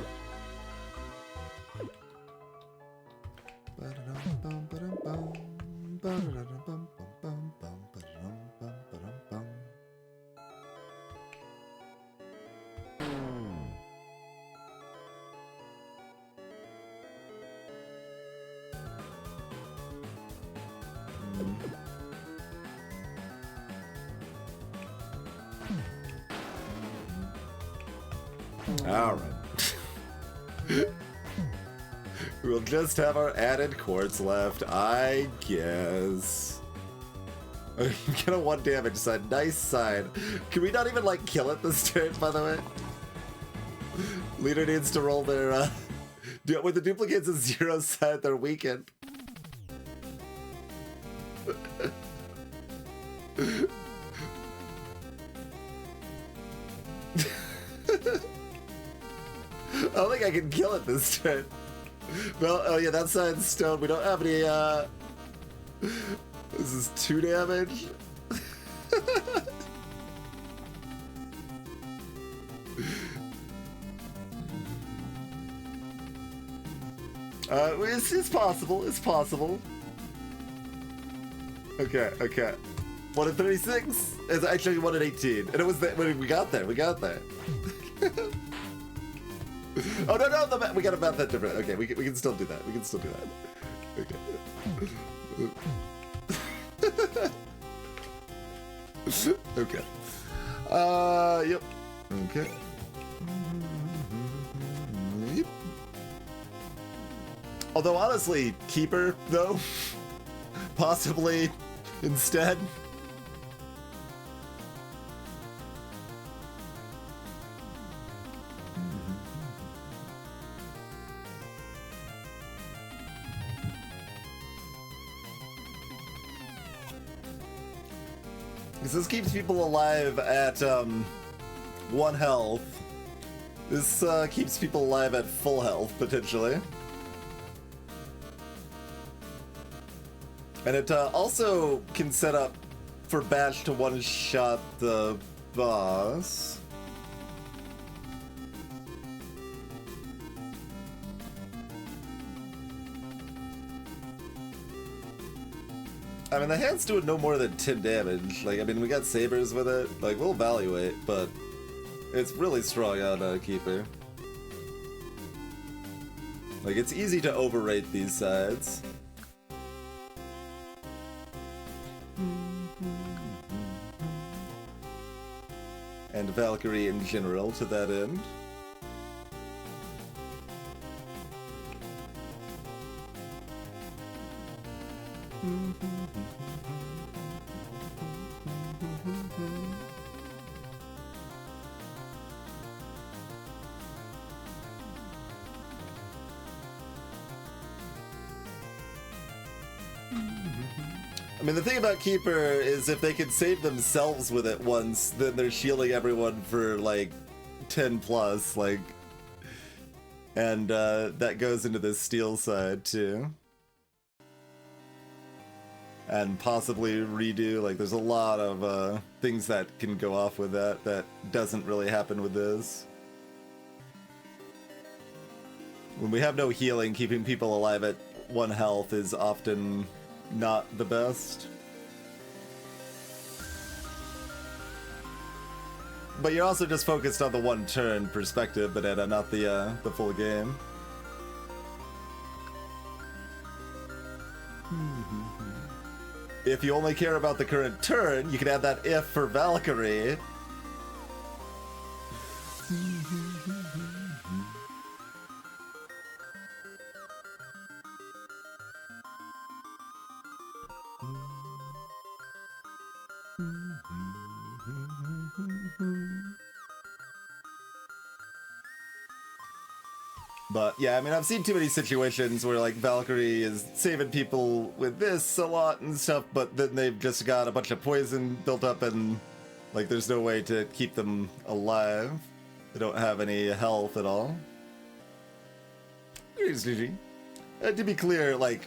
Alright. We'll just have our added quartz left, I guess. I'm gonna 1 damage side. Nice side. Can we not even, like, kill it this turn, by the way? Leader needs to roll their, with the duplicates of 0 side, they're weakened. I don't think I can kill it this turn. Well, oh yeah, that side's stone. We don't have any, This is 2 damage. It's possible. It's possible. Okay, okay. 1 in 36? It's actually 1 in 18. And it was that when we got there. We got there. Oh no, we gotta map that different. Okay, we can still do that. We can still do that. Okay. Okay. Yep. Okay. Yep. Although honestly, Keeper though, possibly instead. Because this keeps people alive at 1 health. This keeps people alive at full health, potentially. And it also can set up for Bash to one-shot the boss. I mean, the hand's doing no more than 10 damage. Like, I mean, we got sabers with it. Like, we'll evaluate, but it's really strong on Keeper. Like, it's easy to overrate these sides. And Valkyrie in general to that end. I mean, the thing about Keeper is if they can save themselves with it once, then they're shielding everyone for, like, 10 plus, like... And, that goes into the steel side, too. And possibly redo, like, there's a lot of, things that can go off with that doesn't really happen with this. When we have no healing, keeping people alive at 1 health is often not the best. But you're also just focused on the 1 turn perspective, Banana, not the full game. If you only care about the current turn, you can add that if for Valkyrie. But yeah, I mean, I've seen too many situations where like Valkyrie is saving people with this a lot and stuff, but then they've just got a bunch of poison built up and like there's no way to keep them alive. They don't have any health at all. To be clear, like,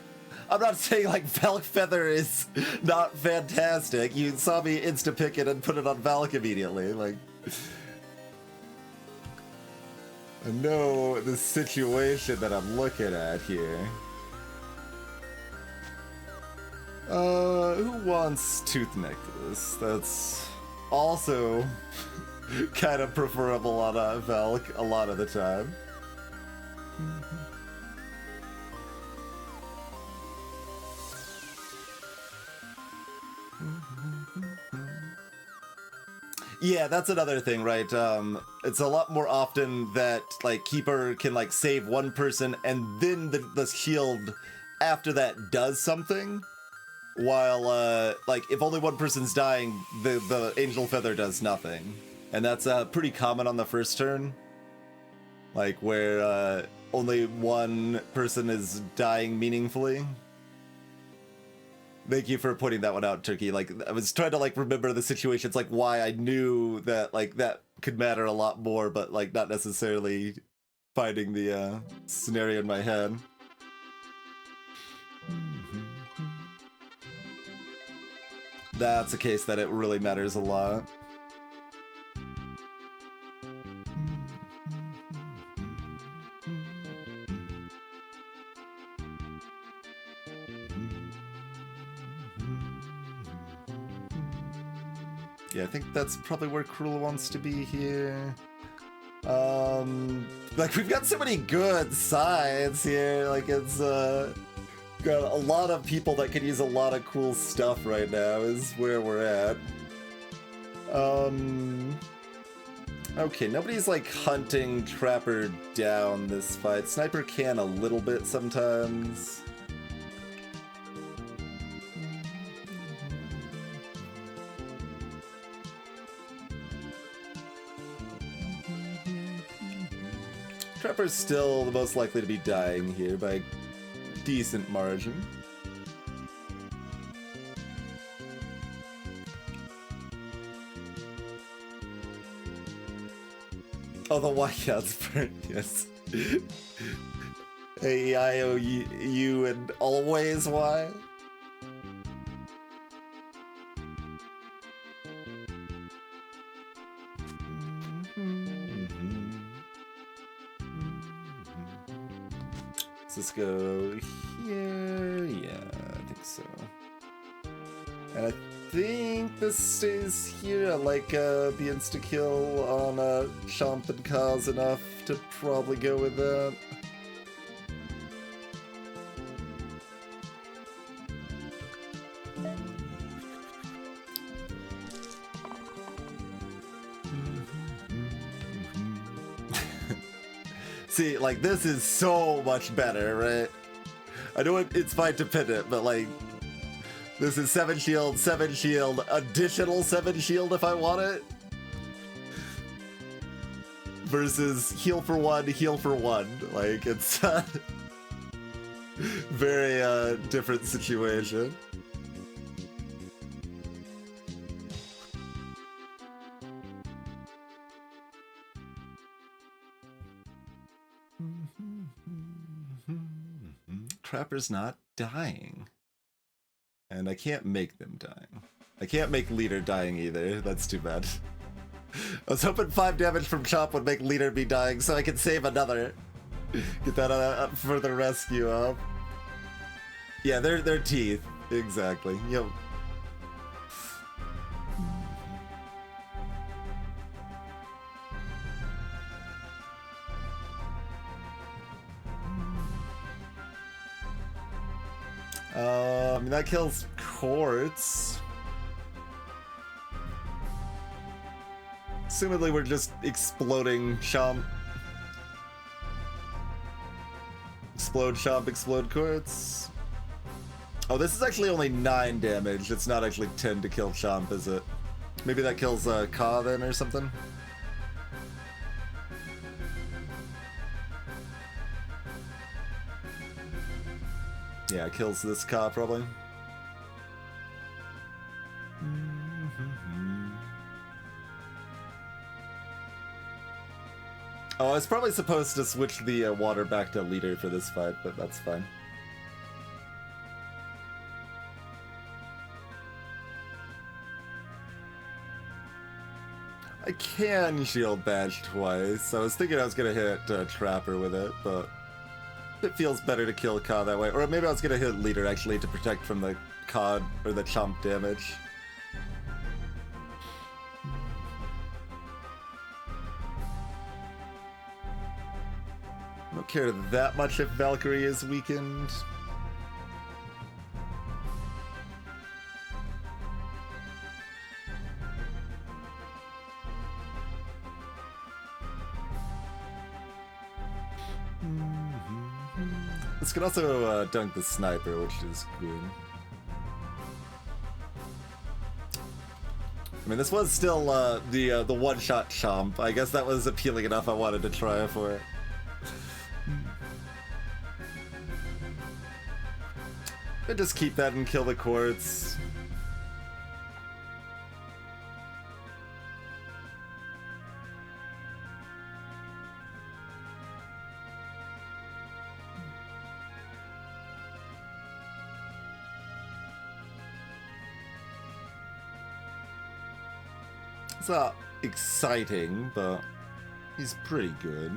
I'm not saying like Valk Feather is not fantastic. You saw me insta-pick it and put it on Valk immediately, like... I know the situation that I'm looking at here. Who wants Tooth Necklace? That's also kind of preferable on a Valk a lot of the time. Yeah, that's another thing, right? It's a lot more often that, like, Keeper can, like, save one person and then the shield after that does something. While, like, if only one person's dying, the Angel Feather does nothing. And that's pretty common on the first turn. Like, where only one person is dying meaningfully. Thank you for pointing that one out, Turkey. Like, I was trying to, like, remember the situations, like, why I knew that, like, that could matter a lot more, but, like, not necessarily finding the, scenario in my head. That's a case that it really matters a lot. Yeah, I think that's probably where Cruel wants to be here. Like, we've got so many good sides here. Like, it's, got a lot of people that could use a lot of cool stuff right now is where we're at. Okay, nobody's, like, hunting Trapper down this fight. Sniper can a little bit sometimes. Trapper's still the most likely to be dying here by a decent margin. Oh, the whiteouts burn, yes. A-E-I-O-U and always Y. Let's go here. Yeah, I think so. And I think this stays here. I like the insta-kill on Chomp and Kaz enough to probably go with that. See, like, this is so much better, right? I know it's fine to pin it, but, like, This is 7 shield, additional 7 shield if I want it. Versus heal for 1, heal for 1. Like, it's a very different situation. Trapper's not dying. And I can't make them dying. I can't make Leader dying either. That's too bad. I was hoping 5 damage from Chop would make Leader be dying so I could save another. Get that further rescue up. Yeah, their teeth. Exactly. Yep. I mean, that kills Quartz. Assumedly, we're just exploding Chomp. Explode Chomp, explode Quartz. Oh, this is actually only 9 damage. It's not actually 10 to kill Chomp, is it? Maybe that kills Ka then or something? Yeah, it kills this Ka probably. Oh, I was probably supposed to switch the water back to Leader for this fight, but that's fine. I can shield badge twice. I was thinking I was gonna hit Trapper with it, but it feels better to kill Ka that way. Or maybe I was gonna hit Leader actually to protect from the Ka or the Chomp damage. I don't care that much if Valkyrie is weakened. This could also dunk the sniper, which is good. I mean, this was still the one-shot Chomp. I guess that was appealing enough. I wanted to try for it. And just keep that and kill the Quartz. It's not exciting, but he's pretty good.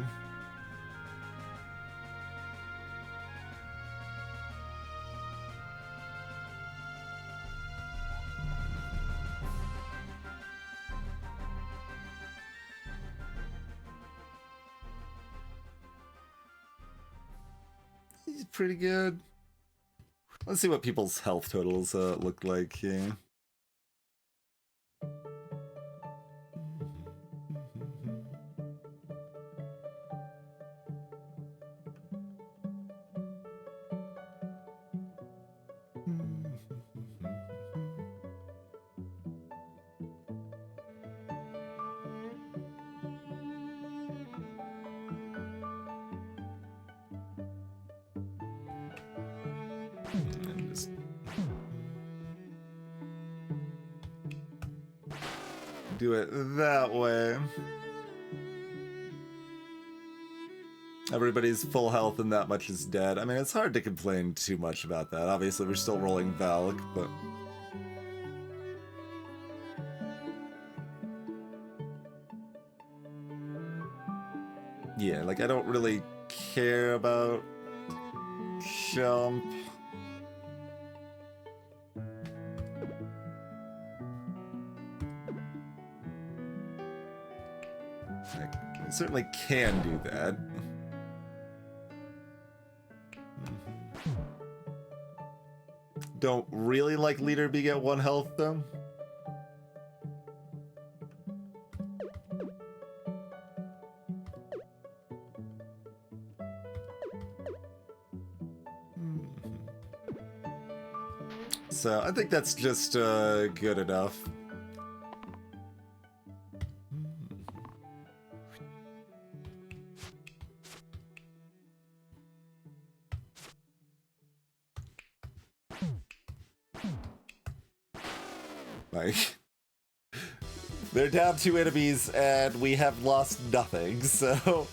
He's pretty good. Let's see what people's health totals look like here. Do it that way. Everybody's full health and that much is dead. I mean, it's hard to complain too much about that. Obviously, we're still rolling Valk, but... yeah, like, I don't really care about Chomp. I certainly can do that. Don't really like Leader being at 1 health, though. So I think that's just good enough. Like, they're down 2 enemies and we have lost nothing, so...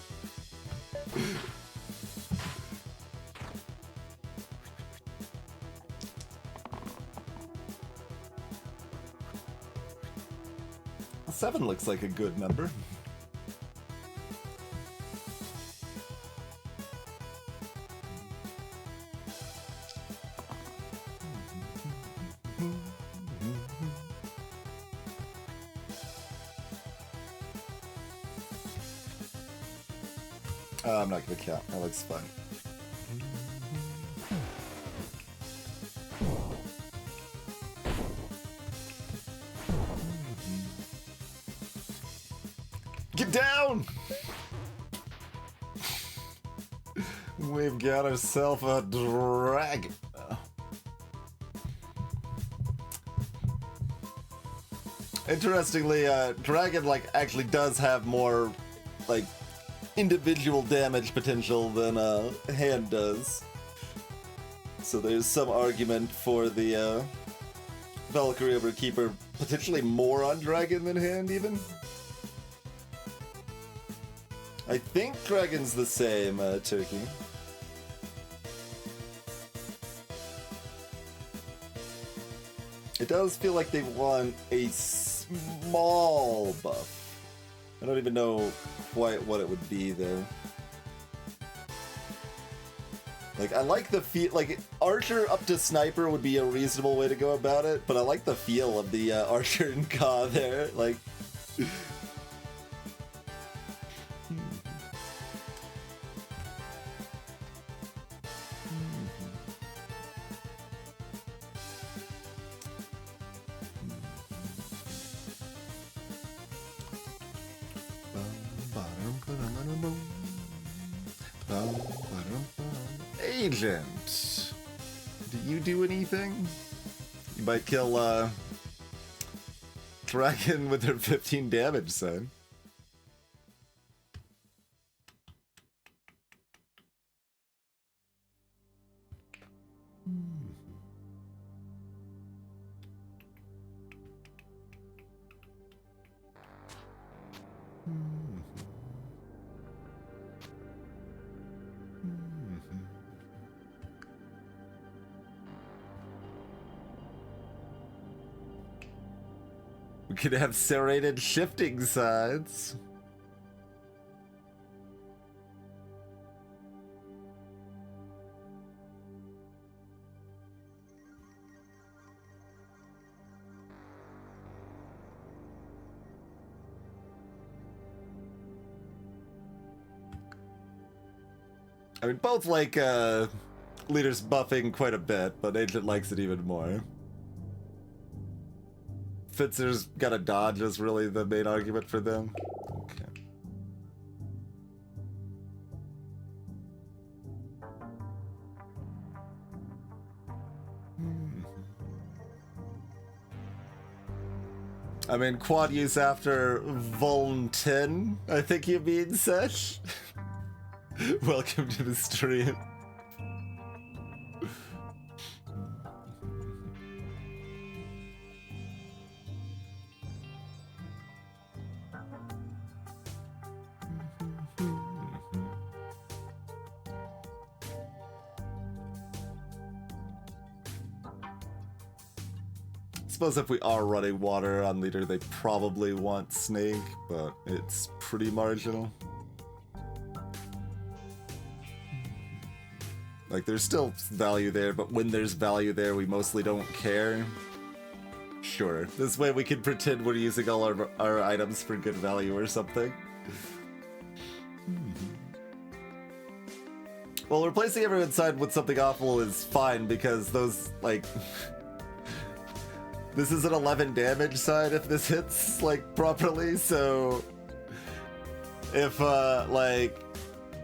Seven looks like a good number. I'm not gonna count. That looks fun. Get down! We've got ourselves a dragon. Interestingly, dragon actually does have more individual damage potential than hand does. So there's some argument for the Valkyrie over Keeper potentially more on dragon than hand even. I think dragon's the same, Turkey. It does feel like they want a small buff. I don't even know quite what it would be though. I like the feel, Archer up to Sniper would be a reasonable way to go about it, but I like the feel of the Archer and Ka there, Agent, do you do anything? You might kill Dragon with her 15 damage, son. We could have serrated shifting sides. I mean, both like leaders buffing quite a bit, but Agent likes it even more. Fitzer's got a dodge is really the main argument for them. Okay. I mean, quad use after Vuln 10, I think you mean, Sesh? Welcome to the stream. I suppose if we are running water on leader, they probably want snake, but it's pretty marginal. There's still value there, but when there's value there, we mostly don't care. Sure, this way we can pretend we're using all our items for good value or something. Well, replacing everyone's side with something awful is fine, because those, this is an 11 damage side if this hits, properly, so... If,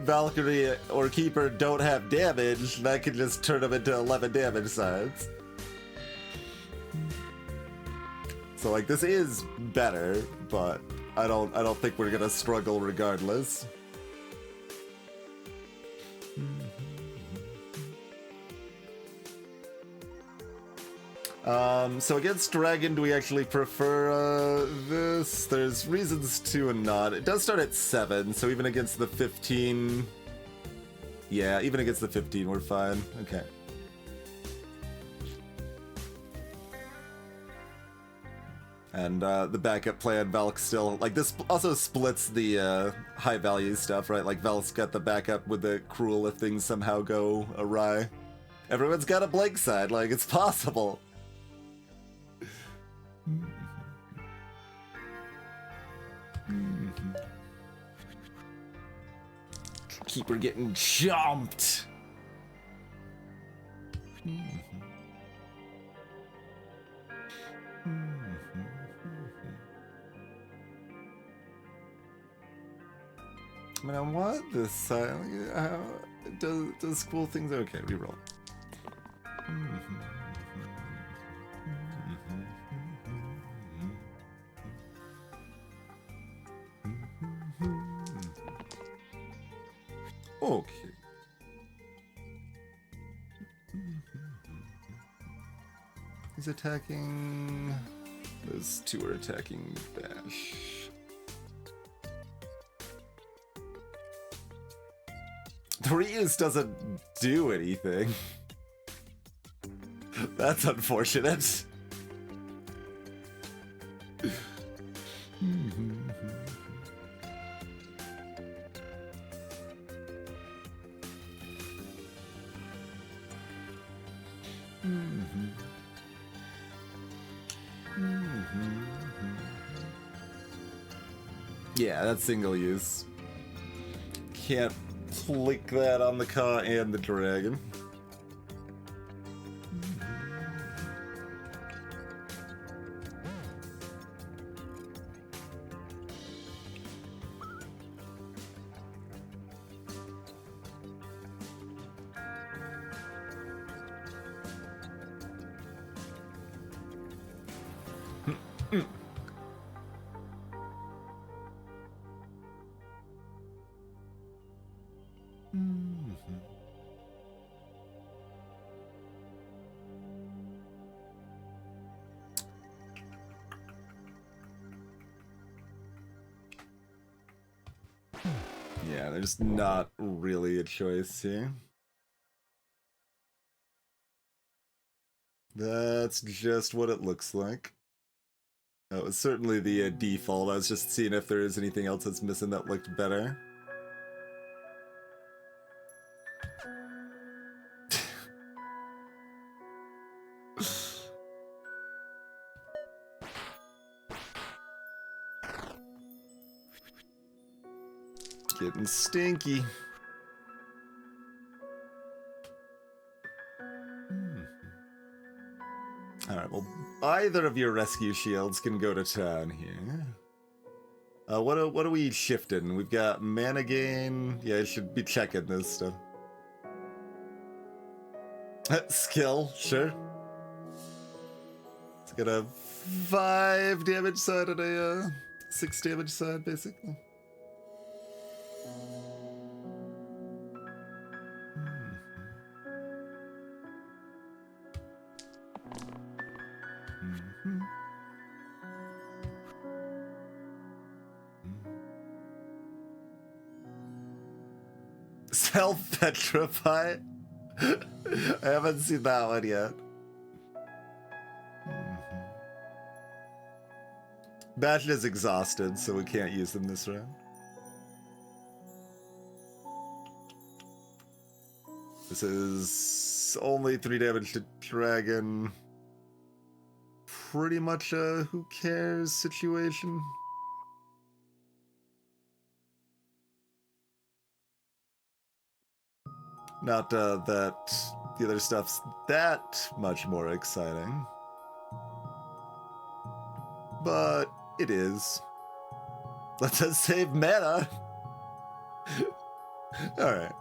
Valkyrie or Keeper don't have damage, that could just turn them into 11 damage sides. So like this is better, but I don't think we're gonna struggle regardless. So against Dragon, do we actually prefer this? There's reasons to and not. It does start at 7, so even against the 15... Yeah, even against the 15, we're fine. Okay. And the backup plan, Valk still... Like, this also splits the high-value stuff, right? Like, Valk's got the backup with the Cruel if things somehow go awry. Everyone's got a blank side, like, it's possible. Keeper getting jumped. I mean, I want this side. Does cool things okay? Reroll. Okay. He's attacking. Those two are attacking Bash. The reuse doesn't do anything. That's unfortunate. Yeah, that's single use. Can't flick that on the Ka and the dragon. Yeah, there's not really a choice here. That's just what it looks like. That was certainly the default. I was just seeing if there is anything else that's missing that looked better. Getting stinky. Alright, well, either of your rescue shields can go to town here. What are we shifting? We've got mana gain. Yeah, I should be checking this stuff. Skill, sure. It's got a 5 damage side and a 6 damage side, basically. Self-petrify? I haven't seen that one yet. Bash is exhausted, so we can't use them this round. This is only 3 damage to Dragon. Pretty much a who cares situation. Not that the other stuff's that much more exciting. But it is. Let's us save mana. Alright.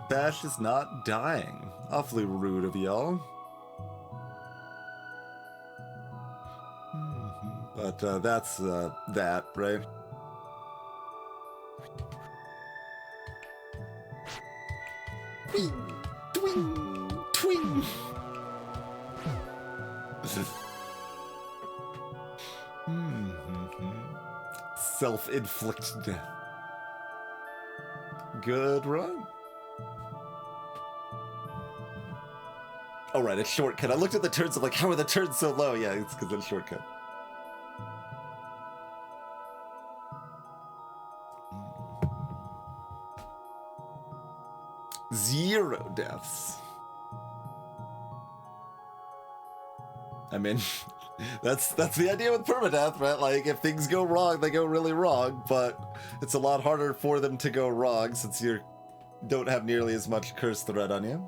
Bash is not dying. Awfully rude of y'all. But that's that, right? Twing, twing, twing. Self-inflicted death. Good run. Oh right, it's shortcut. I looked at the turns, I'm like, how are the turns so low? Yeah, it's because it's shortcut. Zero deaths. I mean, that's the idea with permadeath, right? Like, if things go wrong, they go really wrong, but it's a lot harder for them to go wrong since you don't have nearly as much curse threat on you.